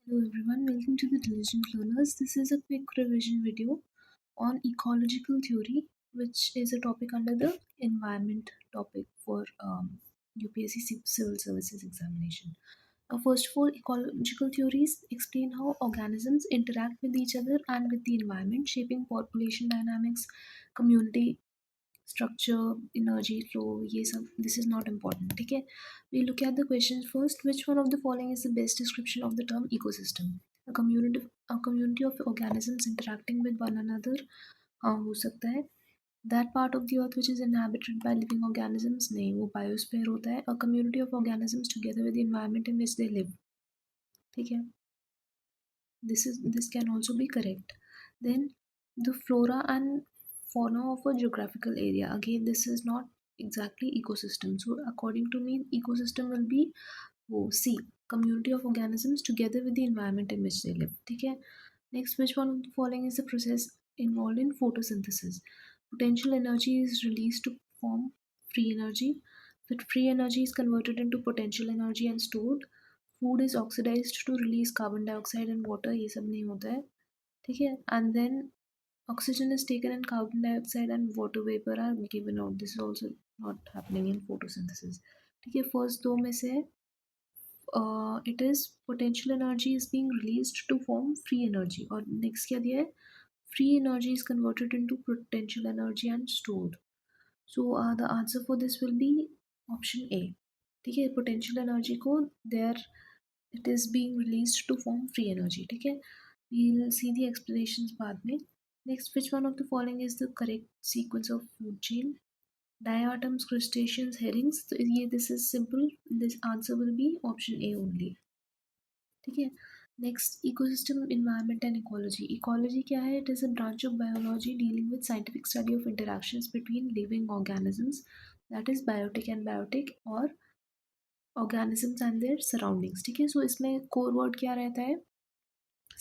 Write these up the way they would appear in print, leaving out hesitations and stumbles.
Hello everyone, welcome to the Diligent Learners. This is a quick revision video on ecological theory, which is a topic under the environment topic for UPSC Civil Services examination. First of all, ecological theories explain how organisms interact with each other and with the environment, shaping population dynamics, community structure, energy flow. ये सब this is not important. ठीक है, we look at the questions first. Which one of the following is the best description of the term ecosystem? A community of organisms interacting with one another. हाँ, हो सकता है. That part of the earth which is inhabited by living organisms, नहीं, वो biosphere होता है. A community of organisms together with the environment in which they live. ठीक है, this can also be correct. Then the flora and fauna of a geographical area. Again, this is not exactly ecosystem. So according to me, ecosystem will be C, community of organisms together with the environment in which they live. Okay. Next, which one of the following is the process involved in photosynthesis? Potential energy is released to form free energy. That free energy is converted into potential energy and stored. Food is oxidized to release carbon dioxide and water. ये सब नहीं होता है. ठीक है. And then oxygen is taken and carbon dioxide and water vapor are given out. This is also not happening in photosynthesis. ठीक है. First दो में से it is potential energy is being released to form free energy. और next क्या दिया है? Free energy is converted into potential energy and stored. So the answer for this will be option A. ठीक है. Potential energy को there it is being released to form free energy. ठीक है. We'll see the explanations बाद में. Next, which one of the following is the correct sequence of food chain? Diatoms, crustaceans, herrings. तो ये this is simple. This answer will be option A only. ठीक है. Next, ecosystem, environment and ecology. Ecology क्या है? It is a branch of biology dealing with scientific study of interactions between living organisms, that is biotic and biotic, or organisms and their surroundings. ठीक है. So इसमें core word क्या रहता है?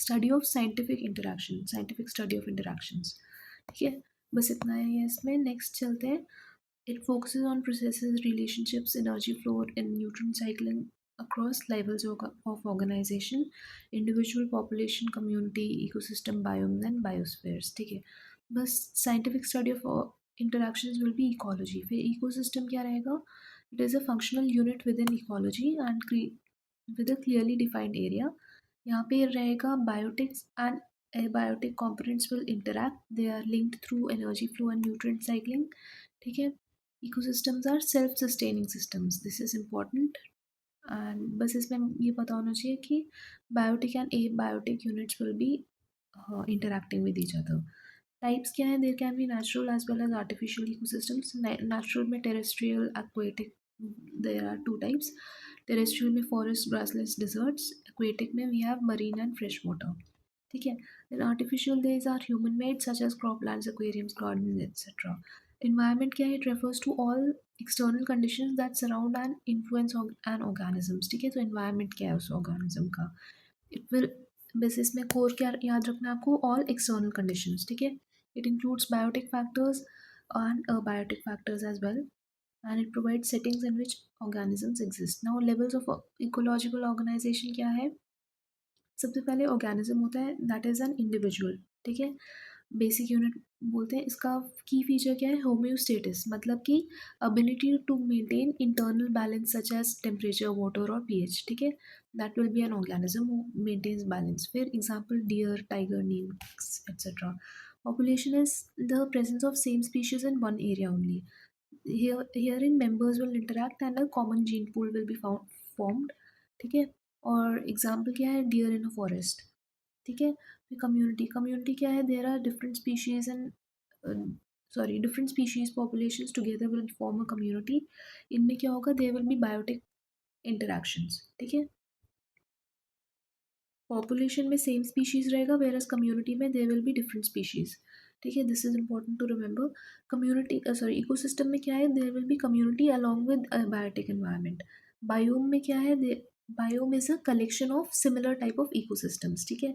Study of scientific interaction, scientific study of interactions. ठीक है, बस इतना है इसमें. नेक्स्ट चलते हैं. It focuses on processes, relationships, energy flow and nutrient cycling across levels of organization, individual, population, community, ecosystem, biomes and biospheres. ठीक है, बस scientific study of interactions will be ecology. फिर ecosystem क्या रहेगा? It is a functional unit within ecology and with a clearly defined area. यहाँ पे रहेगा biotics and abiotic components will interact. They are linked through energy flow and nutrient cycling. ठीक है. Ecosystems are self-sustaining systems. This is important. And बस इसमें ये पता होना चाहिए कि biotic and abiotic units will be interacting with each other. Types क्या है? There can be natural as well as artificial ecosystems. Natural में terrestrial, aquatic. There are two types. Terrestrial में forest, grasslands, deserts. Aquatic में we have marine and freshwater. ठीक है. Then artificial days are human made such as croplands, aquariums, gardens, etc. Environment क्या है? It refers to all external conditions that surround and influence an organisms. ठीक है. तो environment क्या है उस organism का? It will basis में core क्या याद रखना है आपको? All external conditions. ठीक है. It includes biotic factors and abiotic factors as well, and it provides settings in which organisms exist. Now levels of ecological organization क्या है? सबसे पहले ऑर्गेनिज्म होता है, दैट इज़ एन इंडिविजुअल. ठीक है, बेसिक यूनिट बोलते हैं. इसका की फीचर क्या है? होम्योस्टेटिस, मतलब कि ability to maintain internal balance such as temperature, water और पीएच. ठीक है, that will be an organism maintains balance. फिर example deer, tiger, neems etcetera. Population is the presence of same species in one area only. Herein members will interact and a common gene pool will be formed. ठीक है, और example क्या है? Deer in a forest. ठीक है. फिर community, community क्या है? There are different species and different species populations together will form a community. इनमें क्या होगा? There will be biotic interactions. ठीक है, पॉपुलेशन में सेम स्पीशीज रहेगा, वेयर एज कम्युनिटी में there will be different species. ठीक है, this is important to remember. Community ecosystem में क्या है? There will be community along with biotic environment. Biome में क्या है? Biome is a collection of similar type of ecosystems. ठीक है,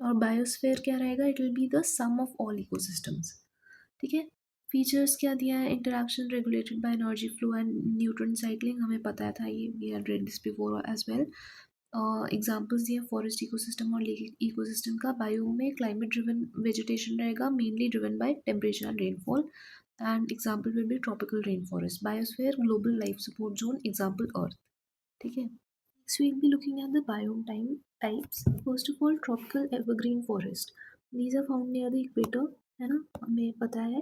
और बायोस्फेयर क्या रहेगा? It will be the sum of all ecosystems. ठीक है. फीचर्स क्या दिया है? Interaction regulated by energy flow and nutrient cycling, हमें पता था ये, we had read this before as well. Examples दिए फॉरेस्ट इकोसिस्टम और लेक इकोसिस्टम का। बायोम में क्लाइमेट ड्रिवन वेजिटेशन रहेगा, mainly driven by temperature and rainfall, and example will be tropical rain forest. Biosphere global life support zone, example Earth. ठीक है। So we'll be looking at the biome types. First of all, tropical evergreen forest. These are found near the equator, है ना, हमें पता है।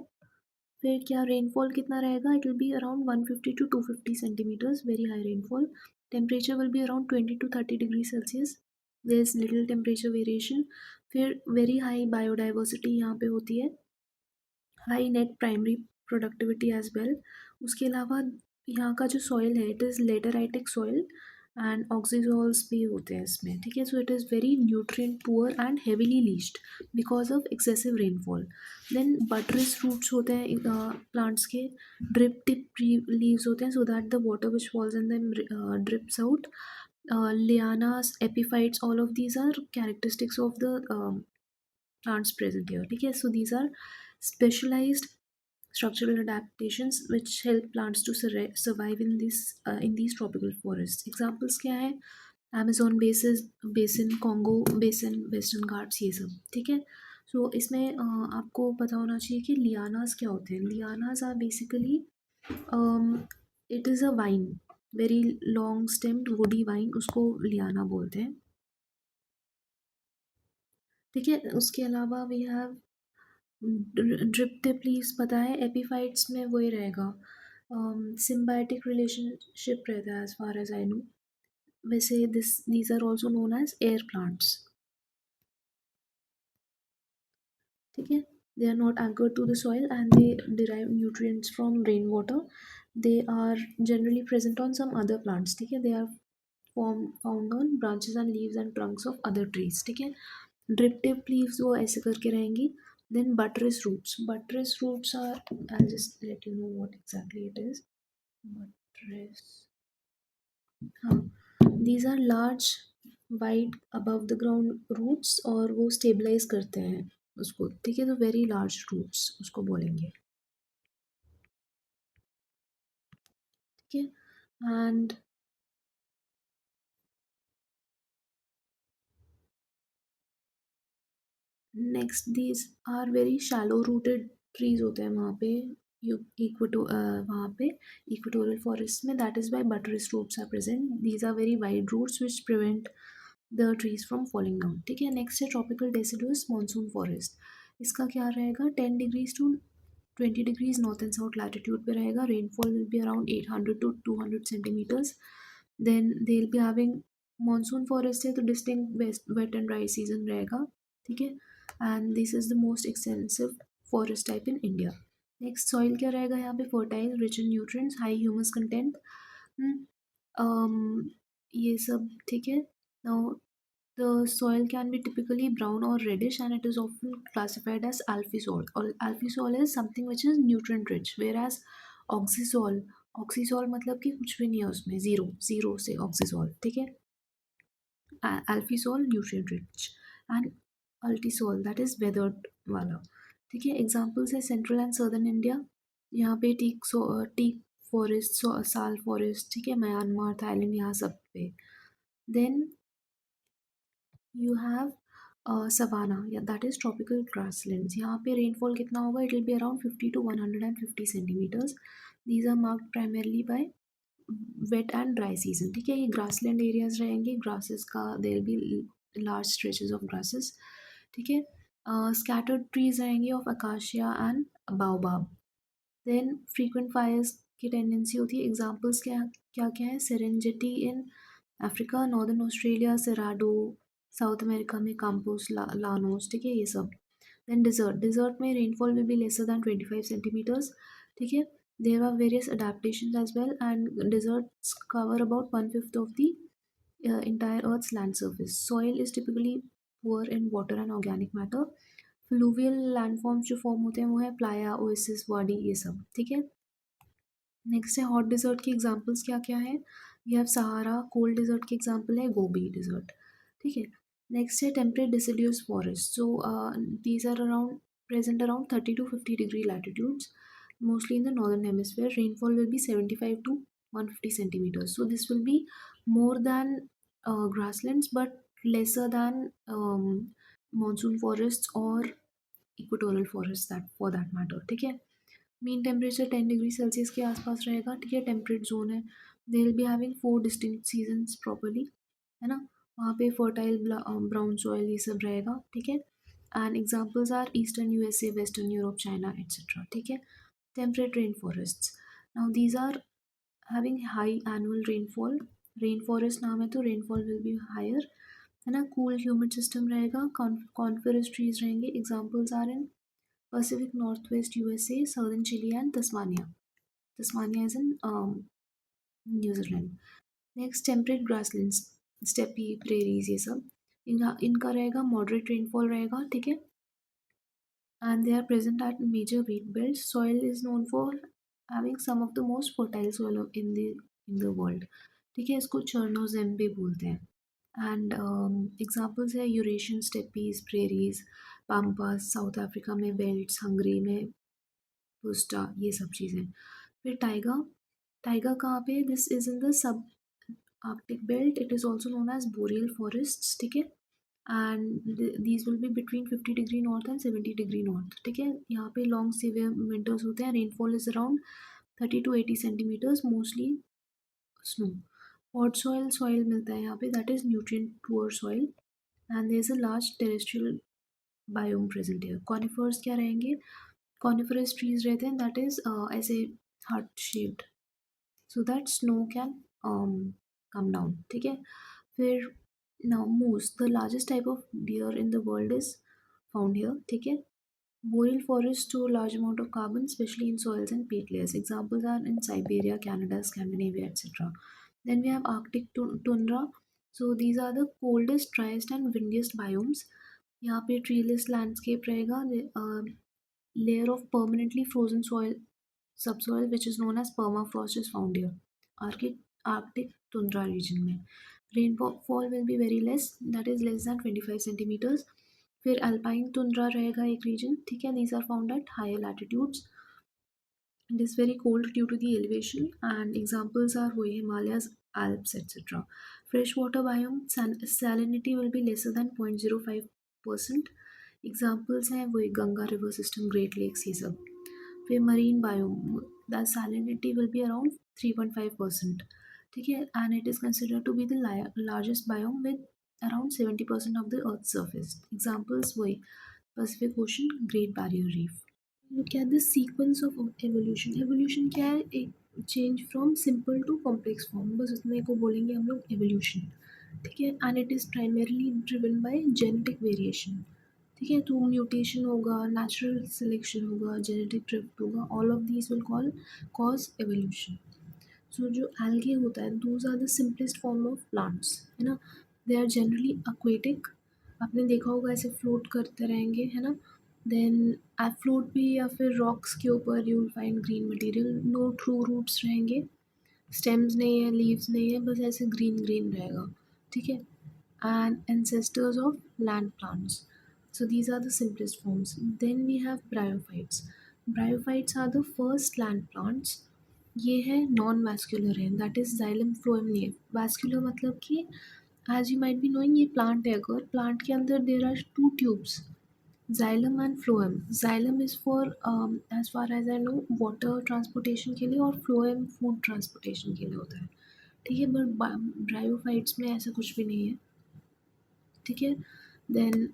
फिर क्या rainfall कितना रहेगा? It will be around 150 to 250 centimetres, very high rainfall. Temperature will be around 20 to 30 degree Celsius, there is little temperature variation. फिर वेरी हाई बायोडाइवर्सिटी यहाँ पे होती है, high net primary productivity as well. उसके अलावा यहाँ का जो सॉइल है, it is lateritic soil and oxisols भी होते हैं इसमें। ठीक है। So it is very nutrient poor and heavily leached because of excessive rainfall. Then buttress roots होते हैं प्लांट्स के, ड्रिप टिप लीव्स होते हैं so that the water which falls in the drips out. lianas, epiphytes, all of these are characteristics of the plants present here. ठीक है। So these are specialized structural adaptations which help plants to survive in these tropical forests. Examples क्या है? Amazon basin, Congo basin, Western Ghats, ये सब। ठीक है। सो इसमें आपको पता होना चाहिए कि लियानास क्या होते हैं। Lianas are basically it is a vine, very long stemmed woody vine, उसको लियाना बोलते हैं। ठीक है। उसके अलावा we have drip tip leaves, पता है एपीफाइट्स में वही रहेगा, सिम्बायोटिक रिलेशनशिप रहता है as far as I know. वैसे these are also known as air plants. ठीक है। They are not anchored to the soil and they derive nutrients from rainwater. They are generally present on some other plants. ठीक है। They are found on branches and leaves and trunks of other trees. ठीक है। Drip tip leaves वो ऐसे करके रहेंगी। Then buttress roots, buttress roots are, I just let you know what exactly it is. Buttress, हाँ, these are large wide above the ground roots और वो stabilise करते हैं उसको। ठीक है। तो वेरी लार्ज रूट्स उसको बोलेंगे। ठीक है। And next these are very shallow rooted trees होते हैं वहाँ पे, वहाँ पे इक्वेटोरियल फॉरेस्ट में। That is why buttress roots are present. These are very wide roots which prevent the trees from falling down. ठीक है। नेक्स्ट है ट्रॉपिकल डेसिडुअस मानसून फॉरेस्ट। इसका क्या रहेगा? 10 degrees to 20 degrees north and south latitude पे रहेगा। Rainfall will be around 800 to 200 centimetres. Then they will be having, monsoon forest है तो distinct wet and dry season रहेगा। ठीक है। And this is the most extensive forest type in India. Next soil क्या रहेगा यहाँ पे? Fertile, rich in nutrients, high humus content, ये सब। ठीक है। Now the soil can be typically brown or reddish and it is often classified as alphy soil. Or alphy soil is something which is nutrient rich, whereas oxysol, oxysol मतलब कि कुछ भी नहीं है उसमें, जीरो जीरो से oxysol। ठीक है। alphy soil nutrient rich and ultisol that is weathered वाला। ठीक है। एग्जाम्पल्स है सेंट्रल एंड सदर्न इंडिया, यहाँ पे टीक फॉरेस्ट, साल फॉरेस्ट। ठीक है। म्यांमार, थाईलैंड, यहाँ सब पे। देन यू हैव सवाना, या दैट इज ट्रॉपिकल ग्रासलैंड्स। यहाँ पे रेनफॉल कितना होगा? It will be around 50 to 150 centimetres. These are marked primarily by wet and dry season. ठीक है। ये ग्रासलैंड एरियाज रहेंगे, ग्रासेस का there be large stretches of grasses. ठीक है। स्कैटर्ड ट्रीज रहेंगे of acacia and baobab. Then frequent fires की tendency होती है। एग्जाम्पल्स क्या क्या क्या है? सेरेंजेटी in Africa, northern Australia cerrado, South America में काम्पोस लानोस। ठीक है। ये सब। देन डिजर्ट में rainfall will be lesser than 25 centimetres. ठीक है। There are various adaptations as well and deserts cover about 1/5 of the entire Earth's land surface. Soil is typically poor in water and organic matter. Fluvial landforms जो form होते हैं वो है Playa, oasis, वाडी, ये सब। ठीक है। नेक्स्ट है हॉट डिजर्ट की एग्जांपल्स क्या क्या है? We have Sahara. Cold desert की एग्जांपल है गोबी डिजर्ट। ठीक है। नेक्स्ट है temperate deciduous forest. So these are around present around 30 to 50 degree latitudes, mostly in the northern hemisphere. Rainfall will be 75 to 150 centimeters. So this will be more than grasslands, but lesser than monsoon forests or equatorial forest that for that matter, ठीक है। Mean temperature 10 degree Celsius के आसपास रहेगा, ठीक है। Temperate zone है, they will be having 4 distinct seasons properly, है ना। वहाँ पे फर्टाइल ब्राउन सॉइल ये सब रहेगा, ठीक है। And examples are eastern USA, western Europe, China etcetera, ठीक है। Temperate rain forest, now these are having high annual rainfall. Rain forest नाम है तो रेनफॉल विल बी हायर, है ना। कूल ह्यूमिड सिस्टम रहेगा, कॉन्फिरस ट्रीज रहेंगे। Examples are in Pacific Northwest USA, Southern Chile and Tasmania. Tasmania is in New Zealand. Next, temperate grasslands, steppe, prairies, ये सब इनका रहेगा moderate rainfall रहेगा, ठीक है। And they are present at major wheat belts. Soil is known for having some of the most fertile soil in the world, ठीक है। इसको चर्नोजेम भी बोलते हैं। एंड एग्जाम्पल्स है Eurasian steppes, prairies, pampas, South Africa में बेल्ट्स, हंगरी में puszta, ये सब चीज़ें। फिर टाइगर, टाइगर कहाँ पे? This is in the sub arctic belt, it is also known as boreal forest, ठीक है। And these will be between 50 degree north and 70 degree north, ठीक है। यहाँ पे लॉन्ग सीवियर विंटर्स होते हैं, rainfall is around 30 to 80 centimetres, mostly snow. Pot soil soil मिलता है यहाँ पे, that is nutrient poor soil, and there is a large terrestrial biome present here. Conifers क्या रहेंगे? कॉनिफरस ट्रीज रहते हैं, दैट इज ऐसे heart shaped, so that snow can come down, ठीक है। फिर now moose, the largest type of deer in the world is found here, ठीक है। Boreal forests store large amount of carbon, especially in soils and peat layers. Examples are in Siberia, Canada, Scandinavia, etc. Then we have Arctic tundra. So these are the coldest, driest, and windiest biomes. यहाँ पे treeless landscape रहेगा, layer of permanently frozen soil subsoil which is known as permafrost is found here. Arctic tundra region में rainfall will be very less, that is less than 25 centimeters. फिर alpine tundra रहेगा एक reason, ठीक है। these are found at higher latitudes. It is very cold due to the elevation, and examples are वही Himalayas, Alps, etc. Freshwater biome, salinity will be lesser than 0.05%. Examples हैं वही Ganga river system, Great Lakes, ये सब। फिर marine biome, the salinity will be around 3.5%, ठीक है। and it is considered to be the largest biome with around 70% of the earth's surface. Examples वही Pacific Ocean, Great Barrier Reef. Look at the sequence of evolution. Evolution क्या है? एक change from simple to complex form, बस उतने को बोलेंगे हम लोग evolution, ठीक है। and it is primarily driven by genetic variation, ठीक है। तो म्यूटेशन होगा, नेचुरल सिलेक्शन होगा, जेनेटिक ड्रिफ्ट होगा, all of these will cause evolution. So जो एल्गे होता है, those are the simplest form of plants, है ना। दे आर जनरली एक्वेटिक, आपने देखा होगा ऐसे फ्लोट करते रहेंगे, है ना। देन एट फ्लोट भी या फिर रॉक्स के ऊपर you will find green material, no true roots रहेंगे, स्टेम्स नहीं है, लीव्स नहीं है, बस ऐसे ग्रीन ग्रीन रहेगा, ठीक है। and ancestors of land plants. So these are the simplest forms. Then we have bryophytes. Bryophytes are the first land plants. ये है नॉन वैस्कुलर है, दैट इज जाइलम फ्लोएम नहीं। वैस्कुलर मतलब कि as you might be knowing, ये plant है, अगर plant के अंदर there are two tubes, xylem and phloem. Xylem is for as far as I know water transportation के लिए, और फ्लोएम फूड ट्रांसपोर्टेशन के लिए होता है, ठीक है। बट ब्रायोफाइट्स में ऐसा कुछ भी नहीं है, ठीक है। Then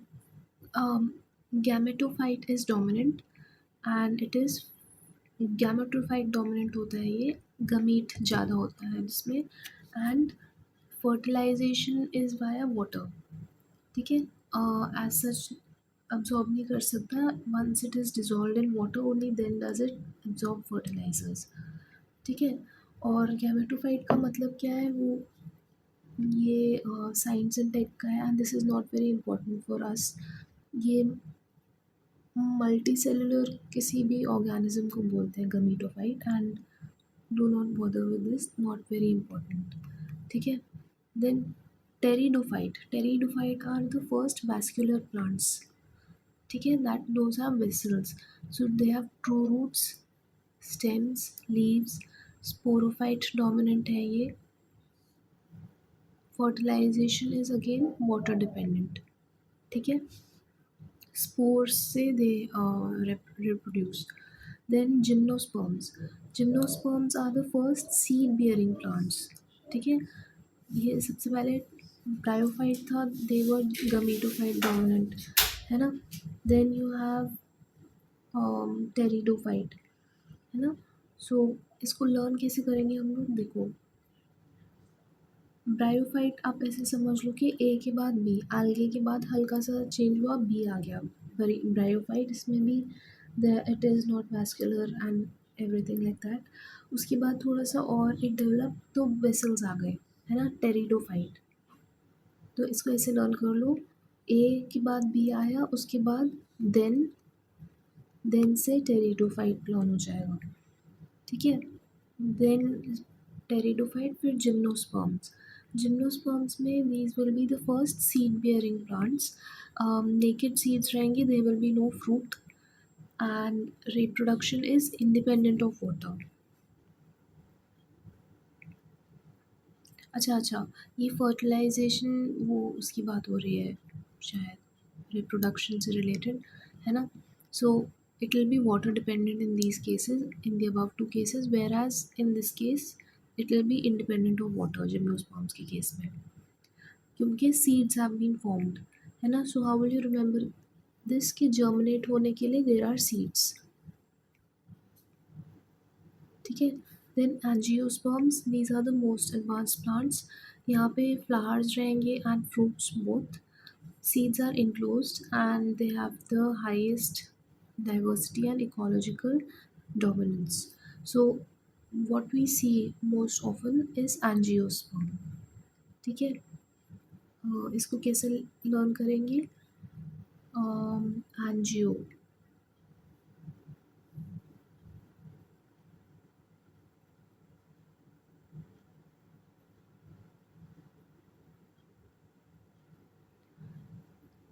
gametophyte is dominant, and it is gametophyte dominant होता है, ये गमीट ज़्यादा होता है जिसमें, and fertilization is via water, ठीक है। एज सच absorb नहीं कर सकता, once it is dissolve in water only then does it absorb fertilizers, ठीक है। और गैमेटोफाइट का मतलब क्या है, वो ये साइंस एंड टेक का है, and this is not very important for us. ये मल्टी सेलुलर किसी भी ऑर्गेनिज्म को बोलते हैं gametophyte, and do not bother with this, not very important, ठीक है। Then pteridophyte are the first vascular plants, ठीक है, that those are vessels, so they have true roots, stems, leaves. Sporophyte dominant है ये fertilization is again water dependent, ठीक है। Spores से दे reproduce. Then gymnosperms are the first seed bearing plants, ठीक है। ये सबसे पहले ब्रायोफाइट था, दे वर गमीटोफाइट डोमिनेंट, है ना। देन यू हैव टेरिडोफाइट, है ना। सो इसको लर्न कैसे करेंगे हम लोग, देखो। ब्रायोफाइट आप ऐसे समझ लो कि ए के बाद बी, algae के बाद हल्का सा चेंज हुआ, बी आ गया ब्रायोफाइट, इसमें भी the it is not vascular and everything like that. उसके बाद थोड़ा सा और इट डेवलप तो वेसल्स आ गए, है ना, टेरिडोफाइट। तो इसको ऐसे लर्न कर लो, ए के बाद बी आया, उसके बाद देन देन से टेरिडोफाइट लर्न हो जाएगा, ठीक है। देन टेरिडोफाइट, फिर जिम्नोस्पर्म्स में these will be the first seed bearing plants. Naked seeds रहेंगे, they will be no fruit and reproduction is independent of water. अच्छा, ये फर्टिलाइजेशन वो उसकी बात हो रही है शायद, रिप्रोडक्शन से रिलेटेड, है ना। सो it will be water dependent in these cases, in the above two cases, whereas in this case it will be independent of water, gymnosperms के केस में, क्योंकि seeds have been formed, है ना। so how will you remember this कि germinate होने के लिए there are seeds, ठीक है। then angiosperms, these are the most advanced plants, यहाँ पे flowers रहेंगे and fruits both. Seeds are enclosed and they have the highest diversity and ecological dominance. So what we see most often is angiosperm, ठीक है। इसको कैसे learn करेंगे, angio,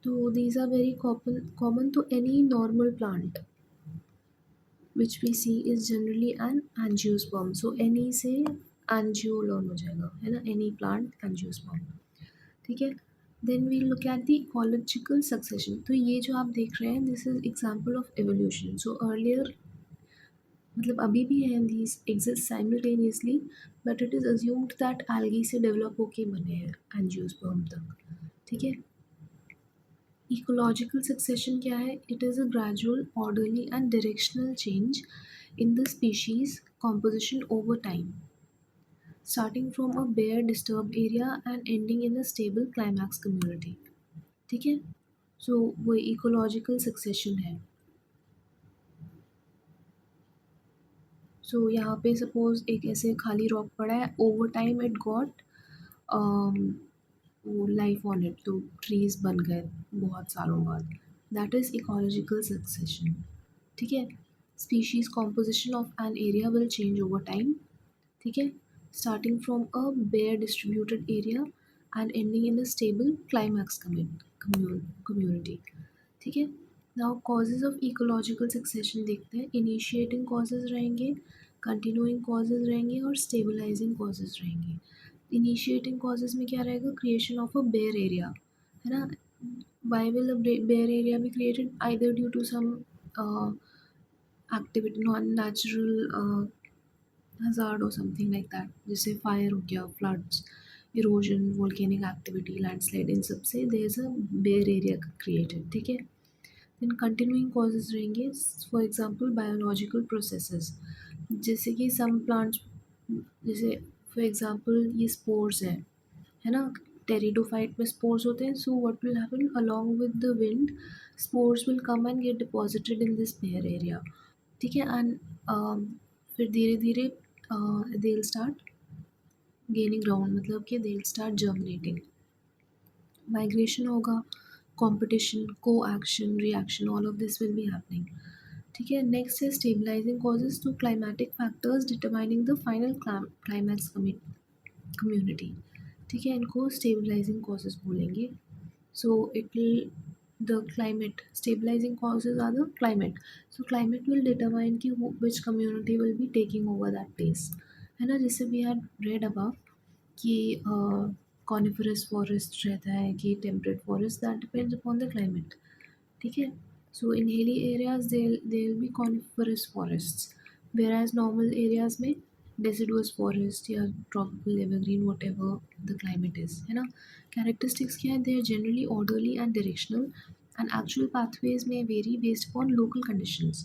तो these are very common to any normal plant which we see is generally an angiosperm. So any से angio learn हो जाएगा, है ना, any plant angiosperm, ठीक है। Then we look at the ecological succession, तो ये जो आप देख रहे हैं this is example of evolution. So earlier, मतलब अभी भी है, these exist simultaneously, but it is assumed that algae से डेवलप होके बने हैं एंजियोस्पर्म तक, ठीक है। इकोलॉजिकल सक्सेशन क्या है, it is a gradual orderly and directional change in the species composition over time, starting from a bare disturbed area and ending in a stable climax community, ठीक है। सो वो इकोलॉजिकल सक्सेशन है। सो यहाँ पे suppose एक ऐसे खाली रॉक पड़ा है, ओवर टाइम इट गॉट वो लाइफ ऑन इट, तो ट्रीज बन गए बहुत सालों बाद, दैट इज इकोलॉजिकल सक्सेशन, ठीक है। Species composition of an area will change over time, ठीक है, starting from a bare distributed area and ending in a stable climax community, ठीक है। Now causes of ecological succession देखते हैं। Initiating causes रहेंगे, continuing causes रहेंगे और stabilising causes रहेंगे। इनिशिएटिंग कॉजेज में क्या रहेगा, creation of a bare area, है ना। Why will a bare area be created, either due to some activity, non natural hazard और समथिंग लाइक दैट, जैसे फायर हो गया, floods, erosion, volcanic activity, landslide, इन सब से there is a bare area created, ठीक है। देन कंटिन्यूइंग कॉजेज रहेंगे, फॉर एग्जांपल बायोलॉजिकल प्रोसेसेस, जैसे कि सम प्लांट्स, जैसे फॉर एग्जांपल ये स्पोर्स है ना, टेरिडोफाइट में स्पोर्स होते हैं। So what will happen, along with the wind spores will come and get deposited in this bare area, ठीक है। एंड फिर धीरे धीरे they will start gaining ground, मतलब कि they will start germinating, migration होगा, competition, co-action, reaction, all of this will be happening, ठीक है। नेक्स्ट है stabilising causes, to climatic factors determining the final climax community, ठीक है, इनको स्टेबलाइजिंग कॉजेज बोलेंगे। So it will the climate, stabilising causes are the climate, so climate will determine कि which community will be taking over that place, है ना। जैसे we had read above कि coniferous forest रहता है कि temperate forest, that depends upon the climate. ठीक है. So in hilly areas they will B coniferous forests, whereas normal areas में deciduous forest या tropical evergreen, whatever the climate is, है ना. Characteristics क्या है? They are generally orderly and directional, and actual pathways may vary based upon local conditions.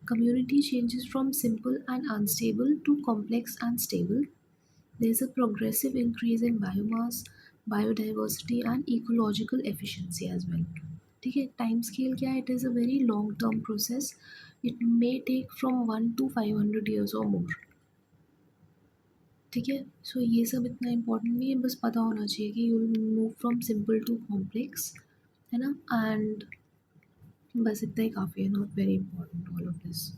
Community changes from simple and unstable to complex and stable. There is a progressive increase in biomass, biodiversity, and ecological efficiency as well. ठीक है. Time scale क्या है? It is a very long term process. It may take from 1 to 500 years और मोर. ठीक है. सो ये सब इतना इम्पोर्टेंट नहीं है, बस पता होना चाहिए कि you will move from simple to complex, है ना. एंड बस इतना ही काफ़ी है. Not very important all of this.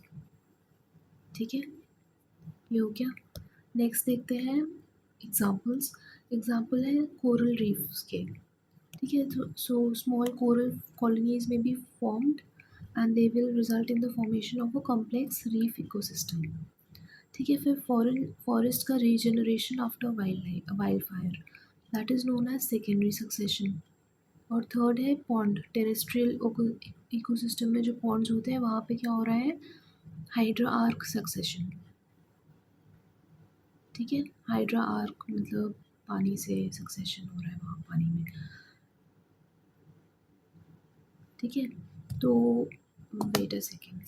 ठीक है. ये हो गया. नेक्स्ट देखते हैं एग्जाम्पल्स. एग्जाम्पल है कोरल रीफ्स के. ठीक है. सो स्मॉल कोरल कॉलोनीज में be formed and they will result in the formation of a complex reef ecosystem. ठीक है. फिर फॉरेस्ट का regeneration after wild fire, that is known as secondary succession. और third है पॉन्ड. टेरेस्ट्रियल इकोसिस्टम में जो Pond's होते हैं वहाँ पे क्या हो रहा है? Hydra arc succession. ठीक है. हाइड्रा आर्क मतलब पानी से सक्सेशन हो रहा है वहाँ पानी में. ठीक है. तो वेट अ सेकेंड.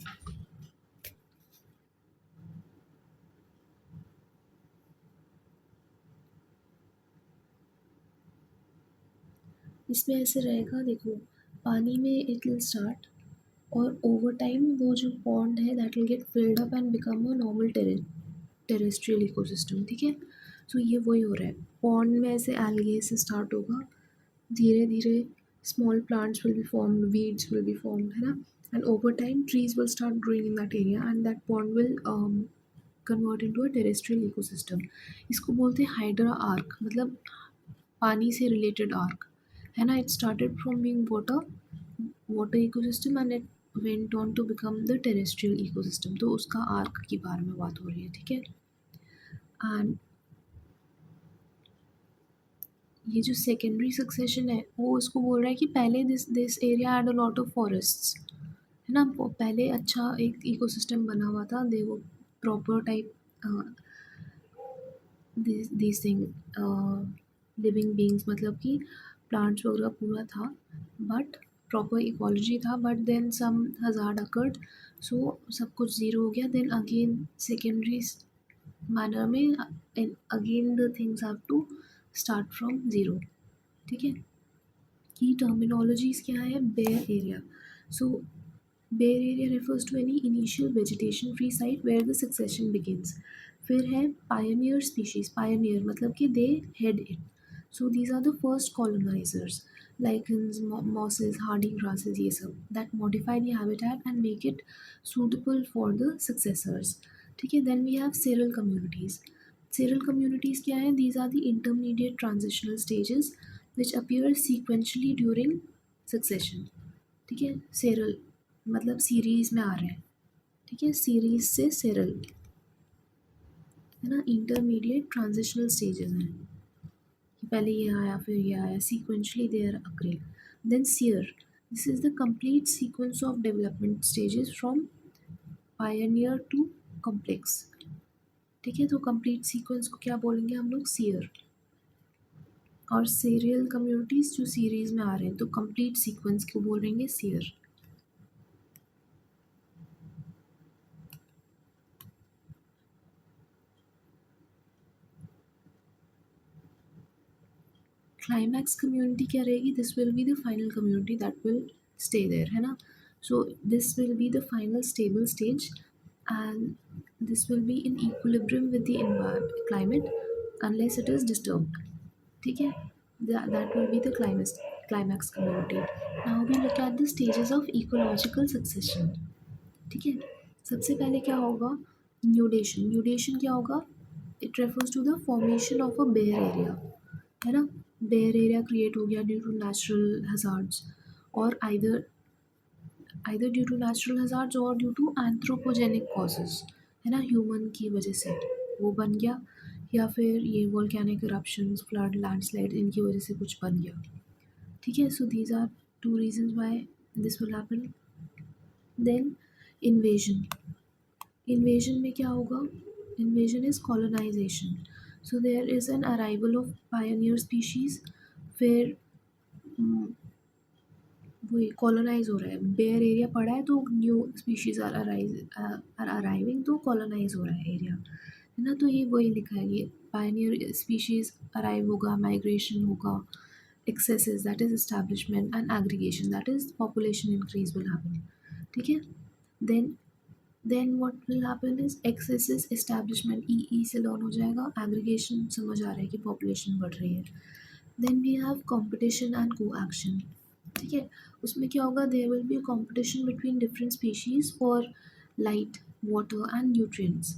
इसमें ऐसे रहेगा, देखो, पानी में इट विल स्टार्ट और ओवर टाइम वो जो पॉन्ड है that will gate filled up and become a normal terrestrial ecosystem. ठीक है. सो ये वही हो रहा है. पॉन्ड में ऐसे एल्गे से स्टार्ट होगा, धीरे धीरे small plants will be formed, weeds will be formed, है ना. And over time trees will start growing in that area and that pond will convert into a terrestrial ecosystem. इसको बोलते हैं हाइड्रा आर्क, मतलब पानी से रिलेटेड आर्क, है ना. It started from being water ecosystem and it went on to become the terrestrial ecosystem. तो उसका आर्क के बारे में बात हो रही है. ठीक है. एंड ये जो सेकेंडरी सक्सेशन है वो उसको बोल रहा है कि पहले this area had a lot of forests, है ना. पहले अच्छा एक इकोसिस्टम बना हुआ था. दे वो proper type this thing living beings, मतलब कि प्लांट्स वगैरह पूरा था, बट प्रॉपर इकोलॉजी था. But then some hazard occurred, so सब कुछ ज़ीरो हो गया. देन अगेन सेकेंडरी मैनर में again the things have to start from zero. ठीक है. की टर्मिनोलॉजीज़ क्या है? Bare area. So bare area refers to any initial vegetation free site where the succession begins. फिर है pioneer species. Pioneer मतलब कि they head it. So these are the first colonizers. Lichens, mosses, hardy grasses, ये सब that modify the habitat and make it suitable for the successors. ठीक है. Then we have seral communities. Seral communities क्या है? These are the intermediate transitional stages which appear sequentially during succession. ठीक है. Cereal मतलब series में आ रहे हैं. ठीक है. सीरीज़ से सेरल, है ना. इंटरमीडिएट ट्रांजिशनल स्टेजेस हैं कि पहले ये आया फिर ये आया, sequentially they are agreed. Then sere. This is the complete sequence of development stages from pioneer to complex. ठीक है. तो कंप्लीट सीक्वेंस को क्या बोलेंगे हम लोग? सियर. और सीरियल कम्युनिटीज़ जो सीरीज़ में आ रहे हैं तो कंप्लीट सीक्वेंस को बोलेंगे सियर. क्लाइमैक्स कम्युनिटी क्या रहेगी? This will be the final community that will stay there, है ना. So this will be the final stable stage and this will be in equilibrium with the climate unless it is disturbed. ठीक है. That will be the climax community. Now we look at the stages of ecological succession. ठीक है. सबसे पहले क्या होगा? न्यूडेशन. Nudation क्या होगा? It refers to the formation of a bare area, है ना. बेयर एरिया क्रिएट हो गया ड्यू टू नेचुरल हजार्ड्स और either due to natural hazards और ड्यू टू एंथ्रोपोजेनिक कॉजेज, है ना. ह्यूमन की वजह से वो बन गया, या फिर ये वोल्केनिक इरप्शंस, फ्लड, लैंडस्लाइड, इनकी वजह से कुछ बन गया। ठीक है, so these are two reasons why this will happen. Then invasion. Invasion में क्या होगा? Invasion is colonisation. So there is an arrival of pioneer species, फिर वही कॉलोनाइज हो रहा है, बेयर एरिया पड़ा है तो न्यू स्पीशीज आर अराइविंग, तो कॉलोनाइज हो रहा है एरिया, है ना। तो ये वही लिखा है, ये पायनियर स्पीशीज अराइव होगा, माइग्रेशन होगा, excesses that is establishment, and aggregation that is population increase will happen। ठीक है। then then what will happen is excesses, establishment, ई से लर्न हो जाएगा, aggregation समझ आ रहा है कि population बढ़ रही है। then we have competition and co-action। ठीक है, उसमें क्या होगा? there will be a competition between different species for light, water and nutrients,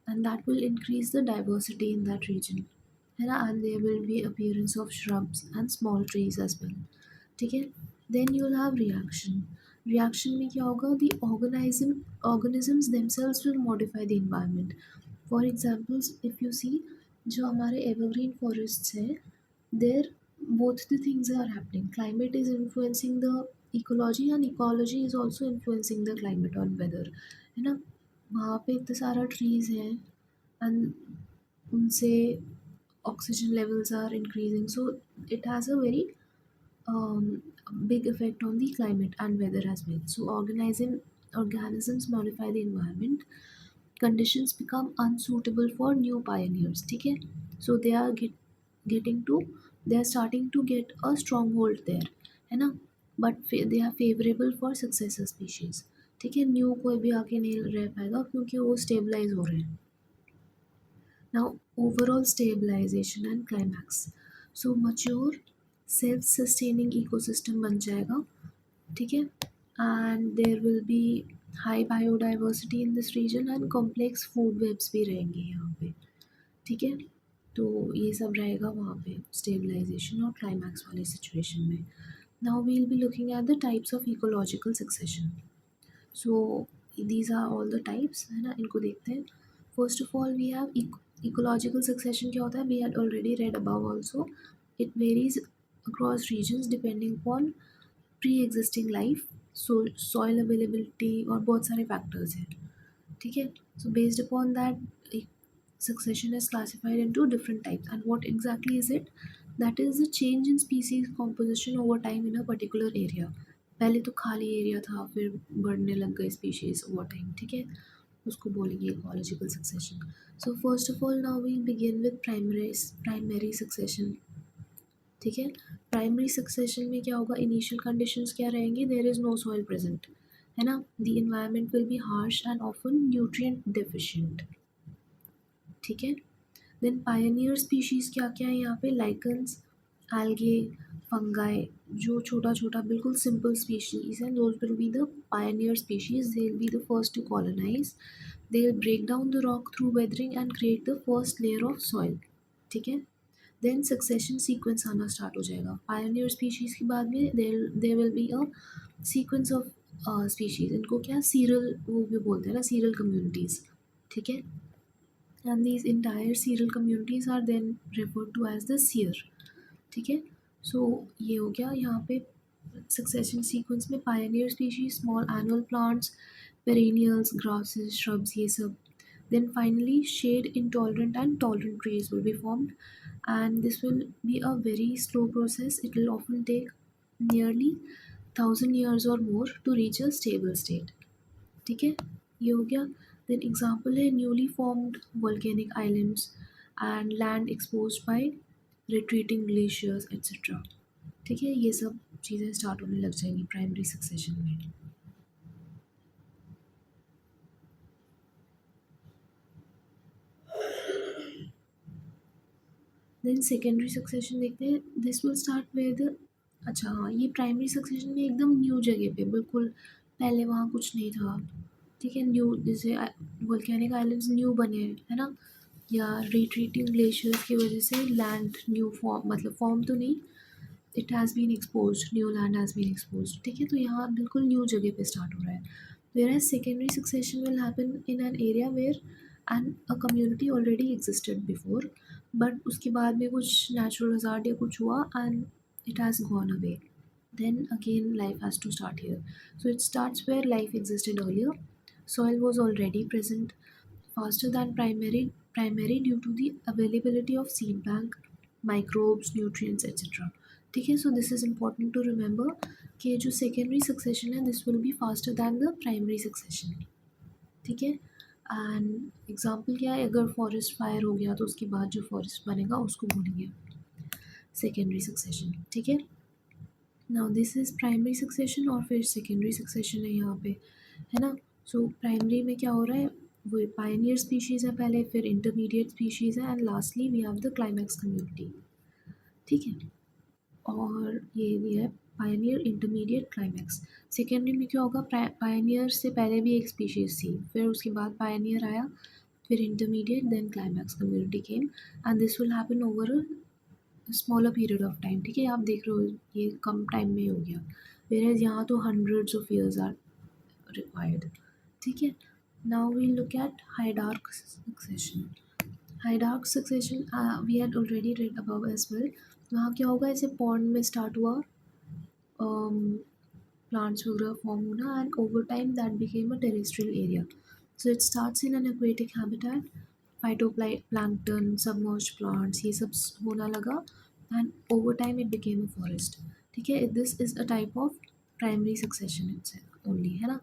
and that will increase the diversity in that region, है ना। and there will be appearance of shrubs and small trees as well। ठीक है। then you'll have reaction। reaction में क्या होगा? the organisms themselves will modify the environment। for examples if you see, जो हमारे evergreen forests हैं, there both the things are happening, climate is influencing the ecology and ecology is also influencing the climate और weather, है ना। वहाँ पे इतना सारा trees हैं and उनसे oxygen levels are increasing, so it has a very big effect on the climate and weather as well। So organisms modify the environment, conditions become unsuitable for new pioneers। ठीक है, so they are getting to, they are starting to get a stronghold there, है ना। but they are favorable for successor species। ठीक है, new कोई भी आके नहीं रह पाएगा क्योंकि वो स्टेबलाइज हो रहे हैं। Now, overall stabilization and climax. So, mature self-sustaining ecosystem बन जाएगा। ठीक है, and there will be high biodiversity in this region and complex food webs भी रहेंगे यहाँ पे। ठीक है, तो ये सब रहेगा वहाँ पे stabilization और climax वाले situation में। Now we'll be looking at the types of ecological succession। So these are all the types, है ना। इनको देखते हैं। First of all we have ecological succession. क्या होता है? We had already read above also. It varies across regions depending upon pre existing life, soil availability और बहुत सारे फैक्टर्स हैं। ठीक है, so based upon that succession is classified into different types, and what exactly is it? That is the change in species composition over time in a particular area। पहले तो खाली area था, फिर बढ़ने लग गए स्पीशीज ओवर टाइम। ठीक है, उसको बोलेंगे ecological succession. So first of all now we begin with primary succession. ठीक है, प्राइमरी सक्सेशन में क्या होगा? इनिशियल कंडीशंस क्या रहेंगे? There is no soil present, है ना। The environment will be harsh and often nutrient deficient. ठीक है, देन पायनियर स्पीशीज़ क्या क्या है यहाँ पे? लाइकन्स, algae, fungi, जो छोटा छोटा बिल्कुल सिंपल स्पीशीज हैं, those will be the pioneer species। they will be the first to colonize, they will break down the rock through weathering and create the first layer of soil। ठीक है, then succession sequence आना start हो जाएगा। Pioneer species के बाद में there will be a sequence of species. इनको क्या सीरियल वो भी बोलते हैं ना, सीरियल कम्युनिटीज़। ठीक है, and these entire serial communities are then referred to as the seer। ठीक है, सो ये हो गया यहाँ पे सक्सेशन सीक्वेंस में Pioneer species, small annual plants, perennials, grasses, shrubs, ये सब। then finally shade intolerant and tolerant trees will be formed, and this will be a very slow process। it will often take nearly 1,000 years or more to reach a stable state। ठीक है, ये हो गया। Then example है newly formed volcanic islands and land exposed by retreating glaciers etcetera. ठीक है, ये सब चीज़ें स्टार्ट होने लग जाएंगी प्राइमरी सक्सेशन में। देन सेकेंडरी सक्सेशन देखते हैं। दिस विल स्टार्ट विद, अच्छा हाँ, ये प्राइमरी सक्सेशन में एकदम न्यू जगह पे, बिल्कुल पहले वहाँ कुछ नहीं था। ठीक है, न्यू जैसे वोल्केनिक आइलैंड्स न्यू बने हैं, है ना, या रिट्रीटिंग ग्लेशियर्स की वजह से लैंड न्यू फॉर्म, मतलब फॉर्म तो नहीं, it has been exposed, new land has been exposed. ठीक है, तो यहाँ बिल्कुल न्यू जगह पे स्टार्ट हो रहा है। Whereas secondary succession will happen in an area where and a community already existed before, but उसके बाद में कुछ नेचुरल हज़ार्ड या कुछ हुआ and it has gone away, then again life has to start here. So it starts where life existed earlier. Soil was already present faster than primary due to the availability of seed bank, microbes, nutrients, etc. ठीक है, so this is important to remember कि जो secondary succession है this will be faster than the primary succession. ठीक है, and example क्या है, अगर फॉरेस्ट फायर हो गया तो उसके बाद जो फॉरेस्ट बनेगा उसको बोलेंगे सेकेंडरी सक्सेशन. ठीक है, now this is primary succession और फिर सेकेंडरी सक्सेशन है यहाँ पे, है ना. सो प्राइमरी में क्या हो रहा है, वो पायनियर स्पीशीज़ है पहले, फिर इंटरमीडिएट स्पीशीज़ है and lastly we have the climax community. ठीक है, और ये भी है पायनियर, इंटरमीडिएट, क्लाइमैक्स. सेकेंडरी में क्या होगा, पायनियर से पहले भी एक स्पीशीज़ थी, फिर उसके बाद पायनियर आया, फिर intermediate, then climax community came, and this will happen over a smaller period of time. ठीक है, आप देख रहे हो ये कम टाइम में हो गया, वेयर यहाँ तो hundreds of years are required. ठीक है, now we look at hydrarch succession. Hydrarch succession we had already read above as well. वहाँ क्या होगा, ऐसे पॉन्ड में स्टार्ट हुआ प्लांट्स वगैरह फॉर्म होना and over time that became a terrestrial area. So it starts in an aquatic habitat, phytoplankton, submerged plants, ये सब होना लगा and over time it became a forest. ठीक है, this is a type of primary succession itself only, है ना.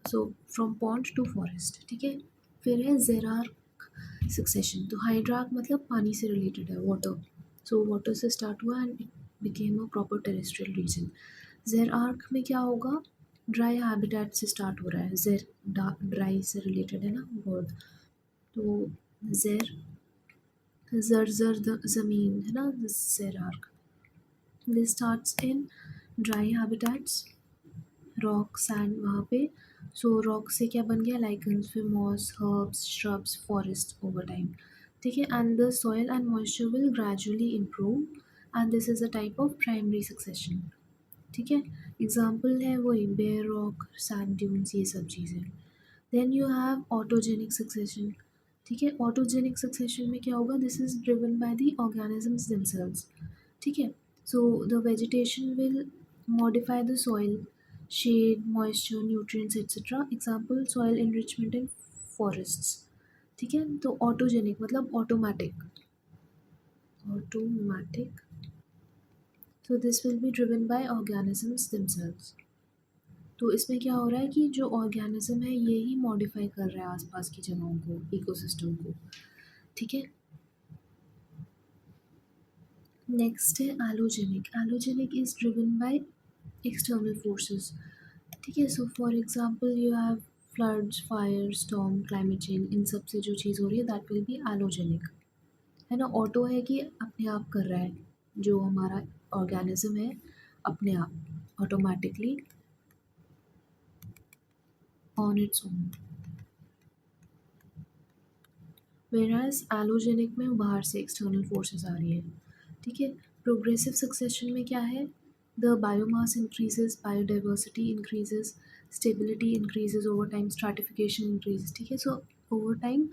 So from pond to forest. ठीक है, फिर है जेरार्क सक्सेशन. तो हाइड्रार्क मतलब पानी से रिलेटेड है, वाटर. सो वाटर से स्टार्ट हुआ and it became a proper terrestrial region. Xerarch में क्या होगा, ड्राई हैबिटेट से स्टार्ट हो रहा है, जेर ड्राई से रिलेटेड है ना वर्ड. तो जेर जर्जर ज़मीन है ना, xerarch. This starts in dry habitats, rock sand वहाँ पे. सो रॉक से क्या बन गया, लाइकन्स, फिर moss, herbs, shrubs, forest over time. ठीक है, and the soil and moisture will gradually improve and this is a type of primary succession. ठीक है, एग्जाम्पल है वही बेयर रॉक, सैंड ड्यून्स, ये सब चीज़ें. Then you have autogenic succession. ठीक है, ऑटोजेनिक सक्सेशन में क्या होगा, this is driven by the organisms themselves. ठीक है, so the vegetation will modify the soil, shade, moisture, nutrients etcetera. Example soil enrichment in forests. ठीक है, तो ऑटोजेनिक मतलब automatic, automatic. So this will be driven by organisms themselves. तो इसमें क्या हो रहा है कि जो ऑर्गेनिज्म है ये ही मॉडिफाई कर रहा है आसपास की जगहों को, इकोसिस्टम को. ठीक है, नेक्स्ट है allogenic. Allogenic is driven by external forces. ठीक है, so for example you have floods, fire, storm, climate change, इन सब से जो चीज़ हो रही है दैट विल बी एलोजेनिक. है ना, ऑटो है कि अपने आप कर रहा है, जो हमारा ऑर्गेनिज्म है अपने आप automatically on its own. Whereas allogenic में बाहर से एक्सटर्नल फोर्सेस आ रही है. ठीक है, प्रोग्रेसिव सक्सेशन में क्या है, the biomass increases, biodiversity increases, stability increases over time, stratification increases. ठीक है, so over time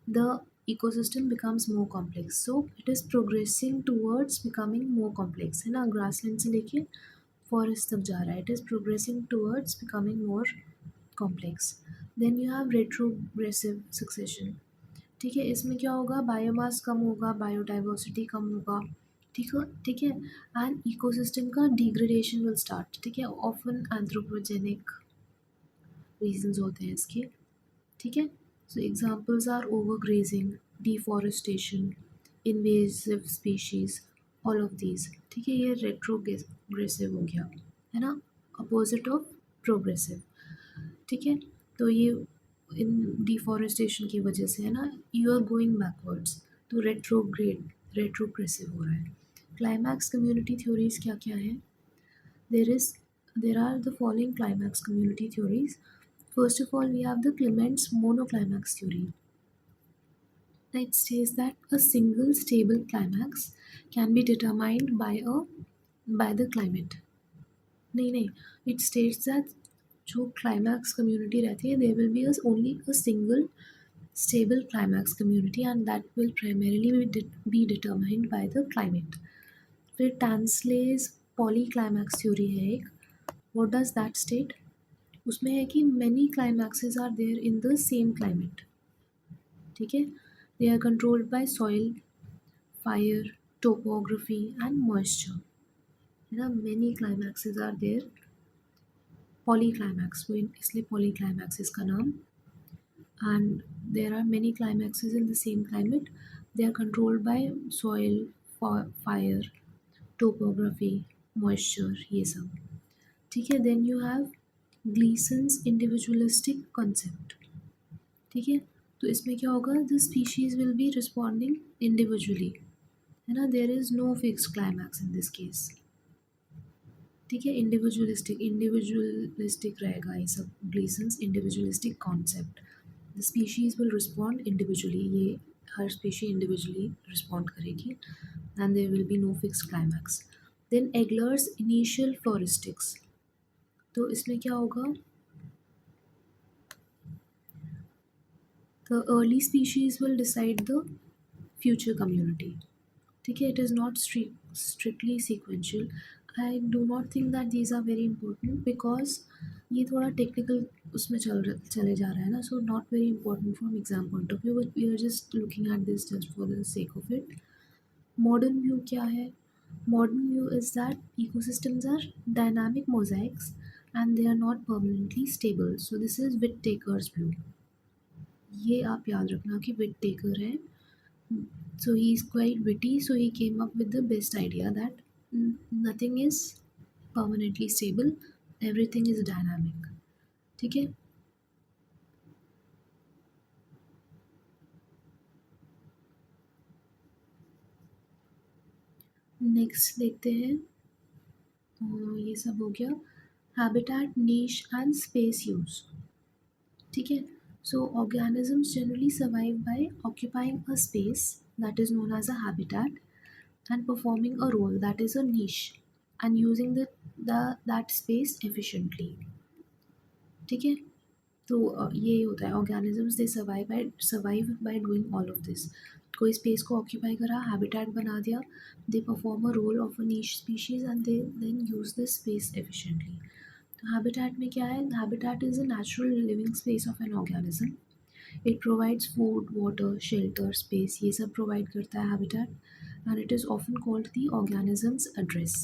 the ecosystem becomes more complex, so it is progressing towards becoming more complex, है ना. ग्रासलैंड से लेके फॉरेस्ट तक जा रहा है, it is progressing towards becoming more complex. then you have retrogressive succession. ठीक है, इसमें क्या होगा, बायोमास कम होगा, बायोडाइवर्सिटी कम होगा. ठीक है, एंड इकोसिस्टम का डिग्रेडेशन विल स्टार्ट. ठीक है, ऑफन एंथ्रोपोजेनिक रीजंस होते हैं इसके. ठीक है, so examples are overgrazing, deforestation, invasive species, all of these. ठीक है, ये रेट्रोग्रेसिव हो गया, है ना, अपोजिट ऑफ प्रोग्रेसिव. ठीक है, तो ये इन डिफॉरेस्टेशन की वजह से है ना, यू आर गोइंग बैकवर्ड्स, तो रेट्रोग्रेसिव हो रहा है. क्लाइमैक्स कम्युनिटी थ्योरीज क्या क्या है, there are the following climax community theories. First of all, we have the Clement's monoclimax theory. It states that a single stable climax can be determined by the climate. नहीं, it states that जो climax community रहती है there will be only a single stable climax community, and that will primarily be determined by the climate. फिर टैंसलेज पॉलीक्लाइमैक्स theory है एक. What does that state? उसमें है कि many climaxes are there in the same climate. ठीक है. They are controlled by soil, fire, topography and moisture. है ना, many climaxes are there. Polyclimax, वो इसलिए पॉलीक्लाइमैक्स इसका नाम. And there are many climaxes in the same climate. They are controlled by soil, fire, topography, moisture, ये सब. ठीक है. Then you have Gleason's individualistic concept. ठीक है. तो इसमें क्या होगा? The species will be responding individually. है ना, there is no fixed climax in this case. ठीक है. इंडिविजुअलिस्टिक रहेगा ये सब. Gleason's individualistic concept. The species will respond individually. ये हर स्पीशी इंडिविजुअली रिस्पॉन्ड करेगी. And there will be no fix climax. Then Egler's initial floristics. तो इसमें क्या होगा? The early species will decide the future community. ठीक है. It is not strictly sequential. I do not think that these are very important because ये थोड़ा technical उसमें चले जा रहा है ना. So not very important from exam point of view, but we are just looking at this just for the sake of it. Modern view क्या है? Modern view is that ecosystems are dynamic mosaics and they are not permanently stable. So this is Whittaker's view. ये आप याद रखना कि Whittaker है. So he is quite witty, so he came up with the best idea that nothing is permanently stable, everything is dynamic. ठीक है. Next देखते हैं. ये सब हो गया. Habitat, niche and space use. ठीक है. So organisms generally survive by occupying a space that is known as a habitat and performing a role that is a niche and using that space efficiently. ठीक है. तो ये होता है organisms. They survive by doing all of this. कोई space को occupy करा, habitat बना दिया. They perform a role of a niche species and they then use this space efficiently. तो हैबिटेट में क्या है? Habitat is a natural living space of an organism. It provides food, water, shelter, space. ये सब provide करता है habitat. And it is often called the organism's address.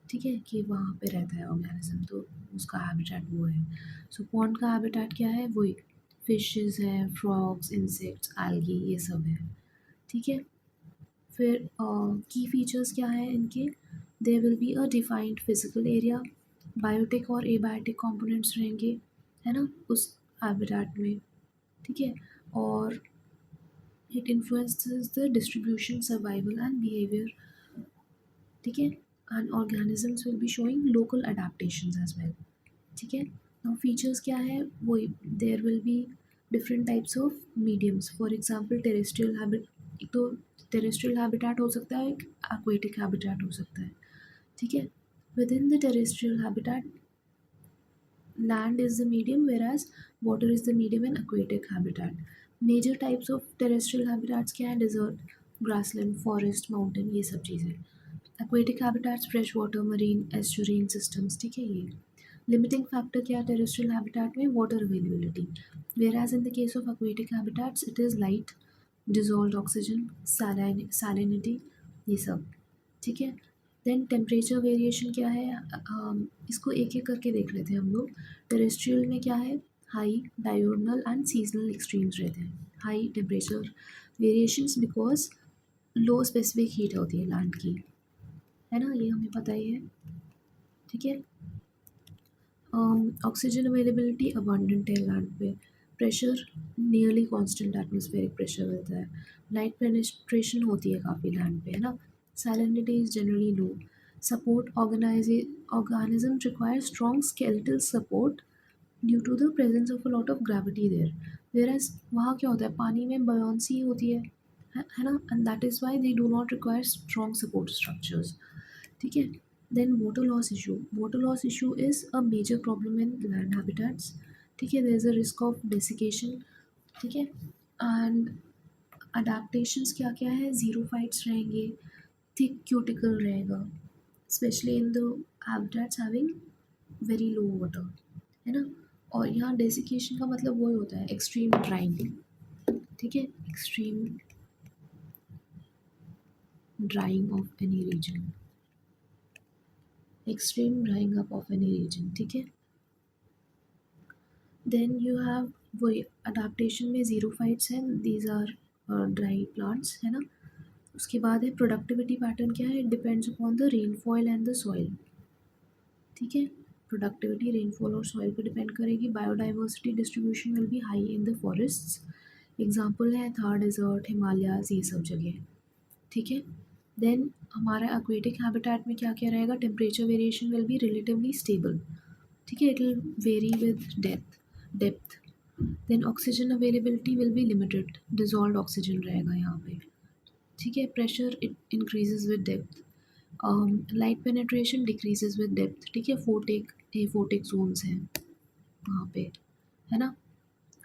ठीक है, कि वहाँ पे रहता है ऑर्गेनिज्म, तो उसका हैबिटेट वो है. सो पॉन्ड का हैबिटेट क्या है? वही फिशेस है, फ्रॉग्स, इंसेक्ट्स, एल्गी, ये सब है. ठीक है. फिर की फीचर्स क्या है इनके? There will be a defined physical area. Biotic और एबायोटिक कंपोनेंट्स रहेंगे, है ना, उस हैबिटेट में. ठीक है. और it influences the distribution, survival and behaviour. ठीक है. And organisms will be showing local adaptations as well. ठीक है. नाउ फीचर्स क्या है? वही there will be different types of mediums. For example terrestrial habit. एक तो टेरेस्ट्रियल हैबिटेट हो सकता है, एक एक्वेटिक हैबिटेट हो सकता है. ठीक है. With in the terrestrial habitat, land is the medium whereas water is the medium in aquatic habitat. Major types of terrestrial habitats क्या है? Desert, grassland, forest, mountain, ये सब चीज़ें. Aquatic habitats, fresh water, marine, estuarine systems. ठीक है. ये limiting factor क्या है terrestrial habitat में? Water availability. Whereas in the case of aquatic habitats it is light, dissolved oxygen, salinity, ये सब. ठीक है. देन टेम्परेचर वेरिएशन क्या है? इसको एक एक करके देख लेते हैं हम लोग. टेरेस्ट्रियल में क्या है? हाई, डायोडनल एंड सीजनल एक्सट्रीम्स रहते हैं. High temperature variations because low specific heat होती है लैंड की, है ना, ये हमें पता ही है. ठीक है. ऑक्सीजन अवेलेबिलिटी अबंडेंट है लैंड पे. Pressure nearly constant atmospheric pressure रहता है. लाइट पेनिट्रेशन होती है काफ़ी लैंड पे, है ना. Salinity is generally low. Support organisms require strong skeletal support due to the presence of a lot of gravity there. Whereas वहाँ क्या होता है? पानी में buoyancy होती है ना, and that is why they do not require strong support structures. ठीक है. Then water loss issue. Water loss issue is a major problem in land habitats. ठीक है. There is a risk of desiccation. ठीक है. And adaptations क्या क्या है, ज़ीरोफाइट्स रहेंगे, थिक क्यूटिकल रहेगा, specially in the habitats having very low water, है ना। और यहाँ डेसिकेशन का मतलब वही होता है एक्सट्रीम ड्राइंग, ठीक है, extreme drying of any region, extreme drying up of any region, ठीक है। देन यू हैव वही अडेप्टेशन में ज़ीरोफाइट्स हैं, दीज आर ड्राई प्लांट्स, है ना। उसके बाद है प्रोडक्टिविटी पैटर्न क्या है, it depends upon the rainfall and the soil, ठीक है। प्रोडक्टिविटी रेनफॉल और सॉइल पे डिपेंड करेगी। Biodiversity distribution will be high in the forests, example है थार डेजर्ट, हिमालयाज, ये सब जगह, ठीक है। देन हमारा एक्वेटिक हैबिटेट में क्या क्या रहेगा, temperature variation will be relatively stable, ठीक है, it will vary with depth. Then oxygen availability will be limited, dissolve oxygen रहेगा यहाँ पे, ठीक है। Pressure it increases with depth, light penetration decreases with depth, ठीक है। फोटिक जोन्स हैं वहाँ पे, है ना।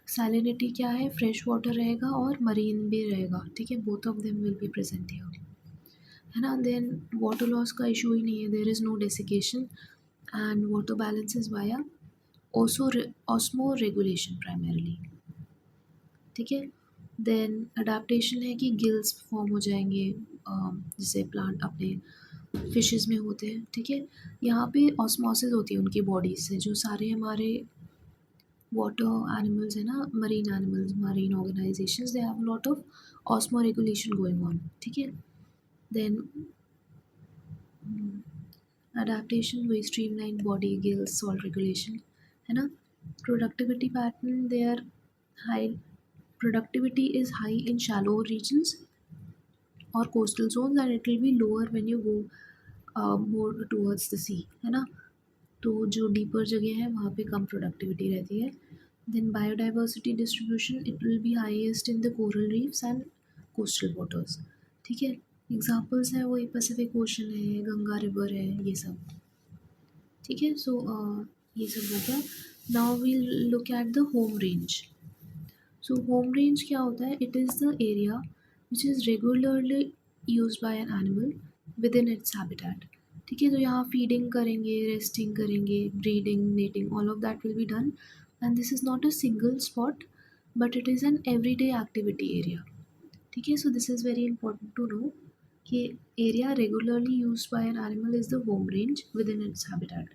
सैलिनिटी क्या है, फ्रेश वाटर रहेगा और मरीन भी रहेगा, ठीक है, both of them will be present here, है ना। देन वाटर लॉस का इशू ही नहीं है, there is no desiccation and water balance is via ओसो ऑस्मो रेगुलेशन प्राइमरली, ठीक है। देन अडेप्टेशन है कि गिल्स फॉर्म हो जाएंगे, जैसे प्लांट अपने फिशेस में होते हैं, ठीक है। यहाँ पे ऑस्मोसिस होती है उनकी बॉडीज से, जो सारे हमारे वाटर एनिमल्स है ना, marine animals, marine organisations, they have lot of osmoregulation going on, ठीक है। देन अडेप्टेशन वही streamline body, gills, salt regulation, है ना। Productivity pattern, they are high, productivity is high in shallow regions or coastal zones and it will be lower when you go more towards the sea, है ना। तो जो deeper जगह है वहाँ पे कम प्रोडक्टिविटी रहती है। Then biodiversity distribution, it will be highest in the coral reefs and coastal waters, ठीक है। एग्जाम्पल्स हैं वही पैसिफिक ओशन है, गंगा रिवर है, ये सब, ठीक है। सो ये सब हो गया। Now we'll look at the home range. So home range क्या होता है, it is the area which is regularly use by an animal within its habitat, ठीक है। तो यहाँ फीडिंग करेंगे, रेस्टिंग करेंगे, breeding, mating, all of that will be done and this is not a single spot but it is an every day activity area, ठीक है। So this is very important to know कि area regularly use by an animal is the home range with in its habitat,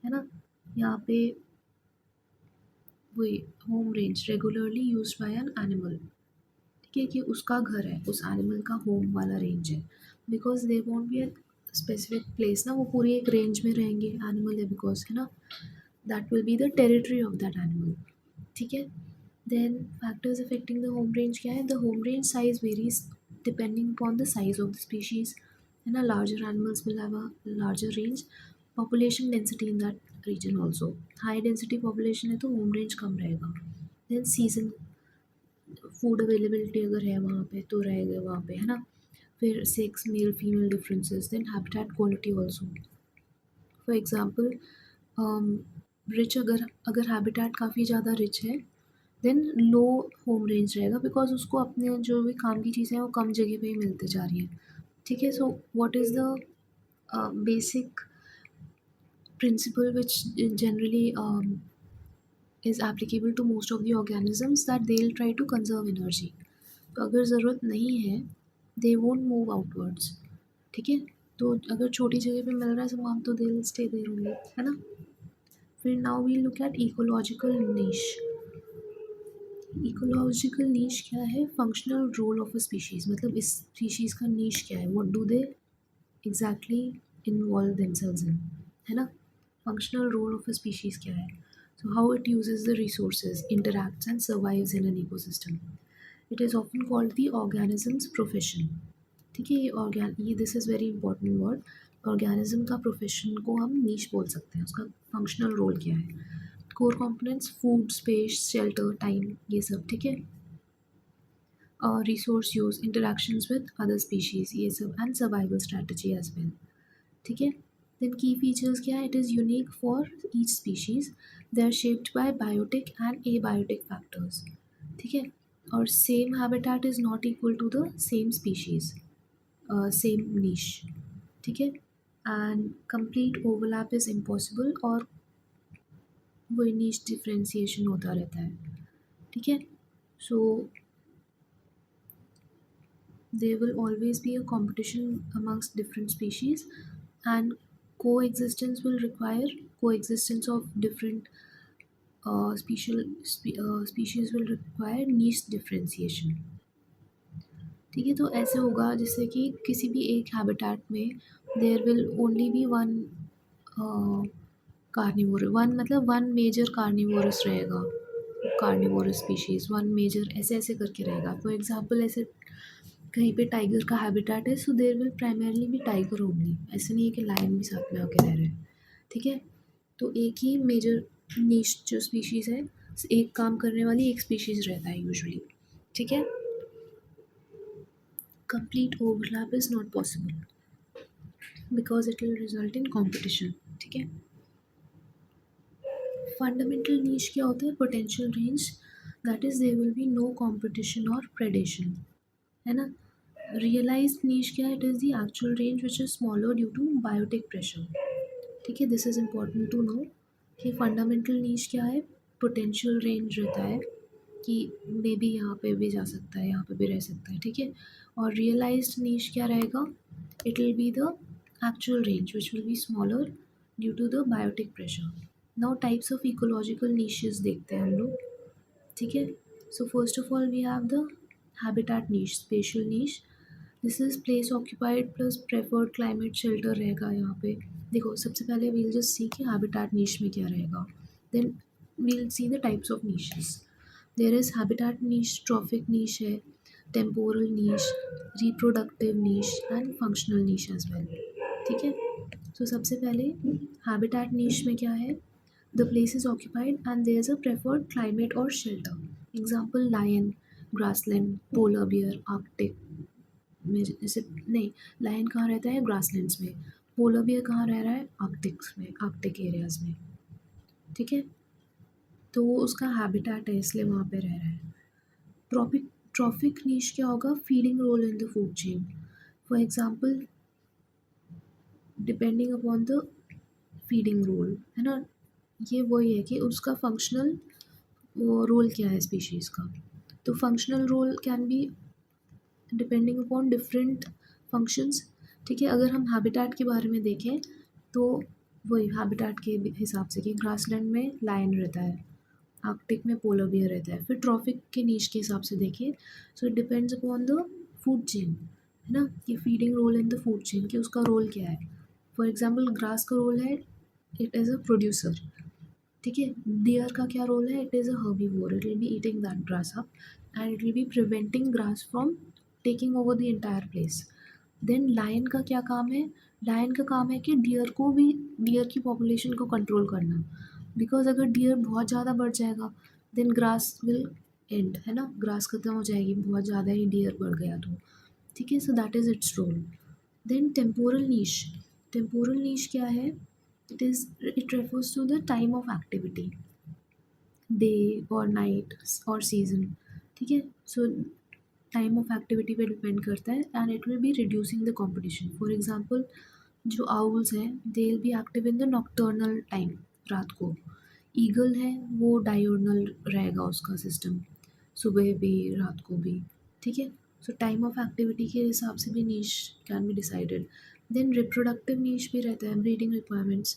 है ना। यहाँ पे वही home range regularly use by an animal, ठीक है, कि उसका घर है, उस एनिमल का होम वाला रेंज है, because they want be a specific place ना, वो पूरी एक रेंज में रहेंगे, एनिमल है बिकॉज, है ना, that will be the territory of that animal, ठीक है। Then factors affecting the home range क्या है, the home range size varies depending upon the size of the species, है ना। Larger animals will have a larger range, population density in that region also, high density population है तो home range कम रहेगा। Then season, food availability अगर है वहाँ पे तो रहेगा वहाँ पे, है ना। फिर sex, male female differences, then habitat quality also, for example rich, अगर अगर हैबिटेट काफ़ी ज़्यादा रिच है देन लो होम रेंज रहेगा, बिकॉज उसको अपने जो भी काम की चीज़ें हैं वो कम जगह पे ही मिलते जा रही हैं, ठीक है। So what is the basic principle which generally is applicable to most of the organisms, that they'll try to conserve energy, तो अगर ज़रूरत नहीं है दे वोंट मूव आउटवर्ड्स, ठीक है। तो अगर छोटी जगह पे मिल रहा है सामान तो they will stay there only, है ना। फिर now we look at ecological niche. Ecological niche क्या है, functional role of a species, मतलब इस स्पीशीज़ का नीश क्या है, what do they exactly involve themselves in, है ना। Functional role of a species क्या है, so how it uses the resources, interacts and survives in an ecosystem, it is often called the organism's profession, ठीक है। ये this is very important word, organism का profession को हम नीश बोल सकते हैं, उसका फंक्शनल रोल क्या है। Core components, food, space, shelter, time, ये सब, ठीक है। Resource use, interactions with other species, ये सब, and survival strategy as well, ठीक है। देन की फीचर्स क्या है, it is unique for each species, they are shaped by biotic and abiotic factors, ठीक है। और same habitat is not equal to the same species, same niche, ठीक है। And complete overlap is impossible, और वही नीश differentiation होता रहता है, ठीक है। सो there will always be a competition amongst different species, and coexistence will require coexistence of different species will require niche differentiation, ठीक है। तो ऐसे होगा जिससे कि किसी भी एक हैबिटेट में there will only be one carnivore, one मतलब वन मेजर कार्निवोरस रहेगा, कार्निवोरस स्पीशीज़ वन मेजर ऐसे ऐसे करके रहेगा। फॉर एग्जांपल ऐसे कहीं पे टाइगर का हैबिटेट है, so there will primarily be tiger only, ऐसे नहीं है कि लायन भी साथ में आके रह रहे हैं, ठीक है। तो एक ही मेजर नीश जो स्पीशीज़ है, एक काम करने वाली एक स्पीशीज़ रहता है यूजुअली, ठीक है। Complete overlap is not possible because it will result in competition, ठीक है। फंडामेंटल नीश क्या होता है? Potential range, that is there will be no competition और प्रेडेशन, है ना। रियलाइज्ड नीश क्या है? It is the actual range which is smaller due to biotic pressure, ठीक है। This is important to know कि फंडामेंटल नीश क्या है। पोटेंशियल रेंज रहता है कि मे बी यहाँ पे भी जा सकता है, यहाँ पे भी रह सकता है, ठीक है। और रियलाइज्ड नीश क्या रहेगा? It will be the actual range which will be smaller due to the biotic pressure. Now types of ecological niches देखते हैं हम लोग, ठीक है। So first of all we have the habitat niche, special niche. This is place occupied plus preferred climate shelter रहेगा यहाँ पे। देखो सबसे पहले वील जस्ट सी कि हैबिटेट नीश में क्या रहेगा, then we'll see the types of niches. There is habitat niche, trophic niche है, temporal niche, reproductive niche and functional niche as well, ठीक है। सो सबसे पहले हैबिटेट नीश में क्या है? The place is occupied and there is a preferred climate और shelter. Example lion, grassland, polar bear, Arctic में, जैसे नहीं, लायन कहाँ रहता है? ग्रासलैंड्स में। पोलर बियर कहाँ रह रहा है? आर्कटिक्स में, आर्कटिक एरियाज में, ठीक है। तो वो उसका हैबिटेट है इसलिए वहाँ पे रह रहा है। ट्रॉपिक ट्रॉफिक नीश क्या होगा? Feeding role in the food chain. For example depending upon the feeding role, है ना। ये वही है कि उसका फंक्शनल रोल क्या है स्पीशीज़ का। तो functional role can be depending upon different functions, ठीक है। अगर हम हैबिटेट के बारे में देखें तो वही हैबिटेट के हिसाब से कि ग्रासलैंड में लायन रहता है, आर्कटिक में पोलर बियर रहता है। फिर ट्रॉफिक के नीश के हिसाब से देखें, so it depends upon the food chain, है ना, कि feeding role in the food chain कि उसका रोल क्या है। फॉर एग्जाम्पल ग्रास का रोल है, इट एज अ प्रोड्यूसर, ठीक है। डियर का क्या रोल है? It is a herbivore, it will be eating that grass up and it will be preventing grass from taking over the entire place. Then lion का क्या काम है? Lion का काम है कि डियर की पॉपुलेशन को कंट्रोल करना, बिकॉज अगर डियर बहुत ज़्यादा बढ़ जाएगा देन ग्रास विल एंड, है ना, ग्रास खत्म हो जाएगी, बहुत ज़्यादा ही डियर बढ़ गया तो, ठीक है। So that is its role. Then temporal niche, temporal niche क्या है? It refers to the time of activity, day और नाइट और सीजन, ठीक है। सो टाइम ऑफ एक्टिविटी पे डिपेंड करता है and it will be reducing the competition. For example जो आउल्स हैं they will be active in the nocturnal time, रात को। ईगल है वो डायोडनल रहेगा उसका सिस्टम, सुबह भी रात को भी, ठीक है। सो टाइम ऑफ एक्टिविटी के हिसाब से भी niche can be decided. Then reproductive niche भी रहता है, breeding requirements,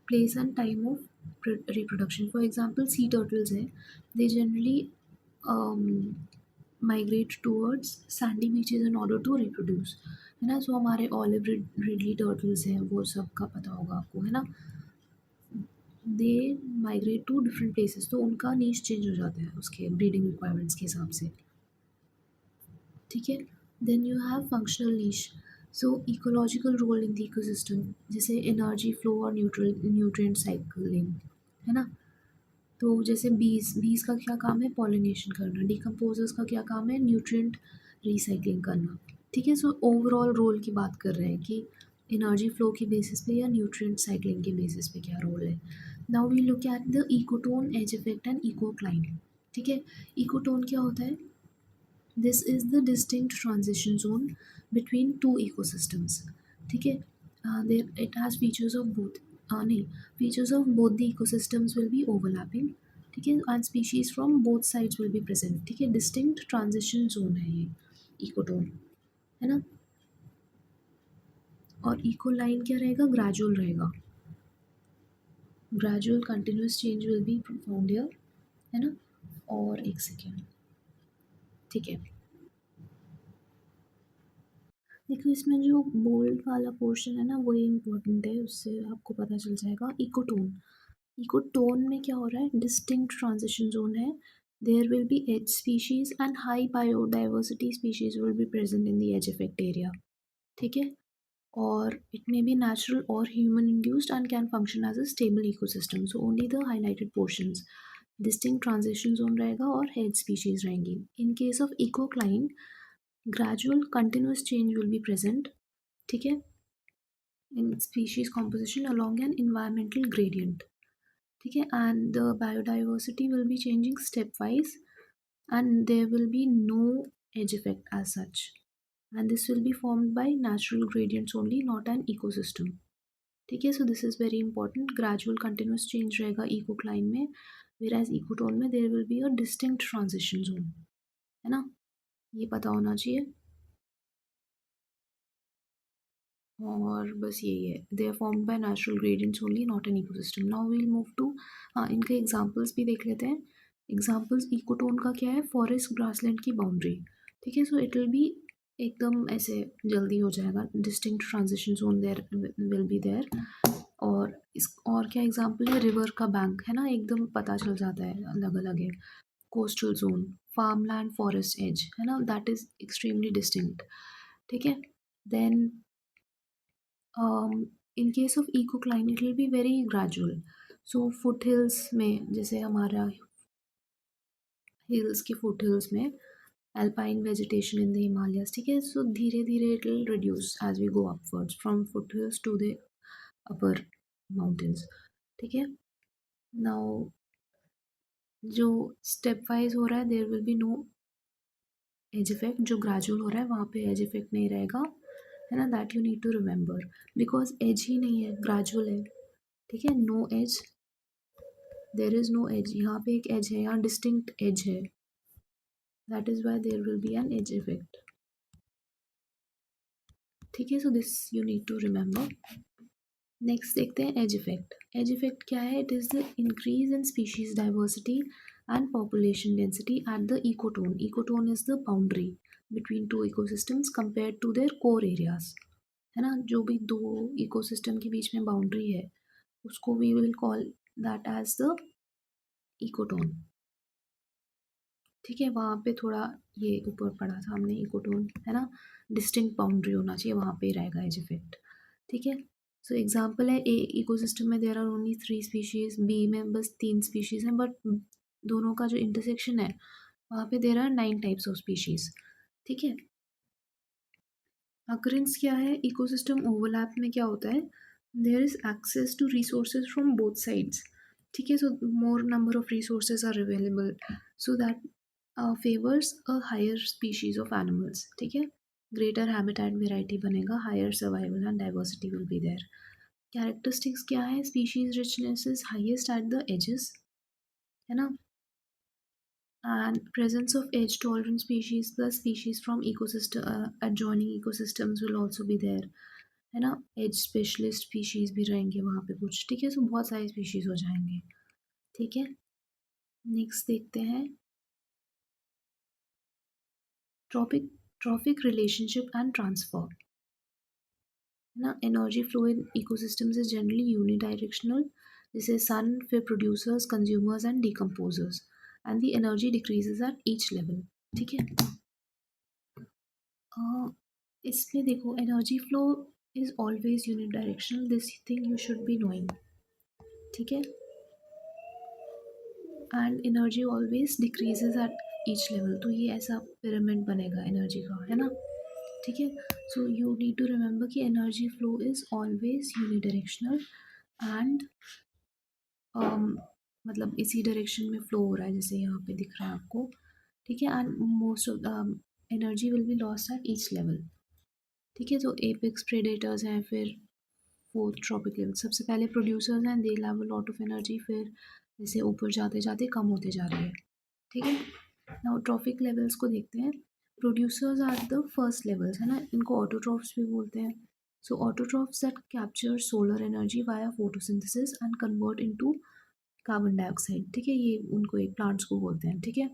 place and time of reproduction. For example sea turtles हैं, they generally migrate towards sandy beaches in order to reproduce, है ना। सो हमारे ऑलिव रिडली टर्टल्स हैं, वो सब का पता होगा आपको, है ना। They migrate to different places, तो उनका नीश चेंज हो जाता है उसके ब्रीडिंग रिक्वायरमेंट्स के हिसाब से, ठीक है। Then you have functional niche, so ecological role in the ecosystem, जैसे एनर्जी फ्लो और न्यूट्रिएंट साइकिलिंग, है ना। तो जैसे बीज का क्या काम है? पॉलिनेशन करना। डिकम्पोजर्स का क्या काम है? न्यूट्रिएंट रिसाइकलिंग करना, ठीक है। सो ओवरऑल रोल की बात कर रहे हैं कि एनर्जी फ्लो के बेसिस पे या न्यूट्रिएंट साइक्लिंग के बेसिस पे क्या रोल है। Now we look at the ecotone, edge effect and ecoclime. ठीक है। इकोटोन क्या होता है? This is the distinct transition zone between two ecosystems. ठीक है। There it has features of both, नहीं, features of both the ecosystems will be overlapping. ठीक है, and species from both sides will be present. ठीक है, distinct transition zone है ये ecotone, है ना। और इको लाइन क्या रहेगा? ग्रेजुअल रहेगा। Gradual continuous change will be found here, है ना। और एक सेकेंड, ठीक है। देखो इसमें जो बोल्ड वाला पोर्शन है ना वही इम्पोर्टेंट है, उससे आपको पता चल जाएगा। इकोटोन, इकोटोन में क्या हो रहा है? डिस्टिंक्ट ट्रांजिशन जोन है। There will be edge species and high biodiversity species will be present in the edge effect area. ठीक है। और इट मे बी नेचुरल और human induced and can function as a stable ecosystem. So only the highlighted portions distinct transition zone रहेगा और edge species रहेंगी। In case of ecocline, gradual continuous change will be present. ठीक है, in species composition along an environmental gradient. ठीक है, and the biodiversity will be changing stepwise and there will be no edge effect as such, and this will be formed by natural gradients only, not an ecosystem. ठीक है, so this is very important. Gradual continuous change रहेगा ecocline में, whereas ecotone में there will be a distinct transition zone, है ना, ये पता होना चाहिए। और बस यही है, they are formed by natural gradients only, not an ecosystem. Now we'll move to, हाँ, इनके एग्जांपल्स भी देख लेते हैं। एग्जांपल्स इकोटोन का क्या है? फॉरेस्ट ग्रासलैंड की बाउंड्री। ठीक है, सो इट विल बी एकदम ऐसे जल्दी हो जाएगा। Distinct transition zone there will be there. और इस और क्या एग्जांपल है? रिवर का बैंक, है ना, एकदम पता चल जाता है, अलग अलग है। Coastal zone, farmland, forest edge, है ना, दैट इज एक्सट्रीमली डिस्टिंक्ट। ठीक है, then in case of ecocline it will be very gradual. So foothills में, जैसे हमारा हिल्स के फुट हिल्स में alpine vegetation in the Himalayas. ठीक है, सो धीरे धीरे it will reduce as we go upwards from foothills to the upper mountains. ठीक है, नाउ जो स्टेप वाइज हो रहा है there will be no edge effect. जो ग्रेजुअल हो रहा है वहाँ पे एज इफेक्ट नहीं रहेगा, है ना, that you need to remember, because edge ही नहीं है, ग्रेजुअल है। ठीक है, no edge, there is no edge, यहाँ पे एक एज है, यहाँ डिस्टिंक्ट एज है, that is why there will be an edge effect. ठीक है, so this you need to remember. Next देखते हैं एज इफेक्ट। एज इफेक्ट क्या है? It is the increase in species diversity and population density eight the ecotone. Ecotone is the boundary between two ecosystems compare to their core areas, है ना। जो भी दो ecosystem के बीच में बाउंड्री है उसको we will call that edge the ecotone. ठीक है, वहाँ पे थोड़ा ये ऊपर पड़ा था हमने इकोटोन, है ना, डिस्टिंक्ट बाउंड्री होना चाहिए, वहाँ पे ही रहेगा एज इफेक्ट। ठीक है, सो एग्जांपल है, ए इकोसिस्टम में there are only 3 species, B में बस 3 स्पीशीज हैं, बट दोनों का जो इंटरसेक्शन है वहाँ पे there are 9 types of species. ठीक है, अकरेंस क्या है? इकोसिस्टम ओवरलैप में क्या होता है? There is access to resources from both sides. ठीक है, so more number of resources are available, so that favours a higher species of animals. ठीक है, ग्रेटर हैबिटेट वेराइटी बनेगा, higher survival and diversity will be there. Characteristics क्या है? Species richness is highest at the edges, है ना, and presence of edge tolerant species plus species from ecosystem adjoining ecosystems will also be there, है ना। As specialist species भी रहेंगे वहाँ पे कुछ। ठीक है, सो बहुत सारी स्पीशीज हो जाएंगे। ठीक है, नेक्स्ट देखते हैं tropic trophic relationship and transfer, है ना। Energy flow in ecosystems is generally unidirectional, जैसे सन फिर producers, consumers and decomposers, and the energy decreases at each level. ठीक है, इसमें देखो energy flow is always unidirectional, this thing you should be knowing. ठीक है, and energy always decreases at each level, तो ये ऐसा पिरामिड बनेगा एनर्जी का, है ना। ठीक है, so you need to remember कि energy flow is always unidirectional and मतलब इसी डायरेक्शन में फ्लो हो रहा है, जैसे यहाँ पे दिख रहा है आपको, ठीक है। And most of energy will be lost eight each level, ठीक है। तो एपेक्स प्रेडेटर्स हैं, फिर फोर्थ ट्रॉपिक लेवल, सबसे पहले प्रोड्यूसर्स हैं, they have a lot of energy, फिर जैसे ऊपर जाते जाते कम होते जा रही है, ठीक है। नाउ ट्रॉफिक लेवल्स को देखते हैं। Producers are the first levels, है ना, इनको ऑटोट्रॉफ्स भी बोलते हैं। So autotrophs that capture solar energy via photosynthesis and convert into carbon dioxide, ठीक है, ये उनको एक प्लांट्स को बोलते हैं, ठीक है।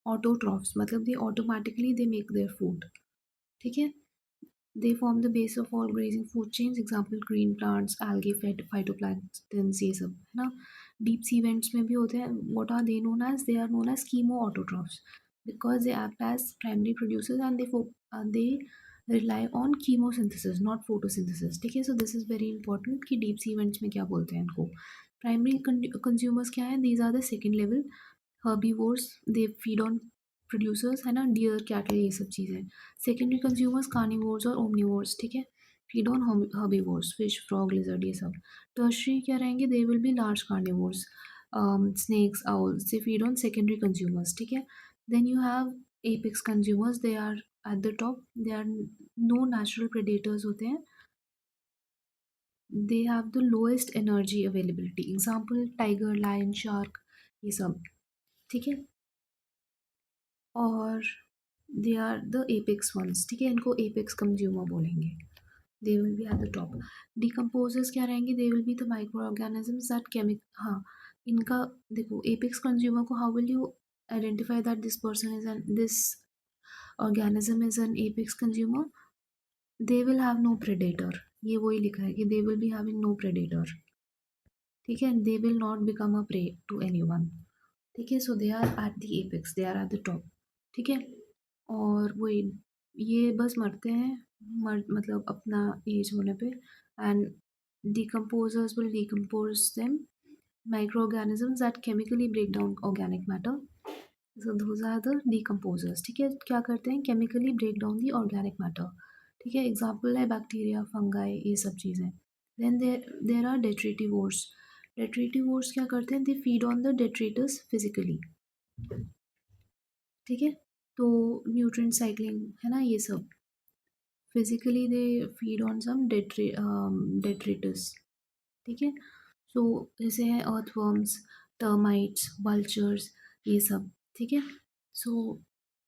ऑटोट्रॉफ्स मतलब they automatically they make their food, ठीक है। They form the base of all grazing food chains. Example green plants, algae, phytoplanktons, ये सब, है ना। डीप सी इवेंट्स में भी होते हैं. What are they known as? They are known as chemoautotrophs because they act as primary producers and they rely on chemosynthesis, not photosynthesis. ठीक है, so this is very important कि deep sea events में क्या बोलते हैं इनको. Primary consumers क्या है? These are the second level herbivores. They feed on producers, है ना, डियर, कैटल, ये सब चीज़ें. सेकेंडरी कंज्यूमर्स कार्निवोर्स और ओमनिवोर्स, ठीक है, feed on herbivores, fish, frog, lizard, ये सब. टर्शरी क्या रहेंगे? They will be large carnivores, snakes, owls, they feed on secondary consumers, ठीक है. Then you have apex consumers, they are at the top, they are no natural predators होते हैं, they have the lowest energy availability. Example tiger, lion, shark, ये सब, ठीक है. और they are the apex ones, ठीक है, इनको एपेक्स कंज्यूमर बोलेंगे. They will be at the top. Decomposers क्या रहेंगे? They will be the microorganisms that हाँ, इनका देखो, एपेक्स कंज्यूमर को how will you identify that this person is an this organism is an apex consumer? They will have no predator, ये वही लिखा है कि they will be having no predator, ठीक है. They will not become a prey to anyone, ठीक है. So they are at the apex, they are at the top, ठीक है. और वही, ये बस मरते हैं, मतलब अपना एज होने पे. And decomposers will decompose them, microorganisms that chemically break down organic matter. So those are the decomposers, ठीक है. क्या करते हैं? chemically break down the organic matter, ठीक है. एग्जाम्पल है बैक्टीरिया, फंगाई, ये सब चीज़ें. Then there are detritivores. detritivores क्या करते हैं? They feed on the detritus physically, ठीक है. तो न्यूट्रिएंट साइक्लिंग, है ना, ये सब. Physically they feed on some detritus, ठीक है. सो जैसे हैं अर्थवर्म्स, टर्माइट्स, वल्चर्स, ये सब, ठीक है. सो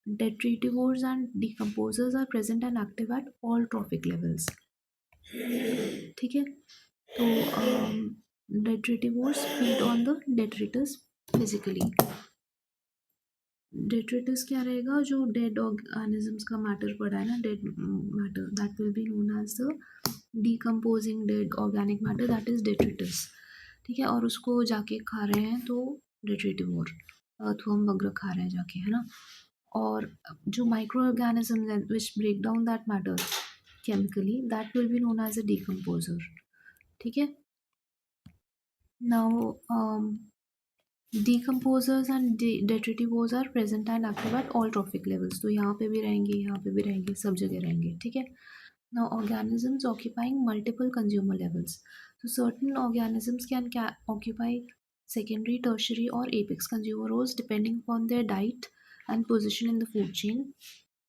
detritivores and decomposers are present and active at all trophic levels, ठीक है. तो detritivores feed on the detritus physically. Detritus क्या रहेगा? जो डेड ऑर्गेनिजम्स का मैटर पड़ा है ना, dead matter, that will be known as the decomposing dead organic matter, that is detritus, ठीक है. और उसको जाके खा रहे हैं तो डेट्रिटिवोर, अर्थवर्म वगैरह खा रहे हैं जाके, है ना. और जो माइक्रो ऑर्गेनिजम्स हैं which break down that matter chemically, that will be known as a decomposer, ठीक है. Now decomposers and detritivores are present and active at all trophic levels. तो यहाँ पे भी रहेंगे, यहाँ पे भी रहेंगे, सब जगह रहेंगे, ठीक है. Now organisms occupying multiple consumer levels. So certain organisms can occupy secondary, tertiary or apex consumer roles depending upon their diet and position in the food chain,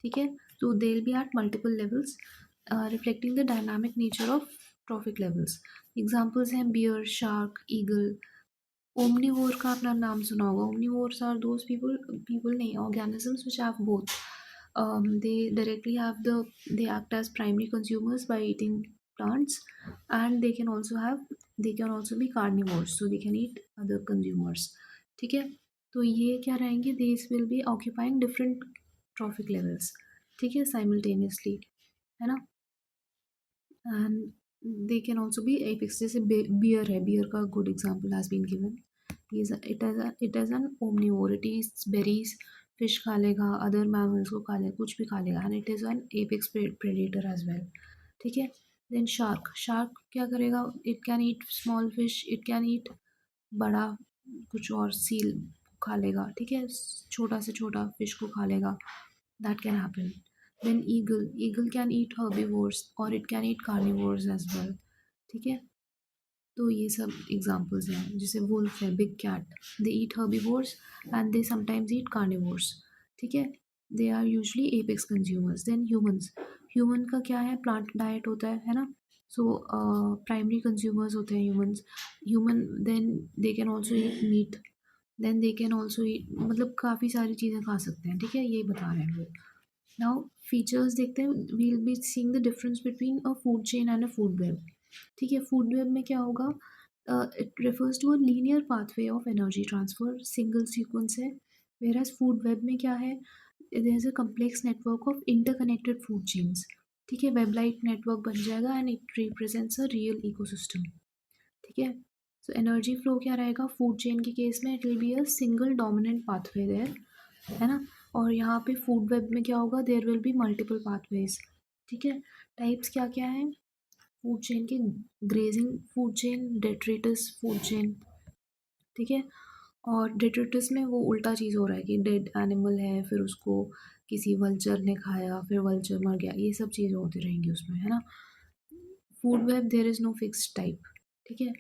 ठीक है. So they'll be at multiple levels, reflecting the dynamic nature of trophic levels. Examples हैं bear, shark, eagle. Omnivore का अपना नाम सुना होगा. Omnivores are those people नहीं, organisms which have both. They directly have they act as primary consumers by eating plants, and they can also be carnivores, so they can eat other consumers, ठीक है. तो ये क्या रहेंगे? These will be occupying different trophic levels, ठीक है, simultaneously, है ना. And they can also be apex, जैसे बियर है, बियर का good example has been given. It is an omnivore, it is berries, fish खा लेगा, अदर मैमल्स को खा लेगा, कुछ भी खा लेगा, and it is an apex predator as well, ठीक है. देन शार्क, शार्क क्या करेगा? It can eat small fish, it can eat बड़ा कुछ और, सील खा लेगा, ठीक है, छोटा से छोटा फिश को खा लेगा, that can happen. Then eagle can eat herbivores or it can eat carnivores as well, ठीक है. तो ये सब एग्जांपल्स हैं, जैसे वुल्फ है, big cat, they eat herbivores and they sometimes eat carnivores. ठीक है, they are usually apex consumers. Then humans, human का क्या है, प्लांट डाइट होता है ना। सो प्राइमरी कंज्यूमर्स होते हैं humans. Human then they can also eat meat, then they can also eat, मतलब काफ़ी सारी चीज़ें खा सकते हैं। ठीक है, ये बता रहे हैं लोग। नाउ फीचर्स देखते हैं, we will be seeing the difference between a food chain and a food web. ठीक है, फूड वेब में क्या होगा, it refers to a linear pathway of energy transfer, single sequence है। वेराज फूड वेब में क्या है, there is a complex network of interconnected food chains. ठीक है, वेब लाइट नेटवर्क बन जाएगा and it represents a real ecosystem. ठीक है, सो एनर्जी फ्लो क्या रहेगा, फूड चेन के केस में it will be a single dominant pathway there, है ना। और यहाँ पे फूड वेब में क्या होगा, there will be multiple pathways. ठीक है, टाइप्स क्या क्या है फूड चेन के, grazing food chain, detritus food chain. ठीक है, और डेट्रेटस में वो उल्टा चीज़ हो रहा है कि डेड एनिमल है, फिर उसको किसी वल्चर ने खाया, फिर वल्चर मर गया, ये सब चीज़ें होती रहेंगी उसमें, है ना। Food web there is no fixed type. ठीक है,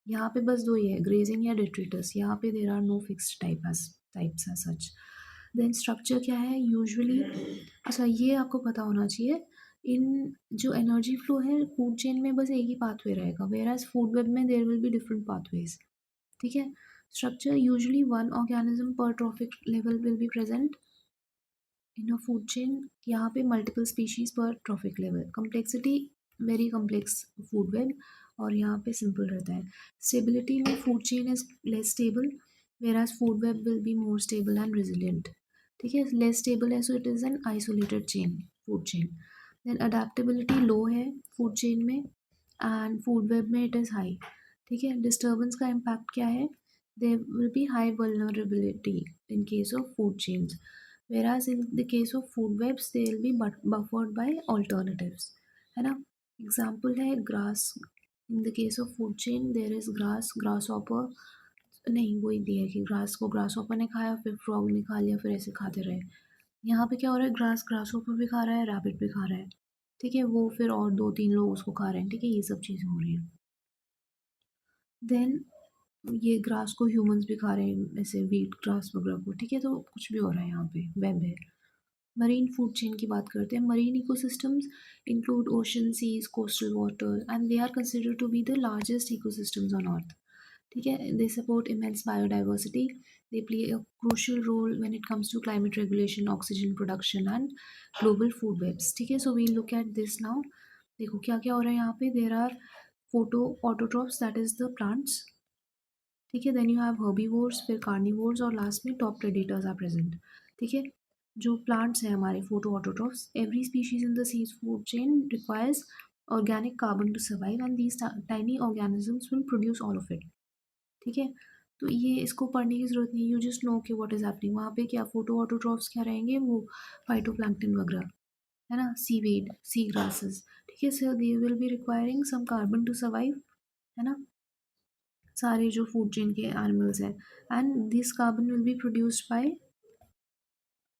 यहाँ पे बस दो ही है, ग्रेजिंग या डेट्रिटस, यहाँ पे there are no fixed types as such. Then structure क्या है यूजुअली, अच्छा ये आपको पता होना चाहिए, इन जो एनर्जी फ्लो है फूड चेन में बस एक ही पाथवे रहेगा, वेयर एज फूड वेब में there will be different pathways. ठीक है, structure usually one organism per trophic level will be present in a food chain, यहाँ पे multiple species per trophic level, complexity very complex food web, और यहाँ पे simple रहता है। स्टेबिलिटी में food chain is less stable, whereas food web will be more stable and resilient. ठीक है, लेस स्टेबल है so it is an isolated chain, food chain. Then adaptability low है फूड चेन में and food web में it is high. ठीक है, disturbance का impact क्या है, there will be high vulnerability in case of food chains, whereas in the case of food webs they will be buffered by alternatives, है ना। Example है grass, in the case of food chain there is grass, grasshopper, नहीं वही दिया है कि grass को grass hopper ने खाया, फिर फ्रॉग ने खा लिया, फिर ऐसे खाते रहे। यहाँ पे क्या हो रहा है, ग्रास ग्रास हॉपर भी खा रहा है, रैबिट भी खा रहा है। ठीक है, वो फिर और दो तीन लोग उसको खा रहे हैं। ठीक है, ये सब चीज़ें हो रही हैं। देन ये ग्रास को ह्यूमंस भी खा रहे हैं, ऐसे वीट ग्रास वगैरह को। ठीक है, तो कुछ भी हो रहा है यहाँ पे, वेब है। मरीन फूड चेन की बात करते हैं, marine ecosystems include ocean, seas, coastal water and they are considered to be the largest ecosystems on earth. ठीक है, they support immense biodiversity, they play a crucial role when it comes to climate regulation, oxygen production and global food webs. ठीक है, so we look at this now. देखो क्या क्या हो रहा है यहाँ पे, there are photo autotrophs that is the plants. ठीक है, देन यू हैव हर्बीवोर्स, फिर कार्निवोर्स और लास्ट में टॉप प्रेडेटर्स आर प्रेजेंट। ठीक है, जो प्लांट्स हैं हमारे photoautotrophs, every species in the seas food chain requires organic carbon to survive and these tiny organisms will produce all of it. ठीक है, तो ये इसको पढ़ने की जरूरत नहीं, यू जस्ट नो कि व्हाट इज हैपनिंग वहाँ पे। क्या फोटो ऑटोट्रॉफ्स क्या रहेंगे, वो फाइटोप्लैंक्टन वगैरह, है ना, सीवेड, सी ग्रासेस। ठीक है, so they will be requiring some carbon to survive, है ना, सारे जो फूड चेन के एनिमल्स हैं, and this carbon will be produced by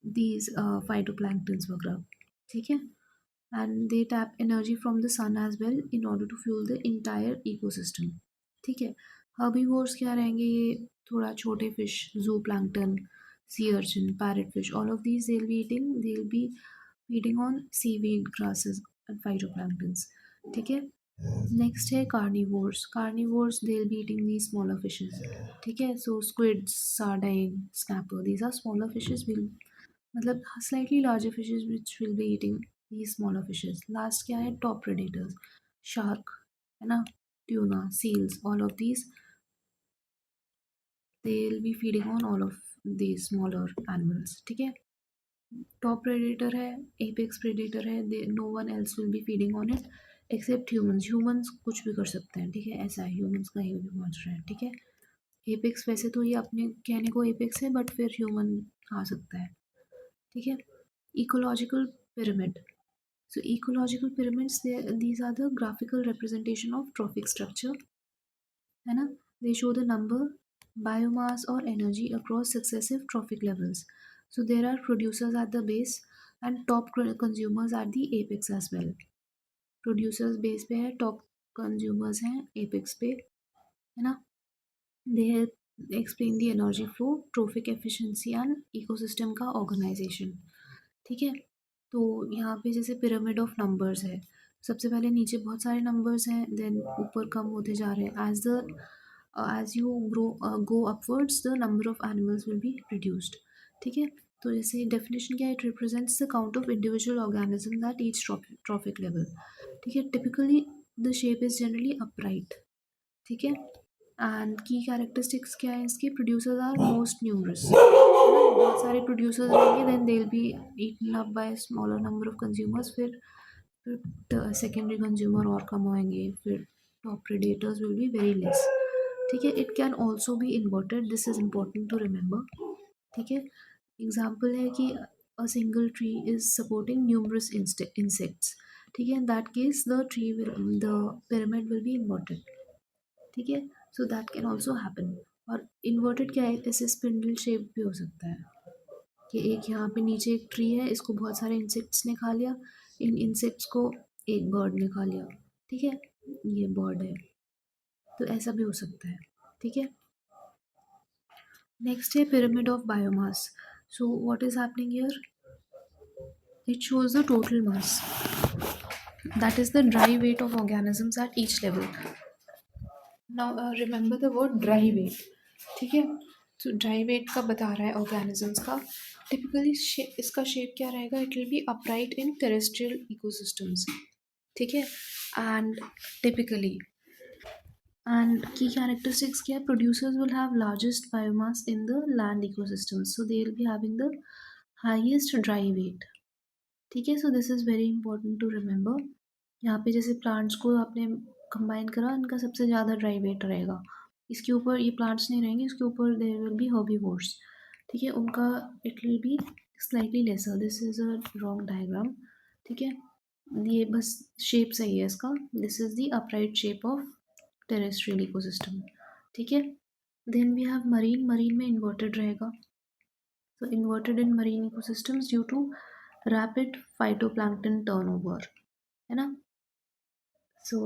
these phytoplanktons वगैरह। ठीक है, and they tap energy from the sun as well in order to fuel the entire ecosystem. ठीक है, हर्बीवोर्स क्या रहेंगे, ये थोड़ा छोटे fish, zooplankton, sea urchin, parrot fish, all of these they will be feeding on seaweed, grasses and phytoplanktons. ठीक है, next है carnivores, carnivores they will be eating the smaller fishes. ठीक है, so squids, sardine, snapper, these are smaller fishes, will मतलब slightly larger fishes which will be eating the smaller fishes. Last क्या है, top predators, shark, है ना, tuna, seals, all of these they will be feeding on all of the smaller animals. ठीक है, top predator है, apex predator है, no one else will be feeding on it except humans, humans कुछ भी कर सकते हैं। ठीक है, ऐसा है, ह्यूमंस का ही भी पहुंच रहा है। ठीक है, एपेक्स वैसे तो ये अपने कहने को एपेक्स है, बट फिर ह्यूमन आ सकता है। ठीक है, ecological pyramid, so ecological pyramids, these are the graphical representation of trophic structure, है ना। they show the number, biomass or energy across successive trophic levels, so there are producers at the base and top consumers at the apex as well। producers base पे है, top consumers हैं apex पे। है ना. They help explain the energy flow, trophic efficiency and ecosystem का organisation. ठीक है. तो यहाँ पे जैसे पिरामिड ऑफ नंबर्स है. सबसे पहले नीचे बहुत सारे नंबर्स हैं, देन ऊपर कम होते जा रहे हैं. As you grow go upwards the number of animals will be reduced. ठीक है. तो जैसे डेफिनेशन क्या है, it represents the count of individual organism at each trophic level. ठीक है. Typically the shape is generally upright. ठीक है. एंड की कैरेक्टरिस्टिक्स क्या है इसके, प्रोड्यूसर्स आर मोस्ट न्यूमरस. बहुत सारे प्रोड्यूसर्स रहेंगे, then they will be eaten up by smaller number of consumers. फिर सेकेंडरी कंज्यूमर और कम होंगे, फिर top predators will be very less. ठीक है. It can also be inverted, this is important to remember. ठीक है. एग्जाम्पल है कि a single tree is supporting numerous insects. ठीक है. In that case the pyramid will be inverted. ठीक है. So that can also happen. और inverted क्या है, ऐसे स्पिंडल शेप भी हो सकता है कि एक यहाँ पे नीचे एक ट्री है, इसको बहुत सारे इंसेक्ट्स ने खा लिया, इन इंसेक्ट्स को एक बर्ड ने खा लिया. ठीक है. ये बर्ड है, तो ऐसा भी हो सकता है. ठीक है. नेक्स्ट है pyramid of biomass. So what is happening here? It shows the total mass, that is the dry weight of organisms at each level. Now remember the word dry weight. ठीक है. तो ड्राई वेट का बता रहा है organisms का. Typically इसका shape क्या रहेगा, it will B upright in terrestrial ecosystems. ठीक है. And typically and key characteristics क्या है, producers will have largest biomass in the land ecosystems, so they will be having the highest dry weight. ठीक है. So this is very important to remember. यहाँ पे जैसे plants को आपने combine करा, इनका सबसे ज़्यादा ड्राई वेट रहेगा. इसके ऊपर ये प्लांट्स नहीं रहेंगे, इसके ऊपर देयर विल बी हर्बीवोर्स. ठीक है. उनका it will be slightly lesser. This is a wrong diagram. ठीक है. ये बस शेप सही है इसका. This is the upright shape of terrestrial ecosystem. ठीक है. Then we have marine. Marine में इन्वर्टेड रहेगा. So inverted in marine ecosystems due to rapid phytoplankton turnover, है ना. सो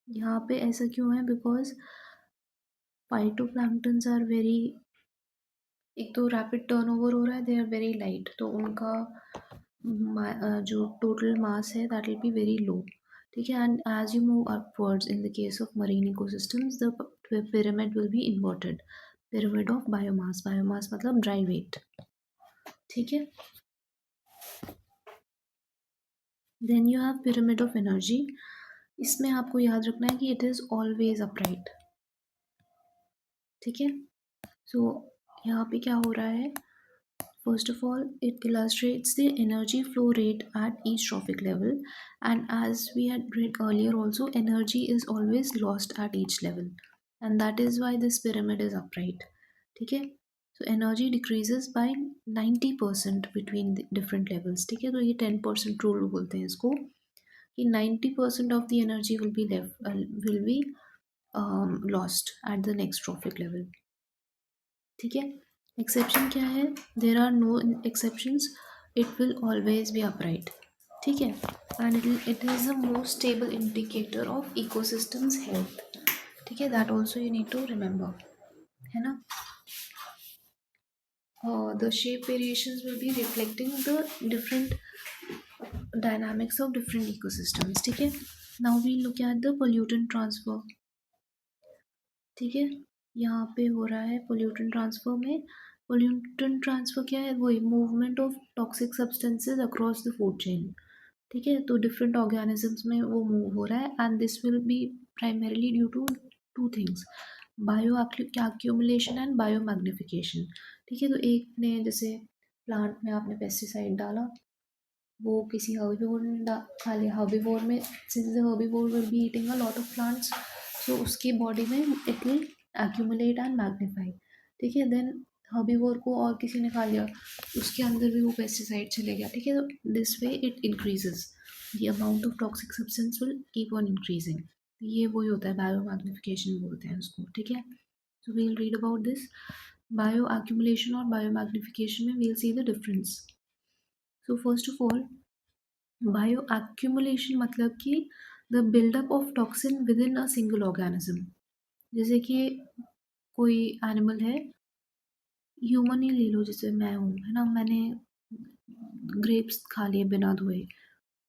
यहाँ पे ऐसा क्यों है, बिकॉज फाइटोप्लैंक्टन्स आर वेरी, एक तो रैपिड टर्नओवर हो रहा है, दे आर वेरी लाइट, तो उनका जो टोटल मास है that will be very low. ठीक है. And as you move upwards in the case of marine ecosystems the pyramid will be inverted. pyramid of biomass. Biomass मतलब dry weight. ठीक है. Then you have pyramid of energy. इसमें आपको याद रखना है कि इट इज़ ऑलवेज अपराइट. ठीक है. सो यहाँ पे क्या हो रहा है, first of all it illustrates the energy flow rate at each trophic level, and as we had read earlier also, energy is always lost at each level, and that is why this pyramid is upright. ठीक है. so energy decreases by 90% between the different levels. ठीक है. तो ये 10% rule बोलते हैं इसको, कि 90% of the energy will be lost at the next trophic level. ठीक है. एक्सेप्शन क्या है, there are no exceptions, it will always be upright. ठीक है. And it is the most stable indicator of ecosystem's health. ठीक है. That also you need to remember, है ना. The shape variations will be reflecting the different dynamics of different ecosystems. ठीक है. Now we look at the pollutant transfer. ठीक है. यहाँ पे हो रहा है पोल्यूटेंट ट्रांसफर में. पोल्यूटेंट ट्रांसफर क्या है, वही movement of toxic substances across the food chain. ठीक है. तो डिफरेंट ऑर्गेनिजम्स में वो मूव हो रहा है, and this will be primarily due to two things, bioaccumulation and biomagnification. ठीक है. तो एक ने जैसे प्लांट में आपने पेस्टिसाइड डाला, वो किसी हर्बीवोर ने खा लिया. हर्बीवोर में since the herbivore will be eating a lot of plants, so उसकी बॉडी में it will accumulate and magnify. ठीक है. देन हर्बीवोर को और किसी ने खा लिया, उसके अंदर भी वो पेस्टिसाइड चले गया. ठीक है. तो this way it increases, the amount of toxic substance will keep on increasing. ये वही होता है, बायो मैग्निफिकेशन बोलते हैं उसको. ठीक है. So we will read about this. Bioaccumulation और बायो मैग्निफिकेशन में we will see the difference. So first of all bioaccumulation मतलब कि the buildup of toxin within a single organism. जैसे कि कोई एनिमल है, human ही ले लो, जैसे मैं हूँ, है ना, मैंने ग्रेप्स खा लिए बिना धोए,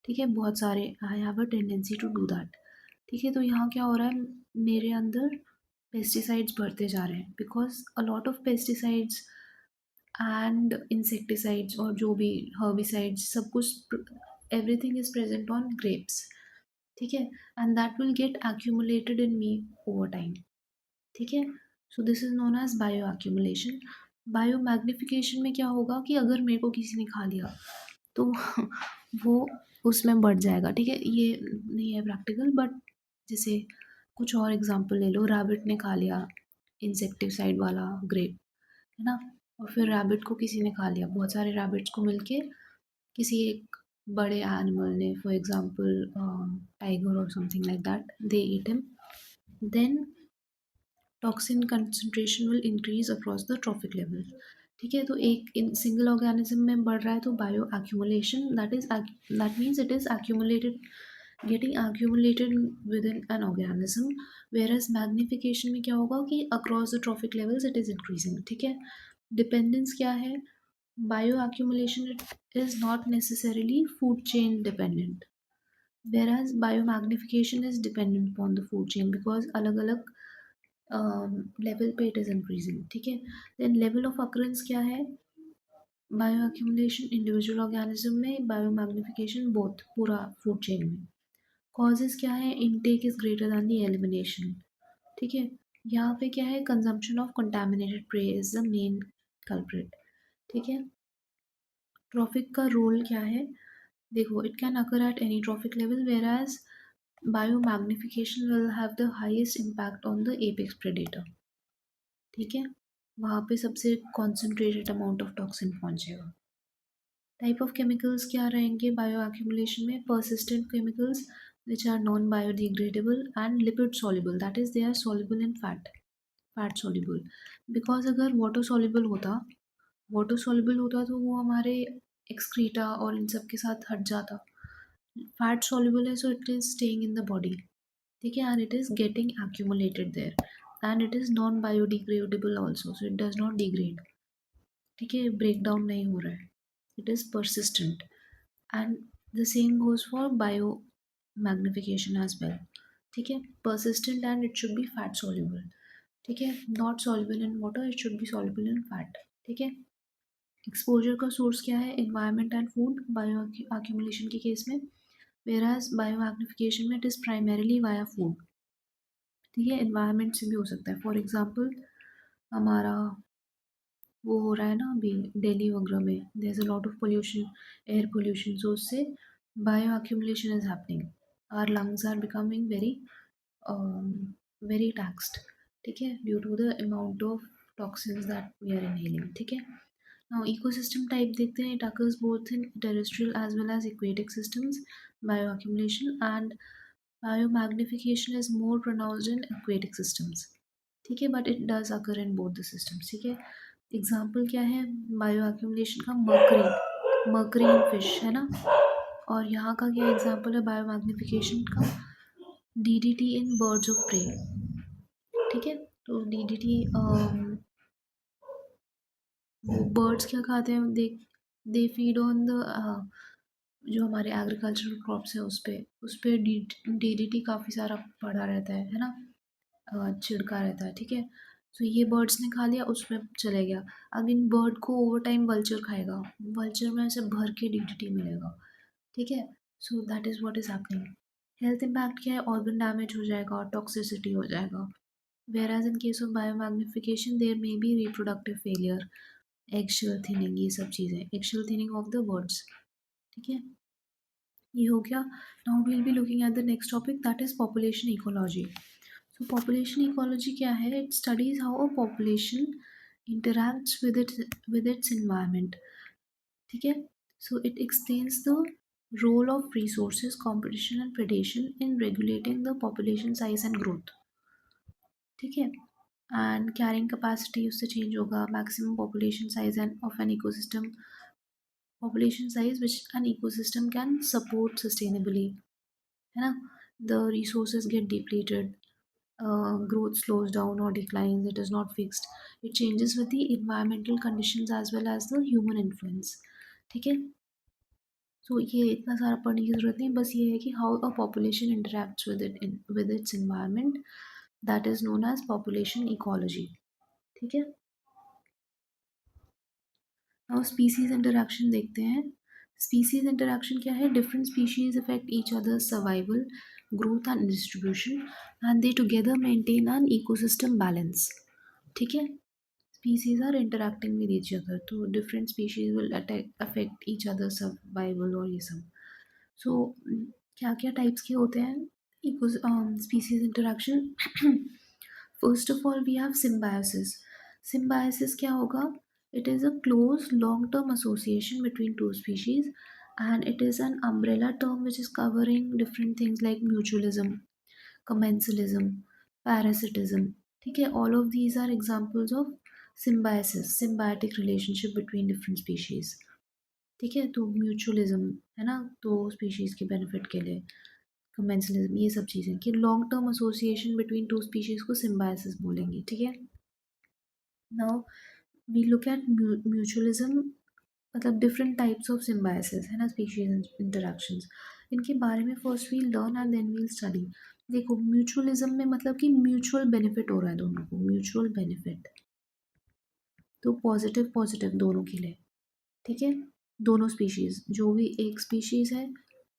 ठीक है, बहुत सारे, I have a tendency to do that. ठीक है, तो यहाँ क्या हो रहा है, मेरे अंदर पेस्टिसाइड्स बढ़ते जा रहे हैं, because a lot of pesticides and insecticides और जो भी हर्बिसाइड्स, सब कुछ, everything is present on grapes. ठीक है, and that will get accumulated in me over time. ठीक है, so this is known as bioaccumulation. Biomagnification में क्या होगा कि अगर मेरे को किसी ने खा लिया तो वो उसमें बढ़ जाएगा। ठीक है, ये नहीं है प्रैक्टिकल, बट जैसे कुछ और एग्जांपल ले लो, रैबिट ने खा लिया इंसेक्टिसाइड वाला ग्रेप, है ना, और फिर रैबिट को किसी ने खा लिया, बहुत सारे रैबिट्स को मिलके किसी एक बड़े एनिमल ने, फॉर एग्जांपल टाइगर और something like that, they eat him, then toxin concentration will increase across the trophic level. ठीक है, तो एक इन सिंगल ऑर्गेनिज्म में बढ़ रहा है तो bioaccumulation, that means it is accumulated, getting accumulated within an organism. Whereas magnification में क्या होगा कि across the trophic levels it is increasing. ठीक है, डिपेंडेंस क्या है, बायो accumulation is not necessarily food chain dependent, whereas biomagnification is dependent upon the food chain because अलग अलग लेवल पे इट इज इंक्रीजिंग। ठीक है, देन लेवल ऑफ अकरेंस क्या है, बायो accumulation इंडिविजुअल ऑर्गेनिज्म में, बायो मैग्निफिकेशन बोथ पूरा फूड चेन में। कॉजेज क्या है, intake is greater than the elimination. ठीक है, यहाँ पे क्या है, consumption of contaminated prey is the main culprit. ठीक है, ट्रॉफिक का रोल क्या है, देखो, it can occur at any trophic level, whereas biomagnification will have the highest impact on the apex predator। ठीक है, वहाँ पे सबसे concentrated amount of toxin पहुँचेगा। टाइप ऑफ केमिकल्स क्या रहेंगे बायो accumulation में, persistent chemicals which are non biodegradable and lipid soluble, that is they are soluble in fat soluble, because अगर water soluble होता तो वो हमारे एक्सक्रीटा और इन सब के साथ हट जाता। फैट soluble है, so it is staying in the body। ठीक है, and it is getting accumulated there, and it is non biodegradable also, so it does not degrade। ठीक है, ब्रेक डाउन नहीं हो रहा है, it is persistent, and the same goes for bio magnification as well। ठीक है, persistent and it should be fat soluble। ठीक है, not soluble in water, it should be soluble in fat। ठीक है, एक्सपोजर का सोर्स क्या है, environment and food bio accumulation के केस में, whereas बायोमैग्निफिकेशन में it is primarily via food. ठीक है, एनवायरनमेंट से भी हो सकता है, फॉर एग्जांपल हमारा वो हो रहा है ना अभी दिल्ली वगैरह में, there is a lot of pollution, air pollution, so उससे bio accumulation is happening, our lungs are becoming very taxed. ठीक है, due to the amount of toxins that we are inhaling. ठीक है, नाउ इकोसिस्टम टाइप देखते हैं, it occurs both in terrestrial as well as aquatic systems. Bio accumulation and biomagnification is more pronounced in aquatic systems। ठीक है, but it does occur in both the systems. ठीक है, example क्या है बायो accumulation का, मर्करी इन फिश, है ना, और यहाँ का क्या एग्जाम्पल है बायो मैग्निफिकेशन का, DDT in birds of prey. ठीक है, तो डीडीटी, वो बर्ड्स क्या खाते हैं, दे फीड ऑन द, जो हमारे एग्रीकल्चरल क्रॉप्स है उस पे डीडीटी काफ़ी सारा पड़ा रहता है ना, छिड़का रहता है। ठीक है, तो ये बर्ड्स ने खा लिया, उसमें चले गया, अब इन बर्ड को ओवर टाइम वल्चर खाएगा, वल्चर में ऐसे भर के डीडीटी मिलेगा। ठीक है, so that is what is happening. Health impact क्या है, ऑर्गन डैमेज हो जाएगा, टॉक्सिसिटी हो जाएगा। whereas in case of biomagnification there may be reproductive failure, eggshell thinning, ये सब चीज़ें, eggshell thinning of the birds। ठीक है, ये हो गया। Now we will be looking at the next topic, that is population ecology. So population ecology क्या है, it studies how a population interacts with its environment। ठीक है, so it explains the role of resources, competition and predation in regulating the population size and growth। ठीक है, and carrying capacity उससे change होगा, maximum population size end of an ecosystem, population size which an ecosystem can support sustainably, है ना, the resources get depleted, growth slows down or declines, it is not fixed, it changes with the environmental conditions as well as the human influence. ठीक है, so ये इतना सारा पढ़ने की ज़रूरत नहीं, बस ये है कि how a population interacts with its environment, that is known as population ecology. ठीक है, नाउ स्पीसीज इंटरेक्शन देखते हैं. स्पीसीज इंटरेक्शन क्या है? Different species affect each other survival, growth and distribution, and they together maintain an ecosystem balance. ठीक है, species are interacting with each other, तो different species will affect each other's survival और ये सब. So क्या क्या टाइप्स के होते हैं इको species interaction? First of all we have symbiosis. Symbiosis क्या होगा? It is a close long term association between two species, and it is an umbrella term which is covering different things like mutualism, commensalism, parasitism. ठीक है, all of these are examples of symbiosis, symbiotic relationship between different species. ठीक है, तो mutualism है ना, तो species के benefit के लिए, कमेंसलिज्म, ये सब चीज़ें कि long term association between two species को सिम्बायोसिस बोलेंगे. ठीक है, now we look at mutualism, मतलब डिफरेंट टाइप्स ऑफ सिम्बायोसिस है ना, स्पीशीज इंटरेक्शंस, इनके बारे में first we'll learn and then we'll study. देखो म्यूचुअलिज्म में मतलब कि म्यूचुअल बेनिफिट हो रहा है दोनों को, म्यूचुअल बेनिफिट, तो पॉजिटिव पॉजिटिव दोनों के लिए. ठीक है, दोनों स्पीशीज़, जो भी एक स्पीशीज़ है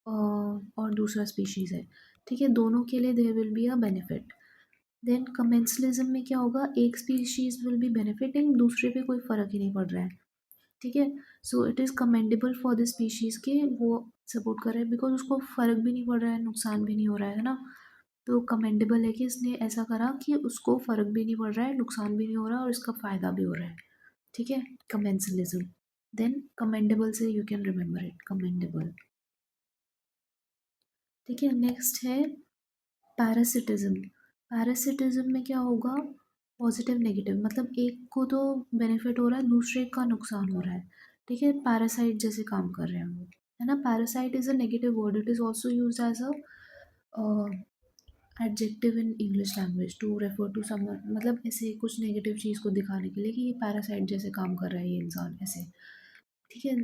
और दूसरा स्पीशीज़ है, ठीक है, दोनों के लिए there will be a benefit. Then commensalism में क्या होगा? एक स्पीशीज़ विल बी बेनिफिटिंग, दूसरे पे कोई फ़र्क ही नहीं पड़ रहा है. ठीक है, so it is commendable for the species के वो सपोर्ट कर रहे हैं, बिकॉज उसको फ़र्क भी नहीं पड़ रहा है, नुकसान भी नहीं हो रहा है ना, तो कमेंडेबल है कि इसने ऐसा करा कि उसको फ़र्क भी नहीं पड़ रहा है, नुकसान भी नहीं हो रहा और इसका फ़ायदा भी हो रहा है. ठीक है, कमेंसलिज्म. देन कमेंडेबल से you can remember it, commendable. ठीक है, नेक्स्ट है पैरासिटिज्म. पैरासिटिज्म में क्या होगा? पॉजिटिव नेगेटिव, मतलब एक को तो बेनिफिट हो रहा है, दूसरे का नुकसान हो रहा है. ठीक है, पैरासाइट जैसे काम कर रहे हैं वो, है ना. Parasite is a negative word, it is also use as a adjective in English language to refer to someone, मतलब ऐसे कुछ नेगेटिव चीज़ को दिखाने के लिए कि ये पैरासाइट जैसे काम कर रहा है ये इंसान, ऐसे. ठीक है,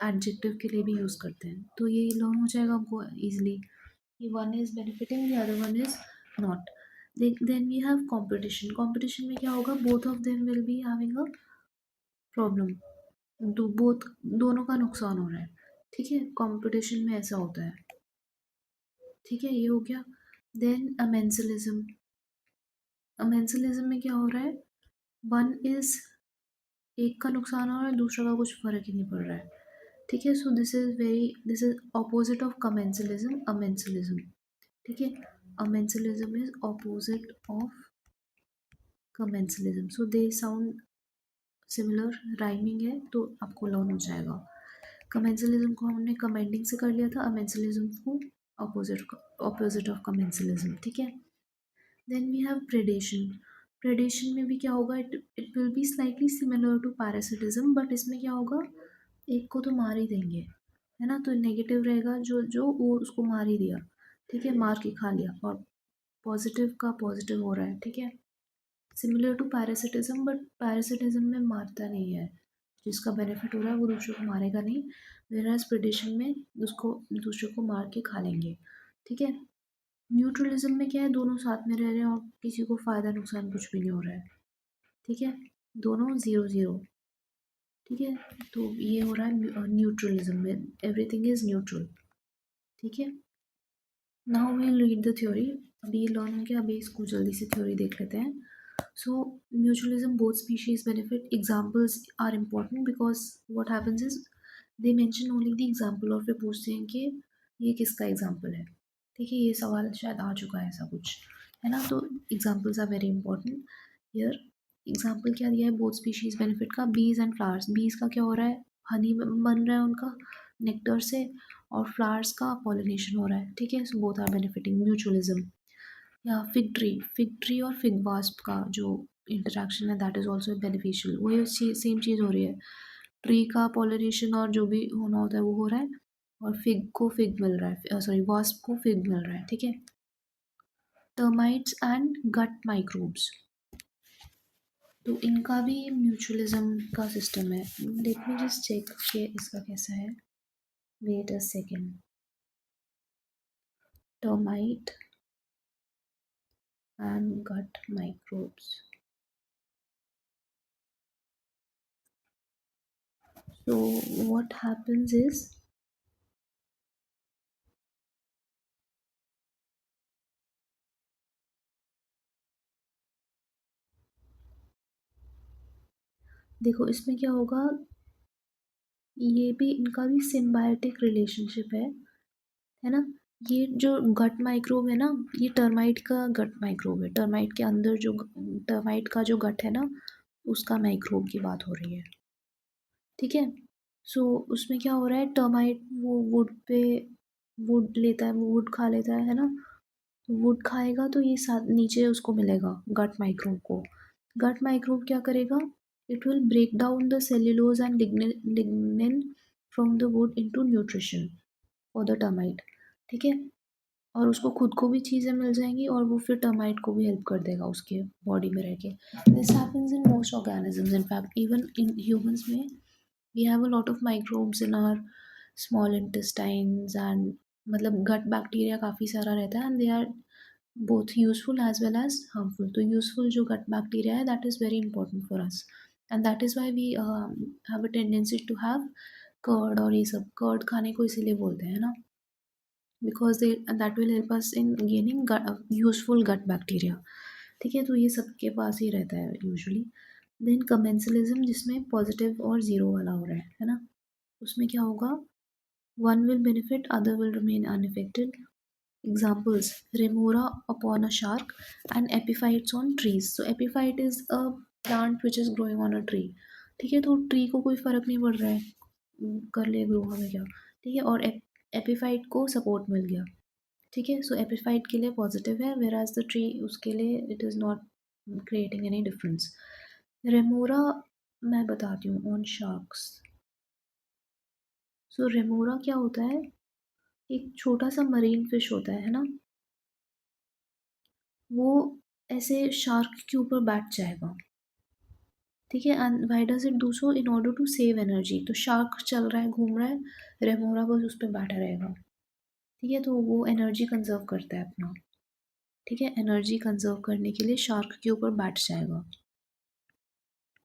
एडजेक्टिव के लिए भी यूज़ करते हैं, तो ये लर्न हो जाएगा हमको इजीली कि one is benefiting, the other one is not. Then we have competition. Competition में क्या होगा? Both of them will be having a problem, both, दोनों का नुकसान हो रहा है. ठीक है, कंपटीशन में ऐसा होता है. ठीक है, ये हो गया. Then amensalism. अमेंसलिज्म में क्या हो रहा है? वन इज, एक का नुकसान हो रहा है, दूसरा का कुछ फर्क ही नहीं पड़ रहा है. ठीक है, so this is opposite of commensalism, amensalism. ठीक है, amensalism is opposite of commensalism, so they sound similar, rhyming है तो आपको लर्न हो जाएगा. कमेंसलिज्म को हमने कमेंडिंग से कर लिया था, अमेंसलिज्म को ऑपोजिट, ऑपोजिट ऑफ कमेंसलिज्म. ठीक है, then we have predation. Predation में भी क्या होगा? It will be slightly similar to parasitism, but इसमें क्या होगा? एक को तो मार ही देंगे, है ना, तो नेगेटिव रहेगा, जो जो वो उसको मार ही दिया. ठीक है, मार के खा लिया, और पॉजिटिव का पॉजिटिव हो रहा है. ठीक है, similar to parasitism, but parasitism में मारता नहीं है, जिसका बेनिफिट हो रहा है वो दूसरे को मारेगा नहीं, वेराज प्रेडेशन में उसको, दूसरे को मार के खा लेंगे. ठीक है, न्यूट्रलिज्म में क्या है? दोनों साथ में रह रहे हैं और किसी को फ़ायदा नुकसान कुछ भी नहीं हो रहा है. ठीक है, दोनों ज़ीरो ज़ीरो. ठीक है, तो ये हो रहा है न्यूट्रलिज्म में, एवरीथिंग इज न्यूट्रल. ठीक है, now we'll read the theory. अभी ये लर्न हो गया, अभी इसको जल्दी से थ्योरी देख लेते हैं. So mutualism, both species benefit. Examples are important because what happens is they mention only the example, और फिर पूछते हैं कि ये किसका एग्जाम्पल है. ठीक है, ये सवाल शायद आ चुका है ऐसा कुछ, है ना, तो examples are very important here. Example क्या दिया है? बोथ स्पीशीज बेनिफिट का, बीज एंड फ्लावर्स. बीज का क्या हो रहा है? हनी बन रहा है उनका नेक्टर से, और फ्लावर्स का पॉलिनेशन हो रहा है. ठीक है, so both are benefiting, mutualism. या फिग ट्री, फिग ट्री और फिग वास्प का जो इंटरेक्शन है दैट इज़ ऑल्सो बेनिफिशियल, वही सेम चीज़ हो रही है, ट्री का पॉलिनेशन और जो भी होना होता है वो हो रहा है, और फिग को फिग मिल रहा है, सॉरी वास्प को फिग मिल रहा है. ठीक है, टर्माइट्स एंड गट माइक्रोब्स। तो इनका भी म्यूचुअलिज्म का सिस्टम है। लेट मी जस्ट चेक कि इसका कैसा है। Wait a second. Termite and gut microbes. So what happens is, देखो इसमें क्या होगा, ये भी इनका भी सिम्बायोटिक रिलेशनशिप है ना। ये जो गट माइक्रोब है ना, ये टर्माइट का गट माइक्रोब है। टर्माइट के अंदर जो टर्माइट का जो गट है ना, उसका माइक्रोब की बात हो रही है। ठीक है। सो उसमें क्या हो रहा है, टर्माइट वो वुड पे वुड लेता है, वो वुड खा लेता है ना। वुड खाएगा तो ये साथ नीचे उसको मिलेगा गट माइक्रोब को। गट माइक्रोब क्या करेगा, it will break down the cellulose and lignin from the wood into nutrition for the termite. ठीक है। और उसको खुद को भी चीज़ें मिल जाएंगी और वो फिर टर्माइट को भी हेल्प कर देगा उसके बॉडी में रह के। This happens in most organisms, in fact even in humans में we have a lot of microbes in our small intestines and मतलब गट बैक्टीरिया काफ़ी सारा रहता है, and they are both useful as well as harmful. तो useful जो gut bacteria है that is very important for us, and that is why we have a tendency to have curd. और ये सब कर्ड खाने को इसीलिए बोलते हैं ना, because they that will help us in gaining useful gut bacteria. ठीक है। तो ये सबके पास ही रहता है यूजुअली। देन कमेंसलिज्म, जिसमें पॉजिटिव और ज़ीरो वाला हो रहा है ना। उसमें क्या होगा, one will benefit other will remain unaffected. Examples, remora upon a shark and epiphytes on trees. So epiphyte is a plant which is growing on a tree. ठीक है। तो ट्री को कोई फर्क नहीं पड़ रहा है, कर ले ग्रो हमें क्या। ठीक है। और एपिफाइट को सपोर्ट मिल गया। ठीक है। सो एपिफाइट के लिए पॉजिटिव है, वेर एज द ट्री उसके लिए it is not creating any difference. Remora मैं बताती हूँ ऑन शार्क्स। सो रेमोरा क्या होता है, एक छोटा सा मरीन फिश होता है ना। वो ऐसे शार्क के ऊपर बैठ जाएगा। ठीक है। And why does it do so, in order to save energy. तो शार्क चल रहा है, घूम रहा है, रेमोरा बस उस पर बैठा रहेगा। ठीक है। तो वो एनर्जी कंजर्व करता है अपना। ठीक है। एनर्जी कंजर्व करने के लिए शार्क के ऊपर बैठ जाएगा।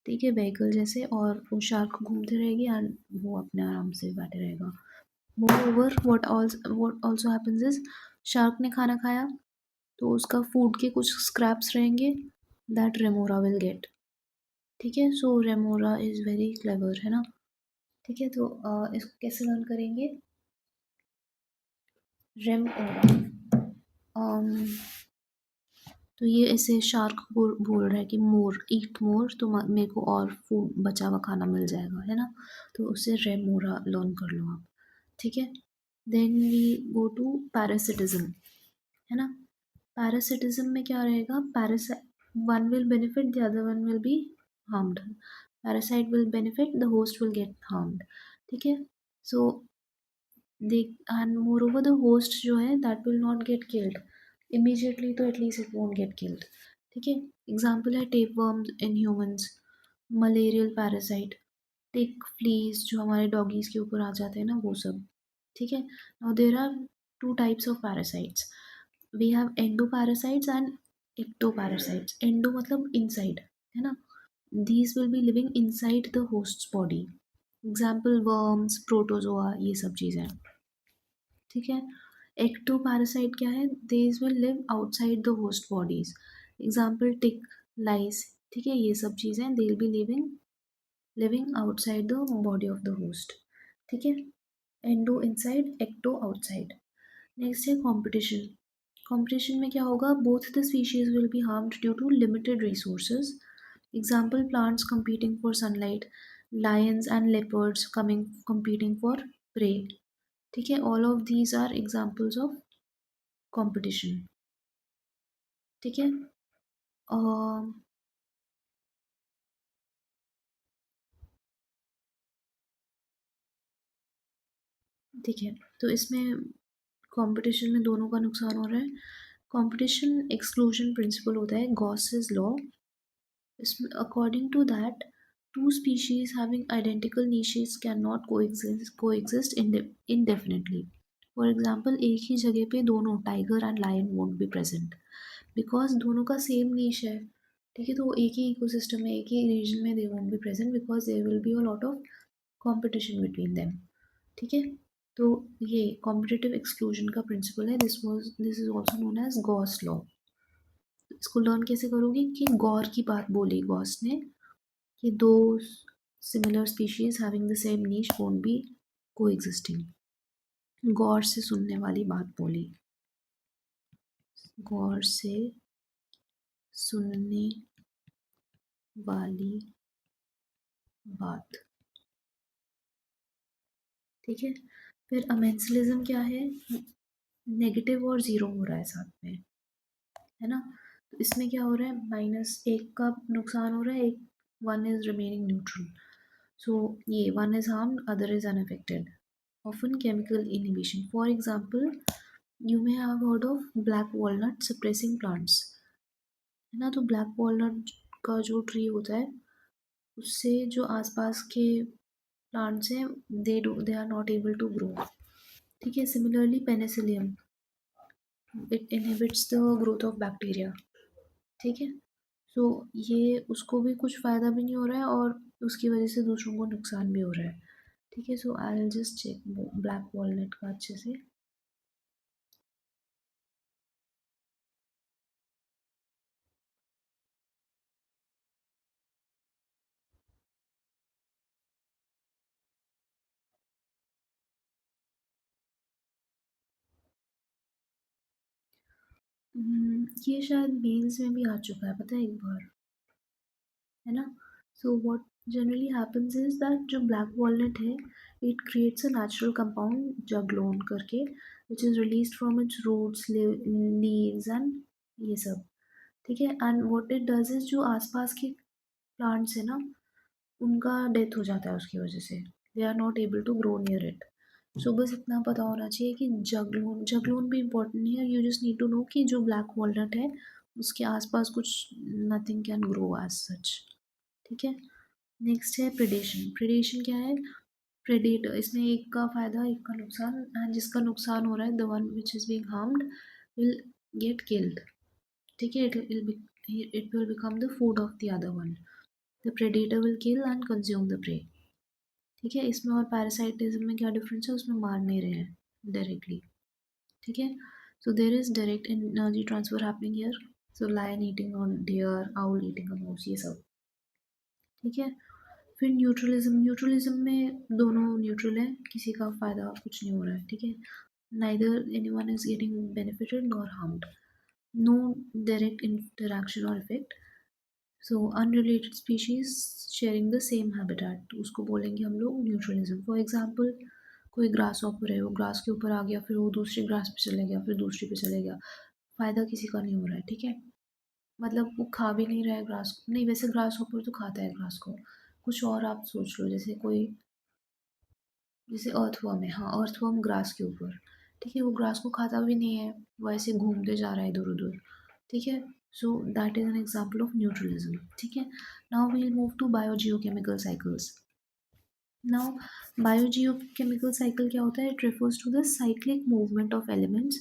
ठीक है, व्हीकल जैसे। और वो शार्क घूमती रहेगी एंड वो अपने आराम से बैठे रहेगा। More over what also happens is, shark ने खाना खाया तो उसका फूड के कुछ स्क्रैप्स रहेंगे, दैट रेमोरा विल गेट। ठीक है। सो रेमोरा इज़ वेरी क्लेवर, है ना। ठीक है। तो इसको कैसे लर्न करेंगे, रेमोरा। तो ये ऐसे शार्क बोल रहा है कि मोर ईट मोर, तो मेरे को और फूड बचा हुआ खाना मिल जाएगा, है ना। तो उसे रेमोरा लर्न कर लो आप। ठीक है। Then we go to parasitism, है ना। पैरासिटिज्म में क्या रहेगा, parasite one will benefit the other one will be harmed. Parasite will benefit, the host will get harmed. ठीक है। So they end more over the host जो है that will not get killed immediately, तो at least it won't get killed. ठीक है। Example है tapeworms in humans, malarial parasite, tick fleas जो हमारे डॉगीज के ऊपर आ जाते हैं ना, वो सब। ठीक है। Now there are two types of parasites, we have endo parasites and ecto parasites. Endo मतलब इनसाइड, है ना। These will be living inside the host's body. Example worms, protozoa, ये सब चीज़ें। ठीक है। एक्टो पैरासाइट क्या है, these will live outside the host bodies. Example tick, lice. ठीक है। ये सब चीज़ें they will be living outside the body of the host. ठीक है। Endo inside, ecto outside. Next है कंपटीशन। कंपटीशन में क्या होगा, both the species will be harmed due to limited resources. Example plants competing for sunlight, lions and leopards competing for prey. ठीक है। All of these are examples of competition. ठीक है। ठीक है। तो इसमें कंपटीशन में दोनों का नुकसान हो रहा है। कंपटीशन एक्सक्लूजन प्रिंसिपल होता है गॉसेस लॉ. इसमें according to that two species having identical niches cannot coexist indefinitely. For example, एक ही जगह पे दोनों tiger and lion won't be present because दोनों का सेम नीच है. ठीक है, तो एक ही इकोसिस्टम में एक ही रीजन में they won't be present because there will be a lot of competition between them. ठीक है, तो ये कॉम्पिटिटिव एक्सक्लूजन का प्रिंसिपल है. This is also known as Gause law. इसको लर्न कैसे करोगे कि गौर की बात बोली गॉस ने कि दो similar species having the same नीच वोंट बी कोएग्जिस्टिंग. गौर से सुनने वाली बात बोली, गौर से सुनने वाली बात. ठीक है, फिर अमेंसलिज्म क्या है? नेगेटिव और ज़ीरो हो रहा है साथ में, है ना. तो इसमें क्या हो रहा है? माइनस एक का नुकसान हो रहा है, एक वन इज रिमेनिंग न्यूट्रल. सो ये one is harm, other is unaffected. Often chemical inhibition. For example, you may have heard of black walnut suppressing plants, है ना. तो ब्लैक वॉलनट का जो ट्री होता है उससे जो आसपास के प्लांट्स हैं they are not able to grow. ठीक है, similarly penicillium, it inhibits the growth of bacteria. ठीक है, सो ये उसको भी कुछ फ़ायदा भी नहीं हो रहा है और उसकी वजह से दूसरों को नुकसान भी हो रहा है. ठीक है, so I will just check black walnut का अच्छे से. ये शायद मेंस में भी आ चुका है, पता है, एक बार, है ना. So what generally happens is that जो ब्लैक वॉलनट है it creates a natural compound juglone करके which is released from its roots leaves and ये सब. ठीक है, and what it does is जो आसपास के प्लांट्स है ना उनका डेथ हो जाता है उसकी वजह से. They are not able to grow near it. So बस इतना पता होना चाहिए कि जगलोन भी इम्पोर्टेंट नहीं है. You just need to know कि जो ब्लैक वॉलनट है उसके आसपास कुछ nothing can grow as such. ठीक है, नेक्स्ट है प्रेडेशन. प्रेडेशन क्या है? प्रेडेटर. इसमें एक का फायदा एक का नुकसान, एंड जिसका नुकसान हो रहा है the one which is being harmed will get killed. ठीक है, it will become the food of the other one. The predator will kill and consume the prey. ठीक है, इसमें और पैरासाइटिज्म में क्या डिफरेंस है? उसमें मार नहीं रहे हैं डायरेक्टली. ठीक है, so there is direct energy transfer happening here. So lion eating on deer, owl eating a mouse, ये सब. ठीक है, फिर न्यूट्रलिज्म में दोनों न्यूट्रल है, किसी का फ़ायदा कुछ नहीं हो रहा है. ठीक है, neither anyone is getting benefited nor harmed. No direct interaction और effect. So unrelated species sharing the same habitat, उसको बोलेंगे हम लोग न्यूट्रलिज्म. फॉर एग्जांपल, कोई ग्रास ऑपर है, वो ग्रास के ऊपर आ गया, फिर वो दूसरी ग्रास पे चले गया, फिर दूसरी पे चले गया. फ़ायदा किसी का नहीं हो रहा है. ठीक है, मतलब वो खा भी नहीं रहा है ग्रास को. नहीं, वैसे ग्रास हॉपर तो खाता है ग्रास को. कुछ और आप सोच लो, जैसे कोई, जैसे अर्थवर्म है. हाँ, अर्थवर्म ग्रास के ऊपर. ठीक है, वो ग्रास को खाता भी नहीं है, वो ऐसे घूमते जा रहा है इधर उधर. ठीक है, so that is an example of neutralism. ठीक है, now we will move to biogeochemical cycles. Now biogeochemical cycle क्या होता है? It refers to the cyclic movement of elements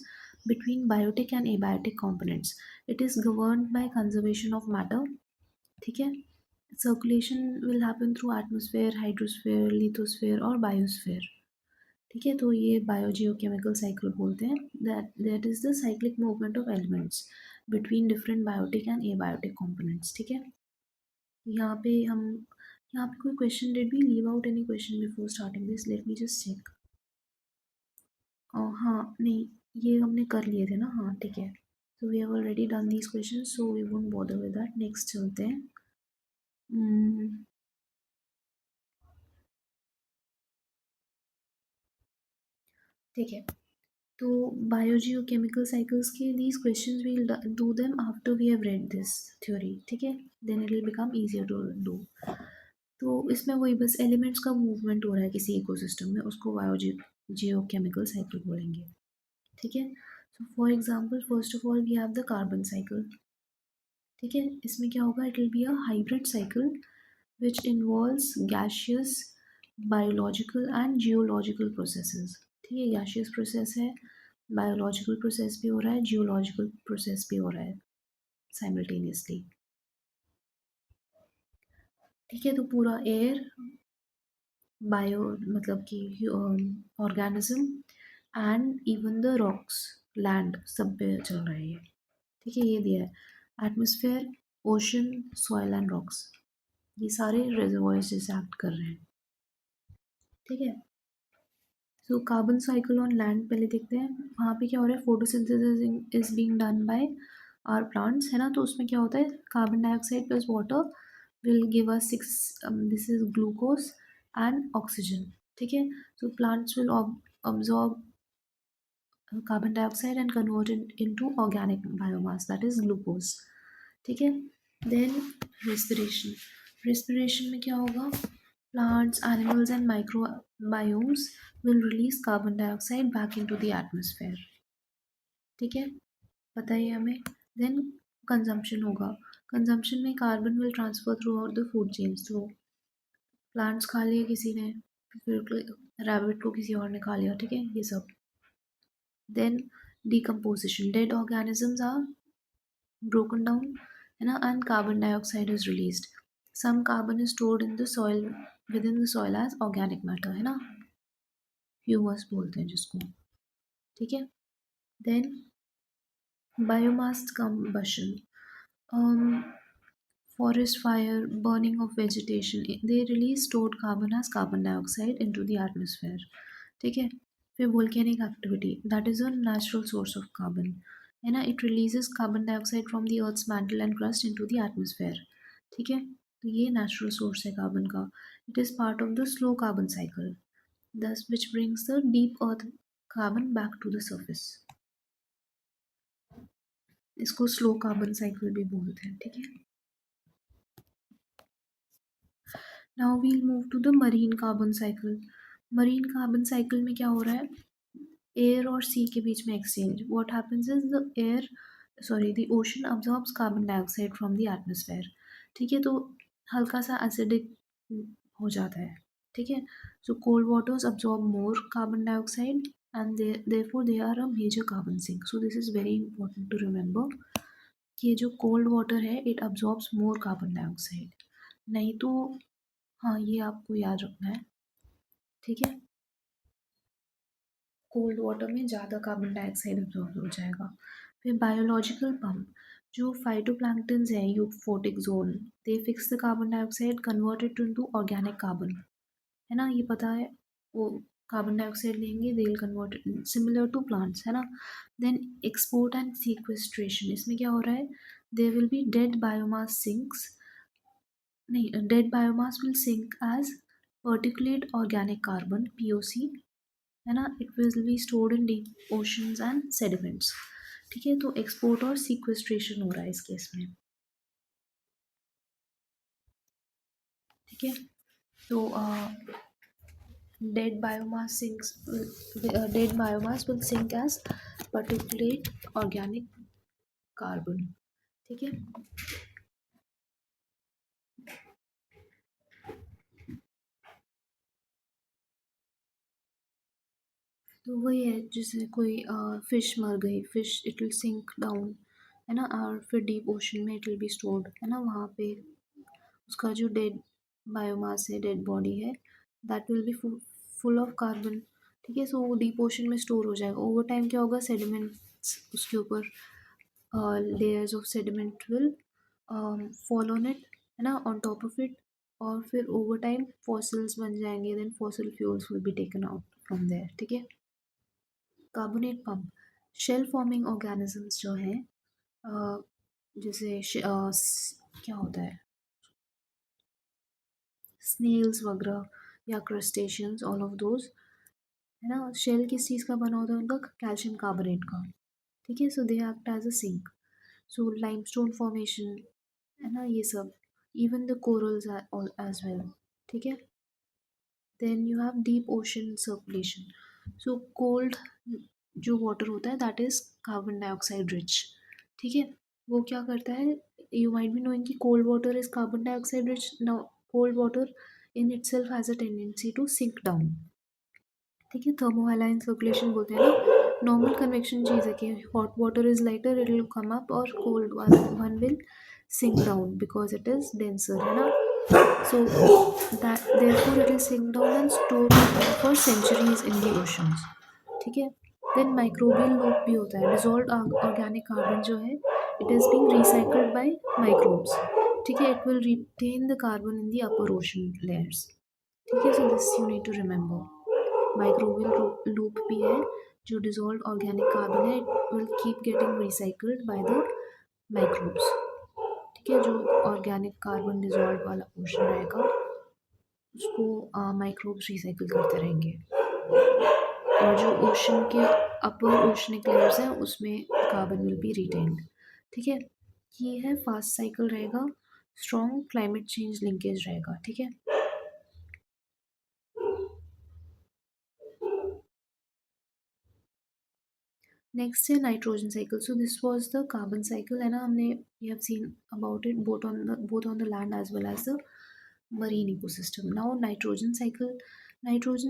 between biotic and abiotic components. It is governed by conservation of matter. ठीक है, circulation will happen through atmosphere, hydrosphere, lithosphere और biosphere. ठीक है, तो ये बायोजियोकेमिकल साइकिल बोलते हैं. That is the cyclic movement of elements between different biotic and abiotic components. ठीक है, यहाँ पे हम, यहाँ पे कोई question, did we leave out any question before starting this? Let me just check. हाँ, नहीं, ये हमने कर लिए थे ना. हाँ, ठीक है, so we have already done these questions, so we won't bother with that. Next चलते हैं. ठीक है, तो बायोजियोकेमिकल साइकिल्स के these questions we'll do them after we have read this theory. ठीक है, then it will become easier to do. तो इसमें वही बस एलिमेंट्स का मूवमेंट हो रहा है किसी इकोसिस्टम में, उसको बायोजियोकेमिकल साइकिल बोलेंगे. ठीक है, so for example first of all we have the carbon cycle. ठीक है, इसमें क्या होगा, it will be a hybrid cycle which involves gaseous, biological and geological processes। ठीक है, gaseous process है, biological process भी हो रहा है, geological process भी हो रहा है simultaneously। ठीक है, तो पूरा एयर, बायो मतलब कि organism and even the rocks, land, सब पे चल रहा है ये। ठीक है, ये दिया है atmosphere, ocean, soil and rocks, ये सारे रिजर्वॉयर्स जैसे एक्ट कर रहे हैं। ठीक है, so carbon cycle on land पहले देखते हैं। वहाँ पे क्या हो रहा है, photosynthesis is being done by our plants, है ना। तो उसमें क्या होता है, carbon dioxide plus water will give us six, this is glucose and oxygen. ठीक है, so plants will absorb carbon dioxide and convert it into organic biomass, that is glucose। ठीक है, देन रेस्पिरेशन। रेस्पिरेशन में क्या होगा, plants, animals and microbiomes will release carbon dioxide back into the atmosphere। ठीक है, पता ही है हमें। देन कंजम्पशन होगा, कंजम्पशन में carbon will transfer through out the food chains. तो प्लांट्स खा लिए किसी ने, फिर रैबिट को किसी और ने खा लिया। ठीक है, ये सब। Then decomposition, dead organisms are broken down, है ना, and carbon dioxide is released। some carbon is stored in the soil, within the soil as organic matter, है ना, ह्यूमस बोलते हैं जिसको। ठीक है, then biomass combustion, forest fire, burning of vegetation, they release stored carbon as carbon dioxide into the atmosphere। ठीक है, फिर volcanic activity, that is a natural source of carbon, है ना, it releases carbon dioxide from the earth's mantle and crust into the atmosphere. ठीक है, तो ये natural source है कार्बन का। It is part of the slow carbon cycle, this which brings the deep earth carbon back to the surface. इसको slow carbon cycle भी बोलते हैं। ठीक है, now we'll move to the marine carbon cycle. Marine carbon cycle में क्या हो रहा है, एयर और सी के बीच में exchange. What happens is the air, sorry, the ocean absorbs carbon dioxide from the atmosphere. ठीक है, तो हल्का सा एसिडिक हो जाता है। ठीक है, so cold waters absorb more carbon dioxide and therefore they are a major carbon sink. So this is very important to remember कि ये जो कोल्ड वाटर है it absorbs more carbon dioxide, नहीं तो, हाँ, ये आपको याद रखना है। ठीक है, कोल्ड वाटर में ज़्यादा कार्बन डाइऑक्साइड अब्जॉर्ब हो जाएगा। फिर बायोलॉजिकल पंप, जो फाइटोप्लैंक्टन्स है euphotic zone, they fix the carbon dioxide, convert it into organic carbon, है ना, ये पता है। वो कार्बन डाइऑक्साइड लेंगे, they will convert similar to plants, है ना। देन एक्सपोर्ट एंड सीक्वेस्ट्रेशन, इसमें क्या हो रहा है, there will be dead biomass sinks, नहीं, dead biomass will sink as particulate organic carbon, POC, है ना, it will be stored in deep oceans and sediments. ठीक है, तो एक्सपोर्ट और सीक्वेस्ट्रेशन हो रहा है इस केस में। ठीक है, तो dead biomass sinks, dead biomass will sink as particulate organic carbon। ठीक है, तो वही है, जैसे कोई फिश मर गई, fish it will sink down, है ना, और फिर डीप ओशन में इट विल बी स्टोर्ड, है ना, वहाँ पे उसका जो डेड बायोमास है, डेड बॉडी है, that will be full of carbon. ठीक है, सो वो डीप ओशन में स्टोर हो जाएगा। ओवर टाइम क्या होगा, सेडिमेंट्स उसके ऊपर, layers of sediment will fall on it, है ना, on top of it, और फिर ओवर टाइम फॉसिल्स बन जाएंगे, then fossil fuels will be taken out from there. ठीक है, carbonate pump, shell forming organisms जो हैं, जैसे क्या होता है, स्नेल्स वगैरह या क्रस्टेशियंस, ऑल ऑफ दोज, है ना। शेल किस चीज़ का बना होता है उनका, कैल्शियम कार्बोनेट का। ठीक है, so they act as a sink. So limestone formation, है ना, ये सब, even the corals as well. ठीक है, then you have deep ocean circulation. So cold जो वाटर होता है that is carbon dioxide rich. ठीक है, वो क्या करता है, यू माइट बी नोइंग कि cold water is carbon dioxide rich. Now cold water in itself has a tendency to sink down. ठीक है, थर्मो हाइलाइन सर्कुलेशन बोलते हैं ना। नॉर्मल कन्वेक्शन चीज़ है कि hot water is lighter, it will come up, और cold one will sink down because it is denser, है ना। So that therefore it is sink down and stored for centuries in the oceans। ठीक है, then microbial loop भी होता है। Dissolve organic carbon जो है it is being recycled by microbes. ठीक है, it will retain the carbon in the upper ocean layers. ठीक है, so this you need to remember. Microbial loop भी है, जो डिजॉल्व ऑर्गेनिक कार्बन है it will keep getting recycled by the microbes. ठीक है, जो ऑर्गेनिक कार्बन डिजॉल्व वाला पोर्शन रहेगा उसको माइक्रोब्स रिसाइकिल करते रहेंगे, और जो ओशन के अपर ओशनिक लेयर्स हैं उसमें कार्बन विल बी रिटेन्ड। ठीक है, ये है फास्ट साइकिल रहेगा, स्ट्रॉन्ग क्लाइमेट चेंज लिंकेज रहेगा। ठीक है, नेक्स्ट है nitrogen cycle. So this was the carbon cycle, है ना। हमने we have seen about it both on the land as well as the marine ecosystem। Now nitrogen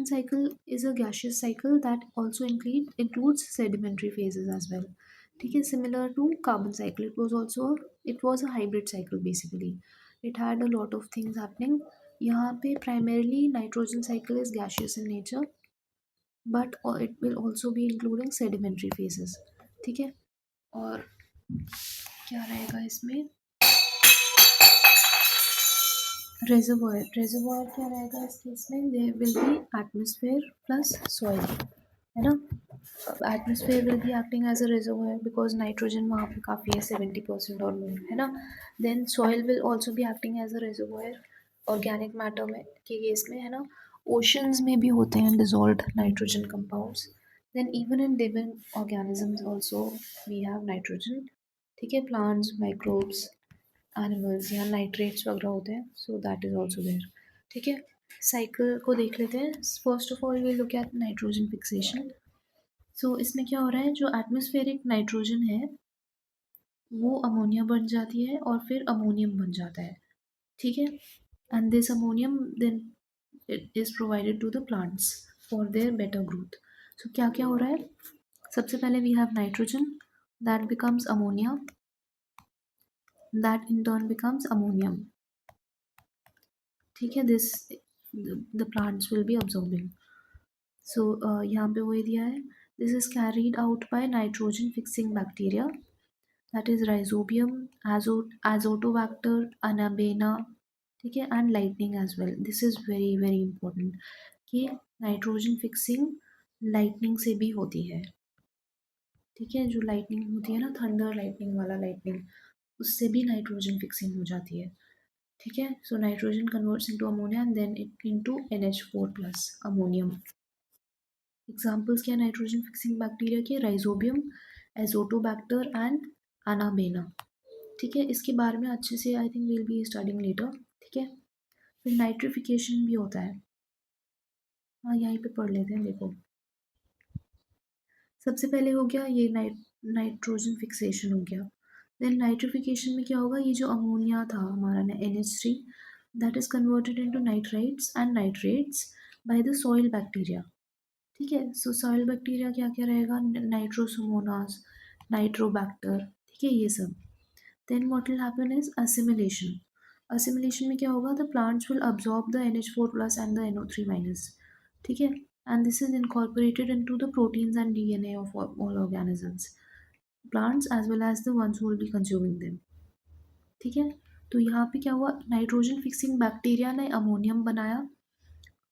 cycle is a gaseous cycle that also includes sedimentary phases as well। ठीक है, similar to carbon cycle, it was a hybrid cycle basically। It had a lot of things happening। यहाँ पे primarily nitrogen cycle is gaseous in nature, but it will also be including sedimentary phases। ठीक है, और क्या रहेगा इसमें, रेजर्वोयर क्या रहेगा इस केस में, they will be atmosphere plus soil, है ना। Atmosphere will be acting as a reservoir because nitrogen वहाँ पे काफ़ी है, 70% और मोर, है ना। Then soil will also be acting as a reservoir organic matter में के केस में, है ना। ओशंस में भी होते हैं dissolved nitrogen compounds. Then even in living organisms also we have nitrogen. ठीक है, प्लांट्स, माइक्रोब्स, एनिमल्स, या नाइट्रेट्स वगैरह होते हैं, so that is also there. ठीक है, साइकिल को देख लेते हैं। First of all we look at nitrogen fixation. So इसमें क्या हो रहा है, जो एटमॉस्फेरिक नाइट्रोजन है वो अमोनिया बन जाती है और फिर अमोनियम बन जाता है। ठीक है, and this ammonium then it is provided to the plants for their better growth. So क्या क्या हो रहा है, सबसे पहले we have nitrogen that becomes ammonia, that in turn becomes ammonium. ठीक है, this the plants will be absorbing. So यहाँ पे वही दिया है, this is carried out by nitrogen fixing bacteria, that is Rhizobium, Azotobacter, Anabaena. ठीक है, and lightning as well. This is very very important कि नाइट्रोजन फिक्सिंग लाइटनिंग से भी होती है। ठीक है, जो लाइटनिंग होती है ना, थंडर लाइटनिंग वाला लाइटनिंग, उससे भी नाइट्रोजन फिक्सिंग हो जाती है। ठीक है, so nitrogen converts into ammonia and then it into NH4 plus ammonium. Examples क्या, नाइट्रोजन फिक्सिंग बैक्टीरिया के, राइजोबियम, एजोटोबैक्टर एंड अनाबेना। ठीक है, इसके बारे में अच्छे से I think will be studying later. ठीक है, फिर नाइट्रिफिकेशन भी होता है। हाँ, यहीं पे पढ़ लेते हैं, देखो। सबसे पहले हो गया ये नाइट्रोजन फिक्सेशन हो गया। देन नाइट्रिफिकेशन में क्या होगा, ये जो अमोनिया था हमारा ना NH3 that is converted into nitrites and nitrates by the soil bacteria. ठीक है, सो सॉइल बैक्टीरिया क्या क्या रहेगा, नाइट्रोसोमोनास, नाइट्रोबैक्टर। ठीक है, ये सब। Then what will happen is assimilation. Assimilation में क्या होगा, the plants will absorb the NH4 plus and the NO3 minus. ठीक है, and this is incorporated into the proteins and DNA of all organisms, plants as well as the ones who will be consuming them। ठीक है, तो यहाँ पे क्या हुआ, nitrogen fixing bacteria ने अमोनियम बनाया,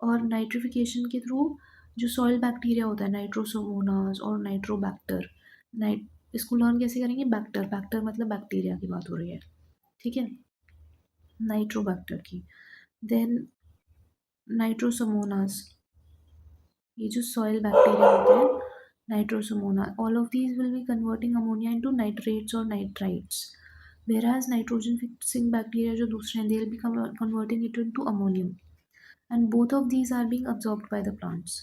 और नाइट्रिफिकेशन के थ्रू जो सॉइल बैक्टीरिया होता है, नाइट्रोसोमोनास और नाइट्रोबैक्टर, नाइट इसको लर्न कैसे करेंगे, बैक्टर, बैक्टर मतलब बैक्टीरिया की बात हो रही है। ठीक है, नाइट्रोबैक्टर की। देन नाइट्रोसोमोनास, ये जो सॉइल बैक्टीरिया होते हैं, Nitrosomonas, all of these will be converting ammonia into nitrates और nitrites, whereas nitrogen fixing bacteria जो दूसरे हैं, they will be converting it into ammonium, and both of these are being absorbed by the plants।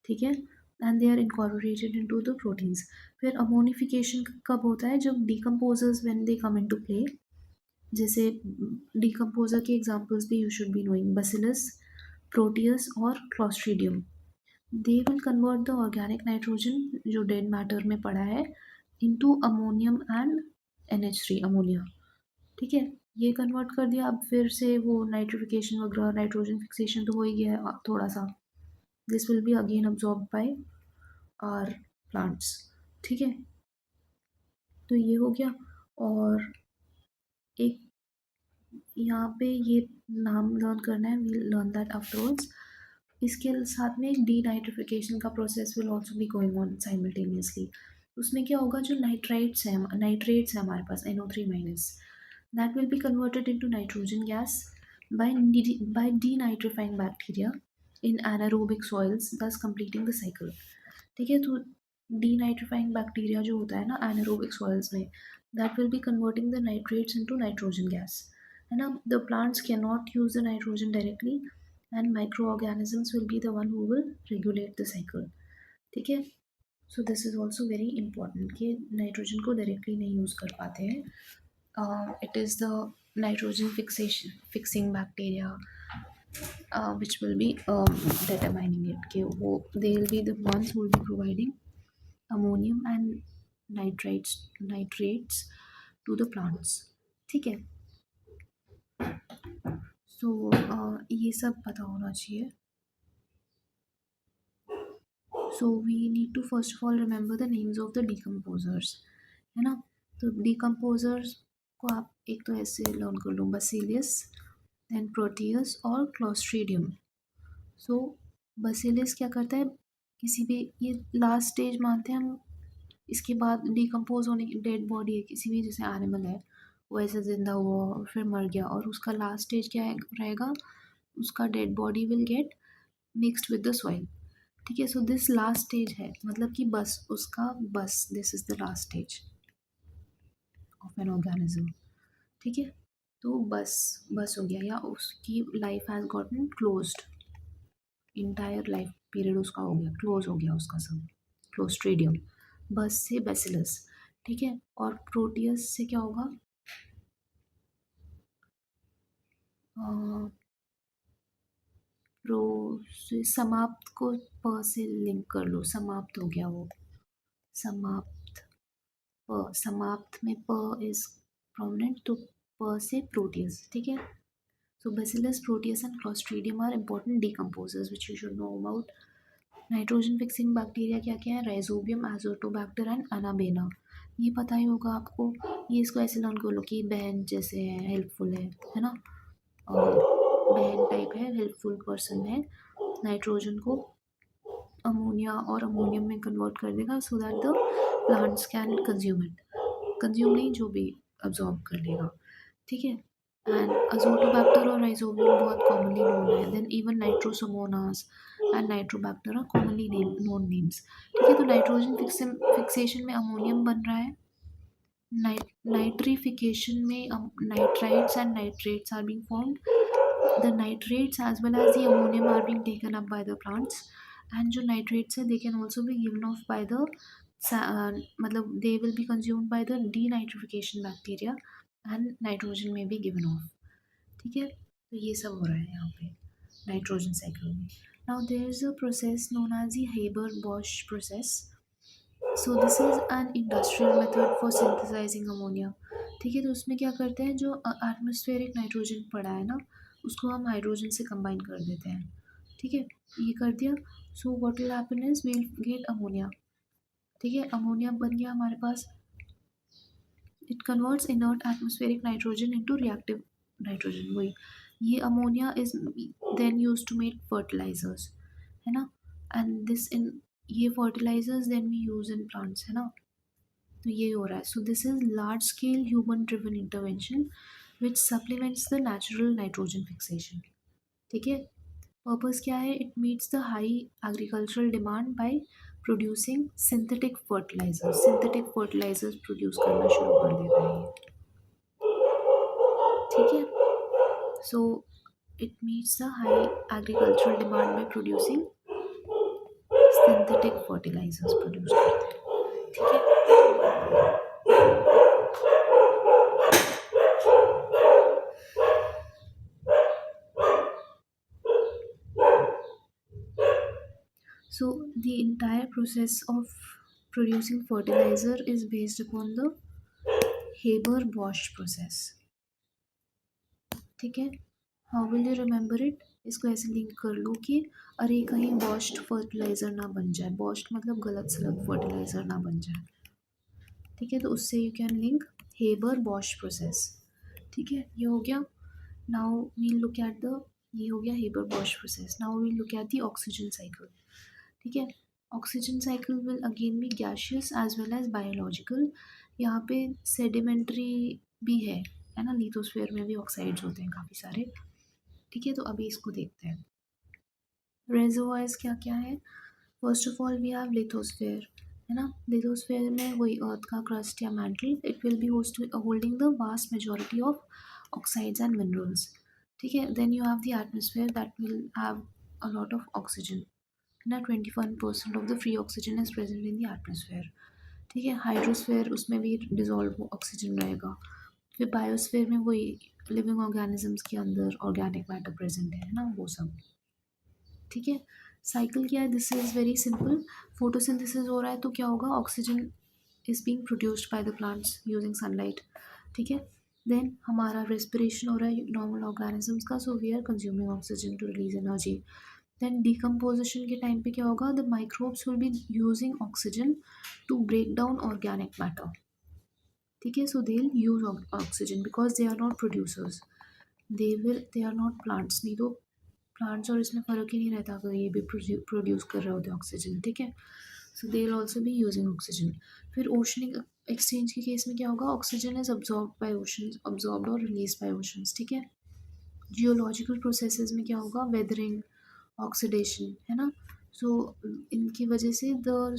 ठीक है, and they are incorporated into the proteins. फिर ammonification कब होता है? जब decomposers when they come into play. जैसे decomposer के examples भी you should be knowing, Bacillus, Proteus और Clostridium. They will convert the organic nitrogen जो डेड मैटर में पड़ा है into ammonium and NH3 ammonia. ठीक है, ये कन्वर्ट कर दिया। अब फिर से वो नाइट्रिफिकेशन वगैरह, नाइट्रोजन फिक्सेशन तो हो ही गया है थोड़ा सा। This will be again absorb by our plants. ठीक है, तो ये हो गया। और एक यहाँ पे ये नाम लर्न करना है, वी लर्न दैट आफ्टरवर्ड्स। इसके साथ में डीनाइट्रिफिकेशन का process will also be going on simultaneously. उसमें क्या होगा, जो नाइट्रेट्स है हमारे पास NO3 minus, that will be converted into nitrogen gas by by denitrifying bacteria in anaerobic soils, thus completing the cycle। ठीक है, तो डीनाइट्रीफाइंग बैक्टीरिया जो होता है ना एनारोबिक सॉइल्स में, that will be converting the nitrates into nitrogen gas, है ना। The plants can not use the nitrogen directly and micro organisms will be the one who will regulate the cycle. ठीक है, so this is also very important कि nitrogen को directly नहीं use कर पाते हैं। It is the nitrogen fixing bacteria which will be determining it, they will be the ones who will be providing ammonium and nitrates to the plants। ठीक है, सो ये सब पता होना चाहिए। So we need to first of all remember the names of the decomposers, है ना। तो डिकम्पोजर्स को आप एक तो ऐसे लर्न कर लो, बसिलियस, देन प्रोटियस और क्लॉस्ट्रीडियम। सो बसिलियस क्या करता है, किसी भी, ये लास्ट स्टेज मानते हैं हम, इसके बाद डिकम्पोज होने की डेड बॉडी है किसी भी, जैसे एनिमल है वो ऐसे जिंदा हुआ और फिर मर गया, और उसका लास्ट स्टेज क्या रहेगा, उसका dead body will get mixed with the soil. ठीक है, सो दिस लास्ट स्टेज है, मतलब कि बस उसका, बस this is the last stage of an organism. ठीक है, तो बस हो गया, या उसकी life has gotten closed, entire life period उसका हो गया, क्लोज हो गया उसका सब। क्लोस्ट्रीडियम, बस से बेसिलस। ठीक है, और प्रोटियस से क्या होगा, प्रो से समाप्त को प से लिंक कर लो, समाप्त हो गया वो, समाप्त, समाप्त में प इज प्रोमिनेंट, तो प से प्रोटियस। ठीक है, so bacillus, proteus and clostridium are important decomposers which you should know about। Nitrogen fixing bacteria क्या क्या है, राइजोबियम, एजोटोबैक्टर एंड अनाबेना। ये पता ही होगा आपको, ये इसको ऐसे लर्न कर लो कि बहन जैसे है, हेल्पफुल है ना, और बहन टाइप है, हेल्पफुल पर्सन है, नाइट्रोजन को अमोनिया और अमोनियम में कन्वर्ट कर देगा so that the plants can consume it, consume नहीं, जो भी अब्जॉर्ब कर लेगा। ठीक है, एंड अजोटोबैक्टर और राइजोबियम बहुत कॉमनली नोन है, then even nitrosomonas and nitrobacter are commonly known names. ठीक है, तो नाइट्रोजन फिक्सेशन में अमोनियम बन रहा है, नाइट्रिफिकेशन में nitrites and nitrates are being formed, the nitrates as well as the ammonium are being taken up by the plants, and जो nitrates है they can also be given off by the मतलब they will be consumed by the denitrification bacteria and nitrogen may be given off। ठीक है, तो ये सब हो रहा है यहाँ पे नाइट्रोजन साइकिल में। now there is a process known as the Haber-Bosch process। So this is an industrial method for synthesising ammonia. ठीक है, तो उसमें क्या करते हैं, जो एटमॉस्फेरिक नाइट्रोजन पड़ा है ना, उसको हम हाइड्रोजन से कंबाइन कर देते हैं। ठीक है, ये कर दिया, so what will happen is we will get ammonia. ठीक है, अमोनिया बन गया हमारे पास, it converts inert atmospheric nitrogen into reactive nitrogen. वही, ये ammonia is then use to make fertilizers, है ना, एंड दिस इन, ये fertilizers then we use in plants, है ना। तो ये हो रहा है, so this is large scale human driven intervention which supplements the natural nitrogen fixation. ठीक है, पर्पस क्या है, it meets the high agricultural demand by producing synthetic fertilisers produce करना शुरू कर देता है ये। ठीक है, so it meets the high agricultural demand by producing synthetic fertilisers produce करते हैं। ठीक है। So the entire process of producing fertilizer is based upon the Haber-Bosch process. ठीक है। How will you remember it? इसको ऐसे लिंक कर लो कि अरे कहीं बॉस्ट फर्टिलाइजर ना बन जाए, बॉस्ट मतलब गलत सलत फर्टिलाइजर ना बन जाए। ठीक है, तो उससे you can link Haber Bosch process. ठीक है, ये हो गया। Now we look at the, ये हो गया Haber Bosch process. Now we look at the oxygen cycle. ठीक है, oxygen cycle will again be gaseous as well as biological. यहाँ पे सेडिमेंट्री भी है ना, लिथोस्फीयर में भी ऑक्साइड्स होते हैं काफ़ी सारे। ठीक है, तो अभी इसको देखते हैं। रेजर्वॉयर्स क्या क्या है? First of all we have lithosphere, है ना। लिथोस्फीयर में वही अर्थ का क्रस्ट या mantle, it will be holding the vast majority of oxides and minerals. ठीक है, then you have the atmosphere that will have a lot of oxygen, ना 21% of the free oxygen is present in the atmosphere. ठीक है, hydrosphere, उसमें भी dissolve oxygen रहेगा। फिर biosphere में वही लिविंग ऑर्गेनिजम्स के अंदर ऑर्गेनिक मैटर प्रेजेंट है ना, वो सब। ठीक है, साइकिल क्या है? This is very simple. Photosynthesis हो रहा है तो क्या होगा? Oxygen is being produced by the plants using sunlight. ठीक है, देन हमारा रेस्पिरेशन हो रहा है नॉर्मल ऑर्गेनिजम्स का, so we are consuming oxygen to release energy. Then decomposition के टाइम पे क्या होगा? The microbes will be using oxygen to break down organic matter. ठीक है, so they will use oxygen because they are not producers, they are not plants. नहीं तो plants और इसमें फ़र्क ही नहीं रहता अगर ये भी प्रोड्यूस कर रहे होते हैं ऑक्सीजन। ठीक है, so they will also be using oxygen. फिर ओशनिक एक्सचेंज के केस में क्या होगा? Oxygen is absorb by oceans, absorbed और रिलीज बाय ओशंस। ठीक है, जियोलॉजिकल प्रोसेसेस में क्या होगा? वेदरिंग, ऑक्सीडेशन, है ना। सो इनकी वजह से द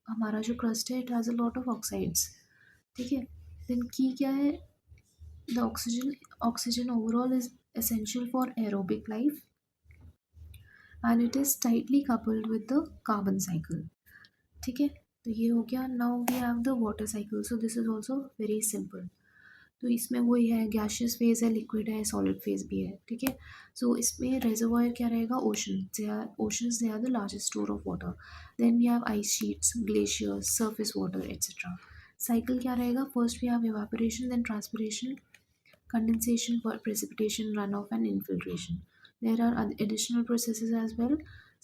हमारा जो क्रस्ट है it has a lot of oxides. ठीक है, देन की क्या है? The oxygen overall is essential for aerobic life and it is tightly coupled with the carbon cycle. ठीक है, तो ये हो गया। Now we have the water cycle, so this is also very simple. तो इसमें वही है, गैशियस फेज है, लिक्विड है, सॉलिड फेज भी है। ठीक है, सो इसमें रेजर्वायर क्या रहेगा? Oceans they are the largest store of water. Then we have ice sheets, glaciers, surface water et cetera. Cycle क्या रहेगा? First we have evaporation, then transpiration, condensation, precipitation, runoff, and infiltration. There are additional processes as well,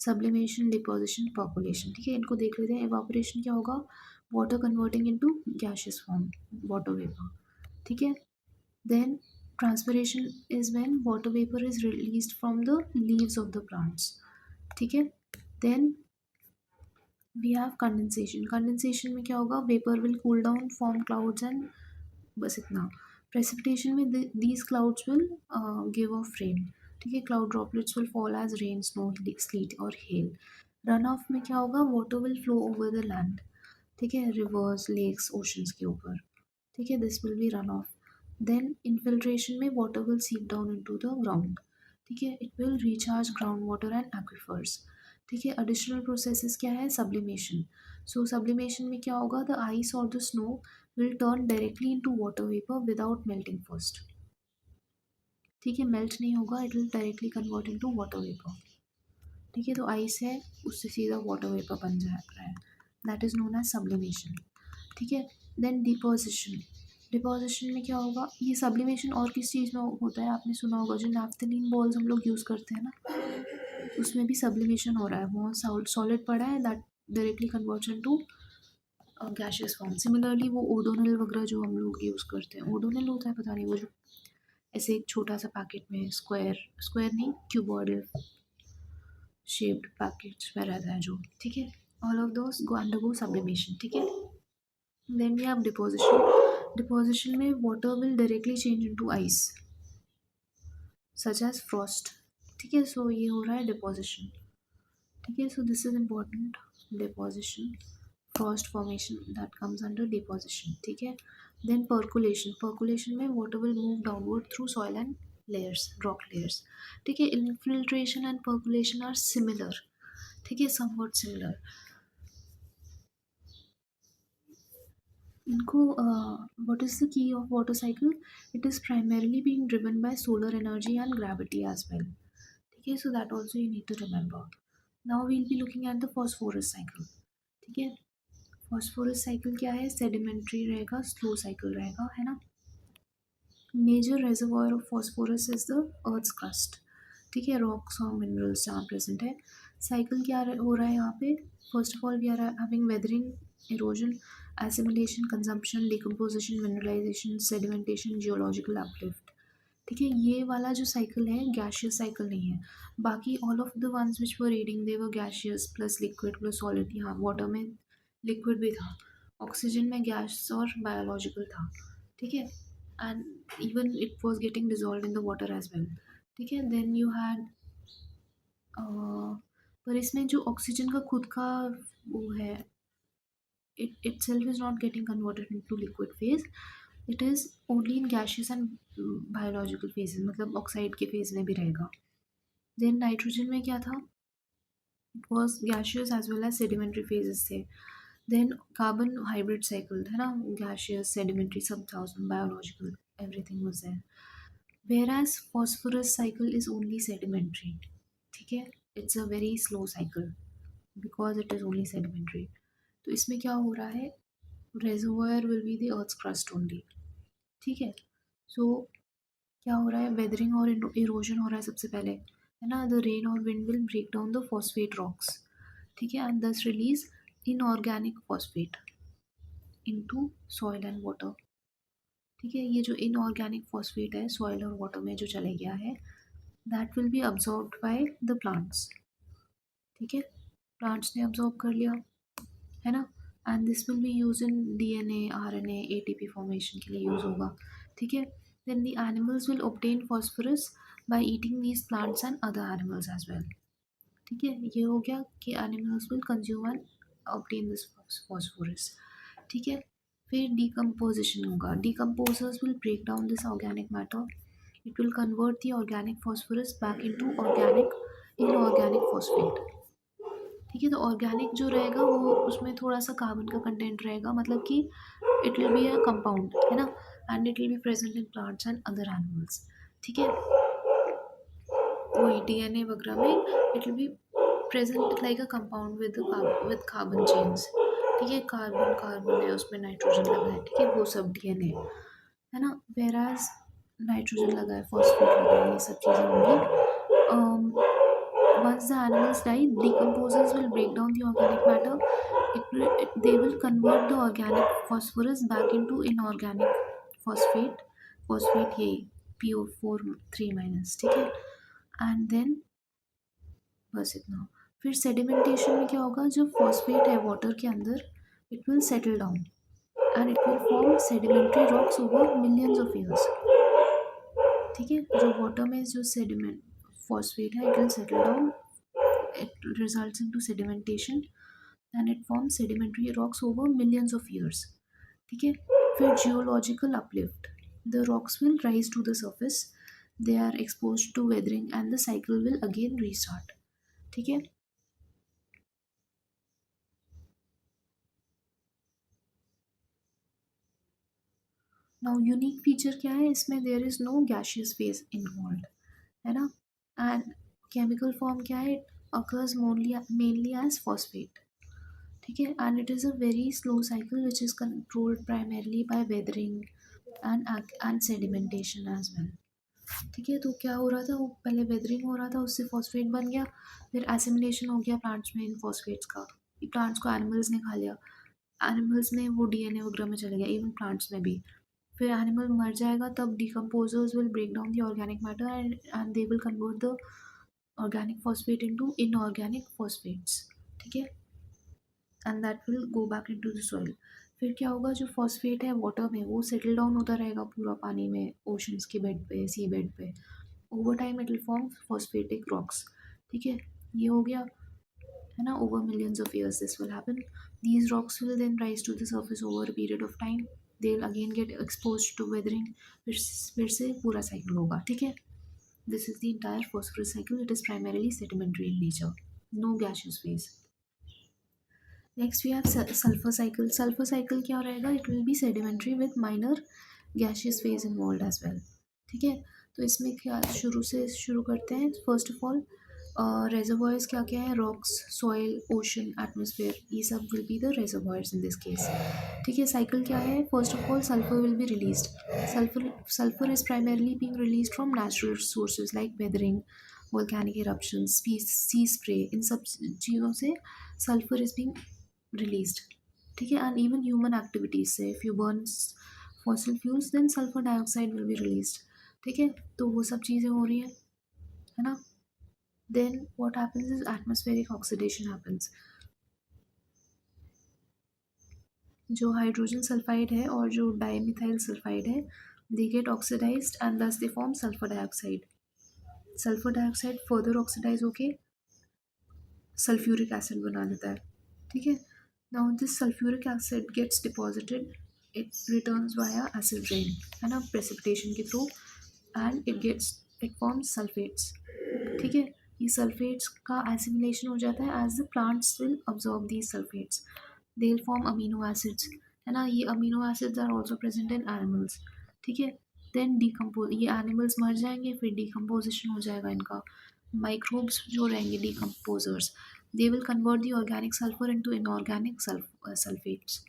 sublimation, deposition, percolation. ठीक है, इनको देख लेते हैं। evaporation क्या होगा? water converting into gaseous form, water vapor. ठीक है, then transpiration is when water vapor is released from the leaves of the plants. ठीक है, then we have condensation. Condensation में क्या होगा? vapor will cool down, form clouds and बस इतना। Precipitation में these clouds will give off rain. ठीक है, cloud droplets will fall as rain, snow, sleet और हेल। रन ऑफ में क्या होगा? Water will flow over the land. ठीक है, रिवर्स, लेक्स, ओशंस के ऊपर। ठीक है, this will be run off. Then infiltration में water will seep down into the ground. ठीक है, it will recharge ground water and aquifers. ठीक है, एडिशनल प्रोसेसेस क्या है? सब्लिमेशन। सो सब्लिमेशन में क्या होगा? द आइस और the snow will turn directly into water vapor without melting first. ठीक है, मेल्ट नहीं होगा, it will directly convert into water vapour. ठीक है, तो आइस है, उससे सीधा वाटर वेपर बन जा रहा है, that is known as sublimation. ठीक है, देन डिपोजिशन। डिपोजिशन में क्या होगा? ये सब्लिमेशन और किस चीज़ में होता है? आपने सुना होगा जो नैफ्थलीन बॉल्स हम लोग यूज़ करते हैं ना, उसमें भी सब्लिमेशन हो रहा है। वो सॉलिड पड़ा है, that directly converts into gaseous form. Similarly वो ओडोनिल वगैरह जो हम लोग यूज़ करते हैं, ओडोनिल होता है पता नहीं, वो जो ऐसे एक छोटा सा पैकेट में स्क्वायर स्क्वायर नहीं, क्यूबॉइडल शेप्ड पैकेट्स में रहता है जो। ठीक है, all of those go undergo sublimation. ठीक है, then we have deposition. Deposition में water will directly change into ice such as frost. ठीक है, सो ये हो रहा है डिपोजिशन। ठीक है, so this is important, deposition, frost formation that comes under deposition. ठीक है, then percolation. Percolation में water will move downward through soil and layers, rock layers. ठीक है, infiltration and percolation are similar. ठीक है, somewhat similar. इनको what is the key of water cycle? It is primarily being driven by solar energy and gravity as well. Okay, so that also you need to remember. Now we'll be looking at the phosphorus cycle. ठीक है, phosphorus cycle क्या है? Sedimentary रहेगा, slow cycle रहेगा, है ना? Major reservoir of phosphorus is the earth's crust. ठीक है, रॉक्स और मिनरल्स जहाँ प्रेजेंट है. साइकिल क्या हो रहा है यहाँ पे? First of all we are having weathering, erosion, assimilation, consumption, decomposition, mineralisation, sedimentation, geological uplift. ठीक है, ये वाला जो साइकिल है गैशियस साइकिल नहीं है. बाकी all of the ones which were reading they were gaseous plus liquid plus solid. यहाँ वाटर में लिक्विड भी था, ऑक्सीजन में गैस और बायोलॉजिकल था. ठीक है, and even it was getting dissolve in the water as well. ठीक है, देन यू हैड पर इसमें जो ऑक्सीजन का खुद का वो है, it itself is not getting converted into liquid phase. It is only in gaseous and biological phases, मतलब ऑक्साइड के फेज में भी रहेगा. देन नाइट्रोजन में क्या था? It was gaseous as well as sedimentary phases थे. देन कार्बन हाइब्रिड साइकिल है ना, गैशियस सेडिमेंट्री सब था उसमें, biological everything was there. Whereas phosphorus cycle is only sedimentary. ठीक है, it's a very slow cycle because it is only sedimentary. तो इसमें क्या हो रहा है? reservoir will be the earth's crust only. ठीक है, so क्या हो रहा है? weathering और erosion हो रहा है सबसे पहले, है ना. the rain और wind will break down the phosphate rocks. ठीक है, and thus release inorganic phosphate into soil and water. ठीक है, ये जो inorganic phosphate है soil और water में जो चले गया है, that will be absorbed by the plants. ठीक है, प्लांट्स ने absorb कर लिया, है ना. And this will be use in DNA, RNA, ATP formation के लिए यूज होगा. ठीक है, then the animals will obtain phosphorus by eating these plants and other animals as well. ठीक है, ये हो गया कि animals will consume and obtain this phosphorus. ठीक है, फिर डिकम्पोजिशन होगा. Decomposers will break down this organic matter. It will convert the organic phosphorus back into organic inorganic phosphate. ठीक है, तो ऑर्गेनिक जो रहेगा वो उसमें थोड़ा सा कार्बन का कंटेंट रहेगा, मतलब कि it will be a compound, है ना. And it will be present in plants and other animals. ठीक है, वही डीएनए वगैरह में it will be present like a compound with carbon chains. ठीक है, कार्बन कार्बन है उसमें, नाइट्रोजन लगा है. ठीक है, वो सब डीएनए है ना. वेराज नाइट्रोजन लगा है, फॉस्फेट लगा है, ये सब चीज़ें होंगी. Once the animals die, decomposers will break down the organic matter. They will convert the organic phosphorus back into inorganic phosphate. Phosphate ये PO4 3 minus. ठीक है, एंड देन बस इतना. फिर सेडिमेंटेशन में क्या होगा? जो फॉस्फेट है वाटर के अंदर, it will settle down and it will form sedimentary rocks over millions of years. ठीक है, जो वाटर में जो सेडिमेंट फॉस्फेट है, it will settle down, it results into sedimentation and it forms sedimentary rocks over millions of years. ठीक है, फिर geological uplift. The rocks will rise to the surface. They are exposed to weathering and the cycle will again restart. ठीक है, now unique feature क्या है इसमें? There is no gaseous phase involved, है ना. and chemical form क्या है? It occurs mainly as phosphate. ठीक है, and it is a very slow cycle which is controlled primarily by weathering and sedimentation as well. ठीक है, तो क्या हो रहा था? वो पहले वेदरिंग हो रहा था, उससे फॉस्फेट बन गया, फिर एसिमिलेशन हो गया प्लांट्स में इन फॉस्फेट्स का. प्लांट्स को एनिमल्स ने खा लिया, एनिमल्स में वो डीएनए वगैरह में चले गया, इवन प्लांट्स में भी. फिर एनिमल मर जाएगा, तब decomposers will break down the organic matter and they will convert the organic phosphate into inorganic phosphates. ठीक है, and that will go back into the soil. फिर क्या होगा? जो फॉस्फेट है वाटर में वो सेटल डाउन होता रहेगा पूरा पानी में, ओशंस के बेड पे, सी बेड पे. Over time it will form phosphatic rocks. ठीक है, ये हो गया, है ना. Over millions of years this will happen. These rocks will then rise to the surface over a period of time. They will again get expose to weathering. फिर से पूरा साइकिल होगा. ठीक है, this is the entire phosphorus cycle. It is primarily sedimentary in nature, no gaseous phase. Next we have sulphur cycle. Sulphur cycle क्या रहेगा? It will be sedimentary with minor gaseous phase involve as well. ठीक है, तो इसमें क्या शुरू करते हैं. फर्स्ट ऑफ ऑल रेजर्वॉयर्स क्या क्या है? रॉक्स, सॉइल, ओशन, एटमोसफेयर, ये सब will be the reservoirs in this case. ठीक है, साइकिल क्या है? First of all sulphur will be released. Sulphur is primarily being released from natural sources like weathering, volcanic eruptions, sea spray, इन सब चीज़ों से सल्फर इज बीइंग रिलीज्ड. ठीक है, एंड इवन ह्यूमन एक्टिविटीज से if you burn fossil fuels then sulphur dioxide will be released. ठीक है, तो वो सब चीज़ें हो रही है ना. Then what happens is atmospheric oxidation happens. जो हाइड्रोजन सल्फाइड है और जो डाइमिथाइल सल्फाइड है, they get oxidised and thus they form sulphur dioxide. Sulphur dioxide further oxidise होके सल्फ्यूरिक एसिड बना देता है. ठीक है, now this sulphuric acid gets deposited, it returns via acid rain, है ना, प्रेसिपिटेशन के through, and it forms sulphates. ठीक है, ये सल्फेट्स का एसिमिलेशन हो जाता है as the plants will absorb these sulphates, they will form amino acids, है ना. ये amino acids are also present in animals. ठीक है, देन डिकम्पोज, ये एनिमल्स मर जाएंगे, फिर डिकम्पोजिशन हो जाएगा इनका. माइक्रोब्स जो रहेंगे decomposers, they will convert the organic sulphur into inorganic sulphates.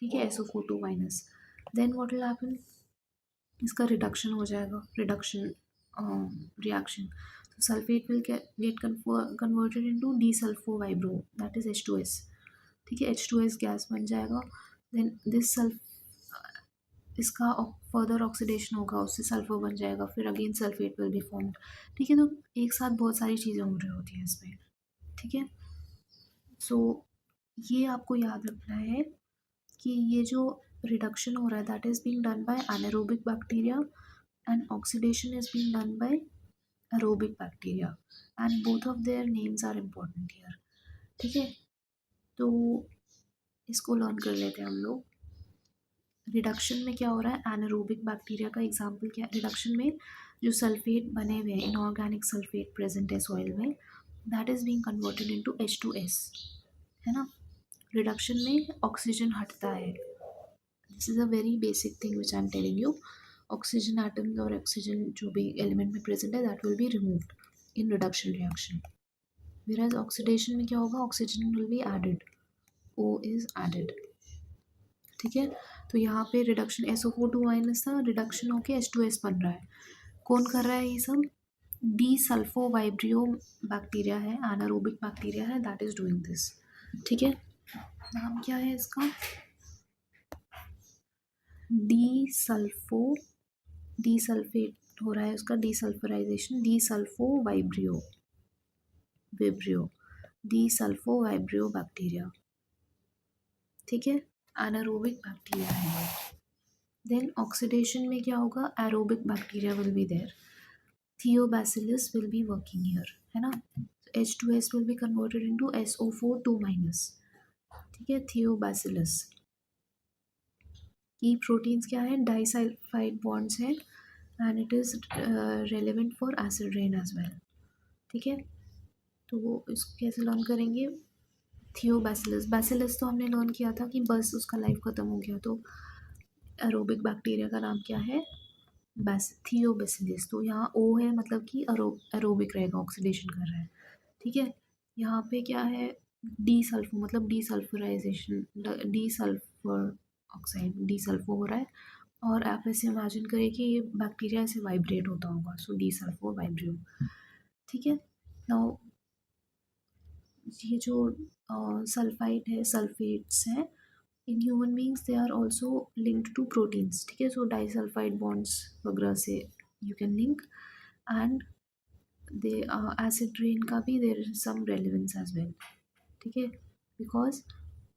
ठीक है, SO4 minus. Then what will happen, इसका रिडक्शन हो जाएगा, रिडक्शन रिएक्शन. तो sulphate will get converted into Desulfovibrio, that is H2S. ठीक है, H2S गैस बन जाएगा. देन दिस इसका फर्दर ऑक्सीडेशन होगा, उससे सल्फर बन जाएगा, फिर again sulphate will be formed. ठीक है, तो एक साथ बहुत सारी चीज़ें हो रही होती हैं इसमें. ठीक है, सो ये आपको याद रखना है कि ये जो रिडक्शन हो रहा है that is being done by anaerobic bacteria and oxidation is being done by aerobic bacteria, and both of their names are important here. ठीक है, तो इसको लर्न कर लेते हैं हम लोग. रिडक्शन में क्या हो रहा है? एनारोबिक बैक्टीरिया का एग्जांपल क्या है? रिडक्शन में जो सल्फेट बने हुए हैं, इनऑर्गेनिक सल्फेट प्रेजेंट है सॉइल में, that is being converted into H2S, है ना. रिडक्शन में ऑक्सीजन हटता है. This is a very basic thing which I am telling you. Oxygen atoms और ऑक्सीजन जो भी एलिमेंट में प्रेजेंट है that will be removed in reduction reaction. whereas oxidation में क्या होगा? Oxygen will be added, O is added. ठीक है, तो यहाँ पे रिडक्शन SO4 माइनस था, रिडक्शन होके H2S बन रहा है. कौन कर रहा है ये सब? डी सल्फो वाइब्रियो बैक्टीरिया है, एनारोबिक बैक्टीरिया है, दैट इज डूइंग दिस. ठीक है, नाम क्या है इसका? डी सल्फो, डी सल्फेट हो रहा है उसका, desulphurisation, Desulfovibrio, vibrio, Desulfovibrio bacteria. ठीक है, एनारोबिक बैक्टीरिया है. देन ऑक्सीडेशन में क्या होगा? Aerobic bacteria will be there, Thiobacillus will be working here, है ना. H2S will be converted into SO4 minus. ठीक है, थियोबैसिलस की प्रोटीन्स क्या है? डाइसल्फाइड बॉन्ड्स है, and it is relevant for acid rain as well. ठीक है, तो इसको कैसे लर्न करेंगे? थियोबैसिलस, बैसिलस तो हमने लर्न किया था कि बस उसका लाइफ खत्म हो गया, तो एरोबिक बैक्टीरिया का नाम क्या है? थियोबैसिलस. तो यहाँ O है, मतलब कि एरोबिक रहेगा, ऑक्सीडेशन कर रहा है. ठीक है, यहाँ पे क्या है? डी सल्फो, मतलब D sulphurisation, D sulphur oxide, D sulpho हो रहा है. और आप ऐसे इमेजिन करें कि ये बैक्टीरिया ऐसे वाइब्रेट होता होगा, सो डी सल्फो वाइब्रियो. ठीक है, नाउ ये जो सल्फाइड है, सल्फेट्स हैं, in human beings they are also linked to proteins. ठीक है, सो डाइसल्फाइड बॉन्ड्स वगैरह से you can link, and they acid rain का भी there is some relevance as well. ठीक है, because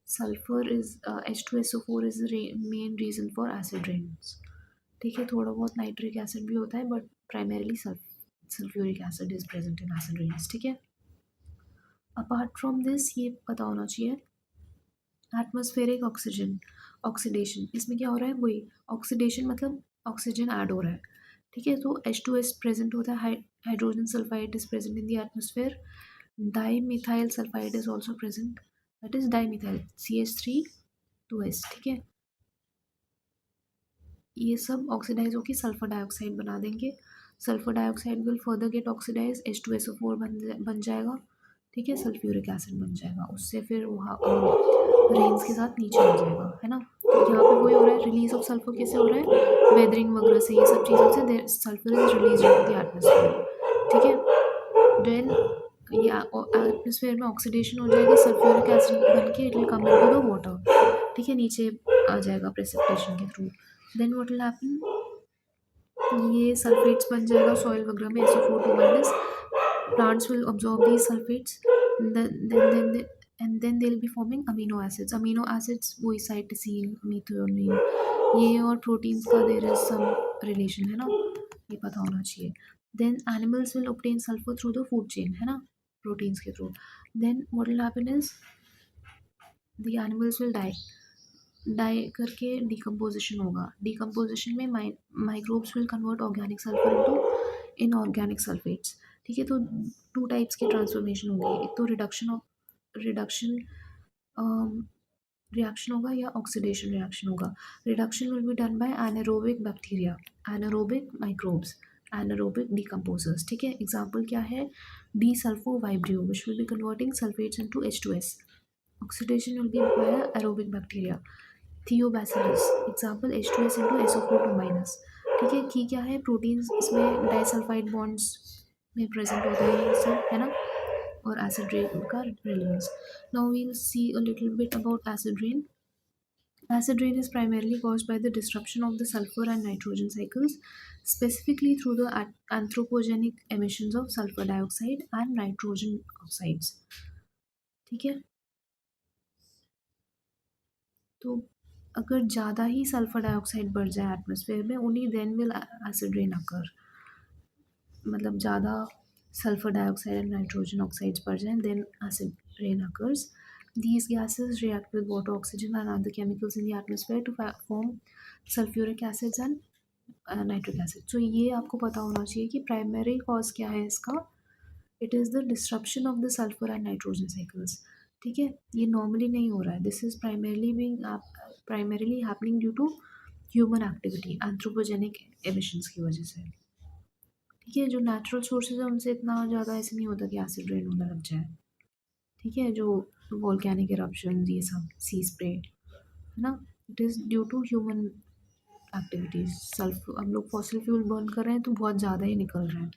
sulphur is H2SO4 is main reason for acid rains. ठीक है, थोड़ा बहुत नाइट्रिक एसिड भी होता है, but primarily sulphuric acid is present in acid rains. ठीक है, अपार्ट फ्रॉम दिस ये पता होना चाहिए, एटमॉस्फेरिक ऑक्सीजन ऑक्सीडेशन, इसमें क्या हो रहा है? वही ऑक्सीडेशन, मतलब ऑक्सीजन ऐड हो रहा है. ठीक है, तो H2S प्रेजेंट होता है, hydrogen sulphide is present in the atmosphere, di methyl sulphide is also present, that is dimethyl CH3 2S, ठीक है। ये सब ऑक्सीडाइज होकर सल्फर डाइऑक्साइड बना देंगे। Sulphur dioxide will further get oxidise, H2SO4 बन जाएगा, ठीक है। सल्फ्यूरिक एसिड बन जाएगा, उससे फिर वहाँ रेंज के साथ नीचे आ जाएगा, है ना। तो यहाँ पे वही हो रहा है, रिलीज ऑफ सल्फर कैसे हो रहा है, वेदरिंग वगैरह से, ये सब चीज़ों से sulphur is release in the atmosphere, ठीक है। देन ये एटमोसफेयर में ऑक्सीडेशन हो जाएगा, सल्फ्यूरिक एसिड बन के it will come into the water, ठीक है, नीचे आ जाएगा प्रेसिपिटेशन के through. Then what will happen, ये सल्फेट्स बन जाएगा सॉइल वगैरह में, SO4 2 plants will absorb these sulfates, and then they'll be forming amino acids. Amino acids वही cytosine, methionine, ये और proteins का there is some relation, है ना, ये पता होना चाहिए। Then animals will obtain sulfur through the food chain, है ना, proteins के through. Then what will happen is the animals will die करके डिकम्पोजिशन होगा। डिकम्पोजिशन में microbes will convert organic sulphur into inorganic sulphates, ठीक है। तो टू टाइप्स की ट्रांसफॉर्मेशन होगी, एक तो रिडक्शन रिएक्शन होगा या ऑक्सीडेशन रिएक्शन होगा। Reduction will be done by anaerobic bacteria, anaerobic microbes, anaerobic decomposers, ठीक है। एग्जाम्पल क्या है, Desulfovibrio which will be converting sulphates into H2S। Oxidation will be by aerobic bacteria, Thiobacillus, example H2S into SO4 2 ठीक है। की क्या है, proteins इसमें डाइसल्फाइड बॉन्ड्स में प्रेजेंट होता है ये सब, है ना, और एसिड रेन का release. Now we will see a little bit about acid rain. Acid rain is primarily caused by the disruption of the sulfur and nitrogen cycles, specifically through the anthropogenic emissions of sulfur dioxide and nitrogen oxides, ठीक है। तो अगर ज़्यादा ही sulphur dioxide बढ़ जाए atmosphere में, only then will acid rain occur, मतलब ज़्यादा sulphur dioxide and nitrogen oxides बढ़ जाएं, then acid rain occurs. These gases react with water, oxygen and other chemicals in the atmosphere to form sulfuric acids and nitric acid. So ये आपको पता होना चाहिए कि प्राइमरी कॉज क्या है इसका, it is the disruption of the sulphur and nitrogen cycles, ठीक है। ये नॉर्मली नहीं हो रहा है, this is primarily happening due to human activity, anthropogenic emissions की वजह से, ठीक है। जो नेचुरल सोर्सेज है उनसे इतना ज़्यादा ऐसे नहीं होता कि एसिड रेन होने लग जाए, ठीक है। जो वोल्केनिक इरप्शन, ये सब सी स्प्रे, है ना, it is due to human activities. Sulphur, हम लोग फॉसिल फ्यूल बर्न कर रहे हैं तो बहुत ज़्यादा ही निकल रहा है,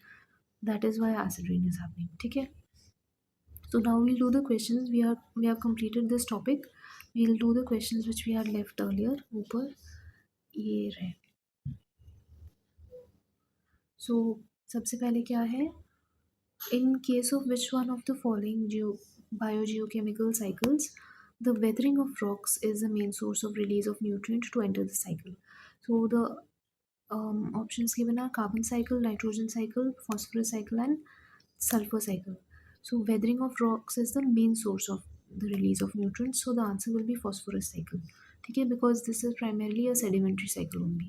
that is Y acid rain is happening, ठीक है। So now we'll do the questions. We have completed this topic. We'll do the questions which we had left earlier. ऊपर ये रहे. So सबसे पहले क्या है? In case of which one of the following biogeochemical cycles, the weathering of rocks is the main source of release of nutrients to enter the cycle. So the options given are carbon cycle, nitrogen cycle, phosphorus cycle, and sulfur cycle. So weathering of rocks is the main source of the release of nutrients. So the answer will be phosphorus cycle. ठीक है, because this is primarily a sedimentary cycle only,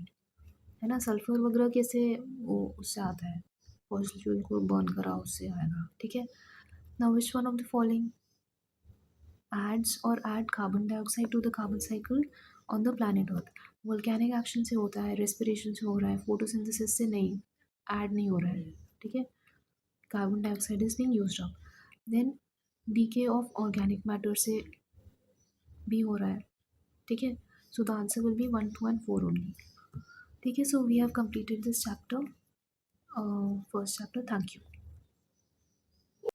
है ना। Sulphur वगैरह कैसे वो उससे आता है, फॉसिल फ्यूल को बर्न करा उससे आएगा, ठीक है। Now which one of the following add carbon dioxide to the carbon cycle on the planet Earth? Volcanic action से होता है, रेस्पिरेशन से हो रहा है, फोटोसिंथेसिस से नहीं, ऐड नहीं हो रहा है, ठीक है। Carbon dioxide is being used up, then decay of organic matter से भी हो रहा है, ठीक है। So the answer will be 1 2 and 4 only, ठीक है। So we have completed this chapter, first chapter. Thank you.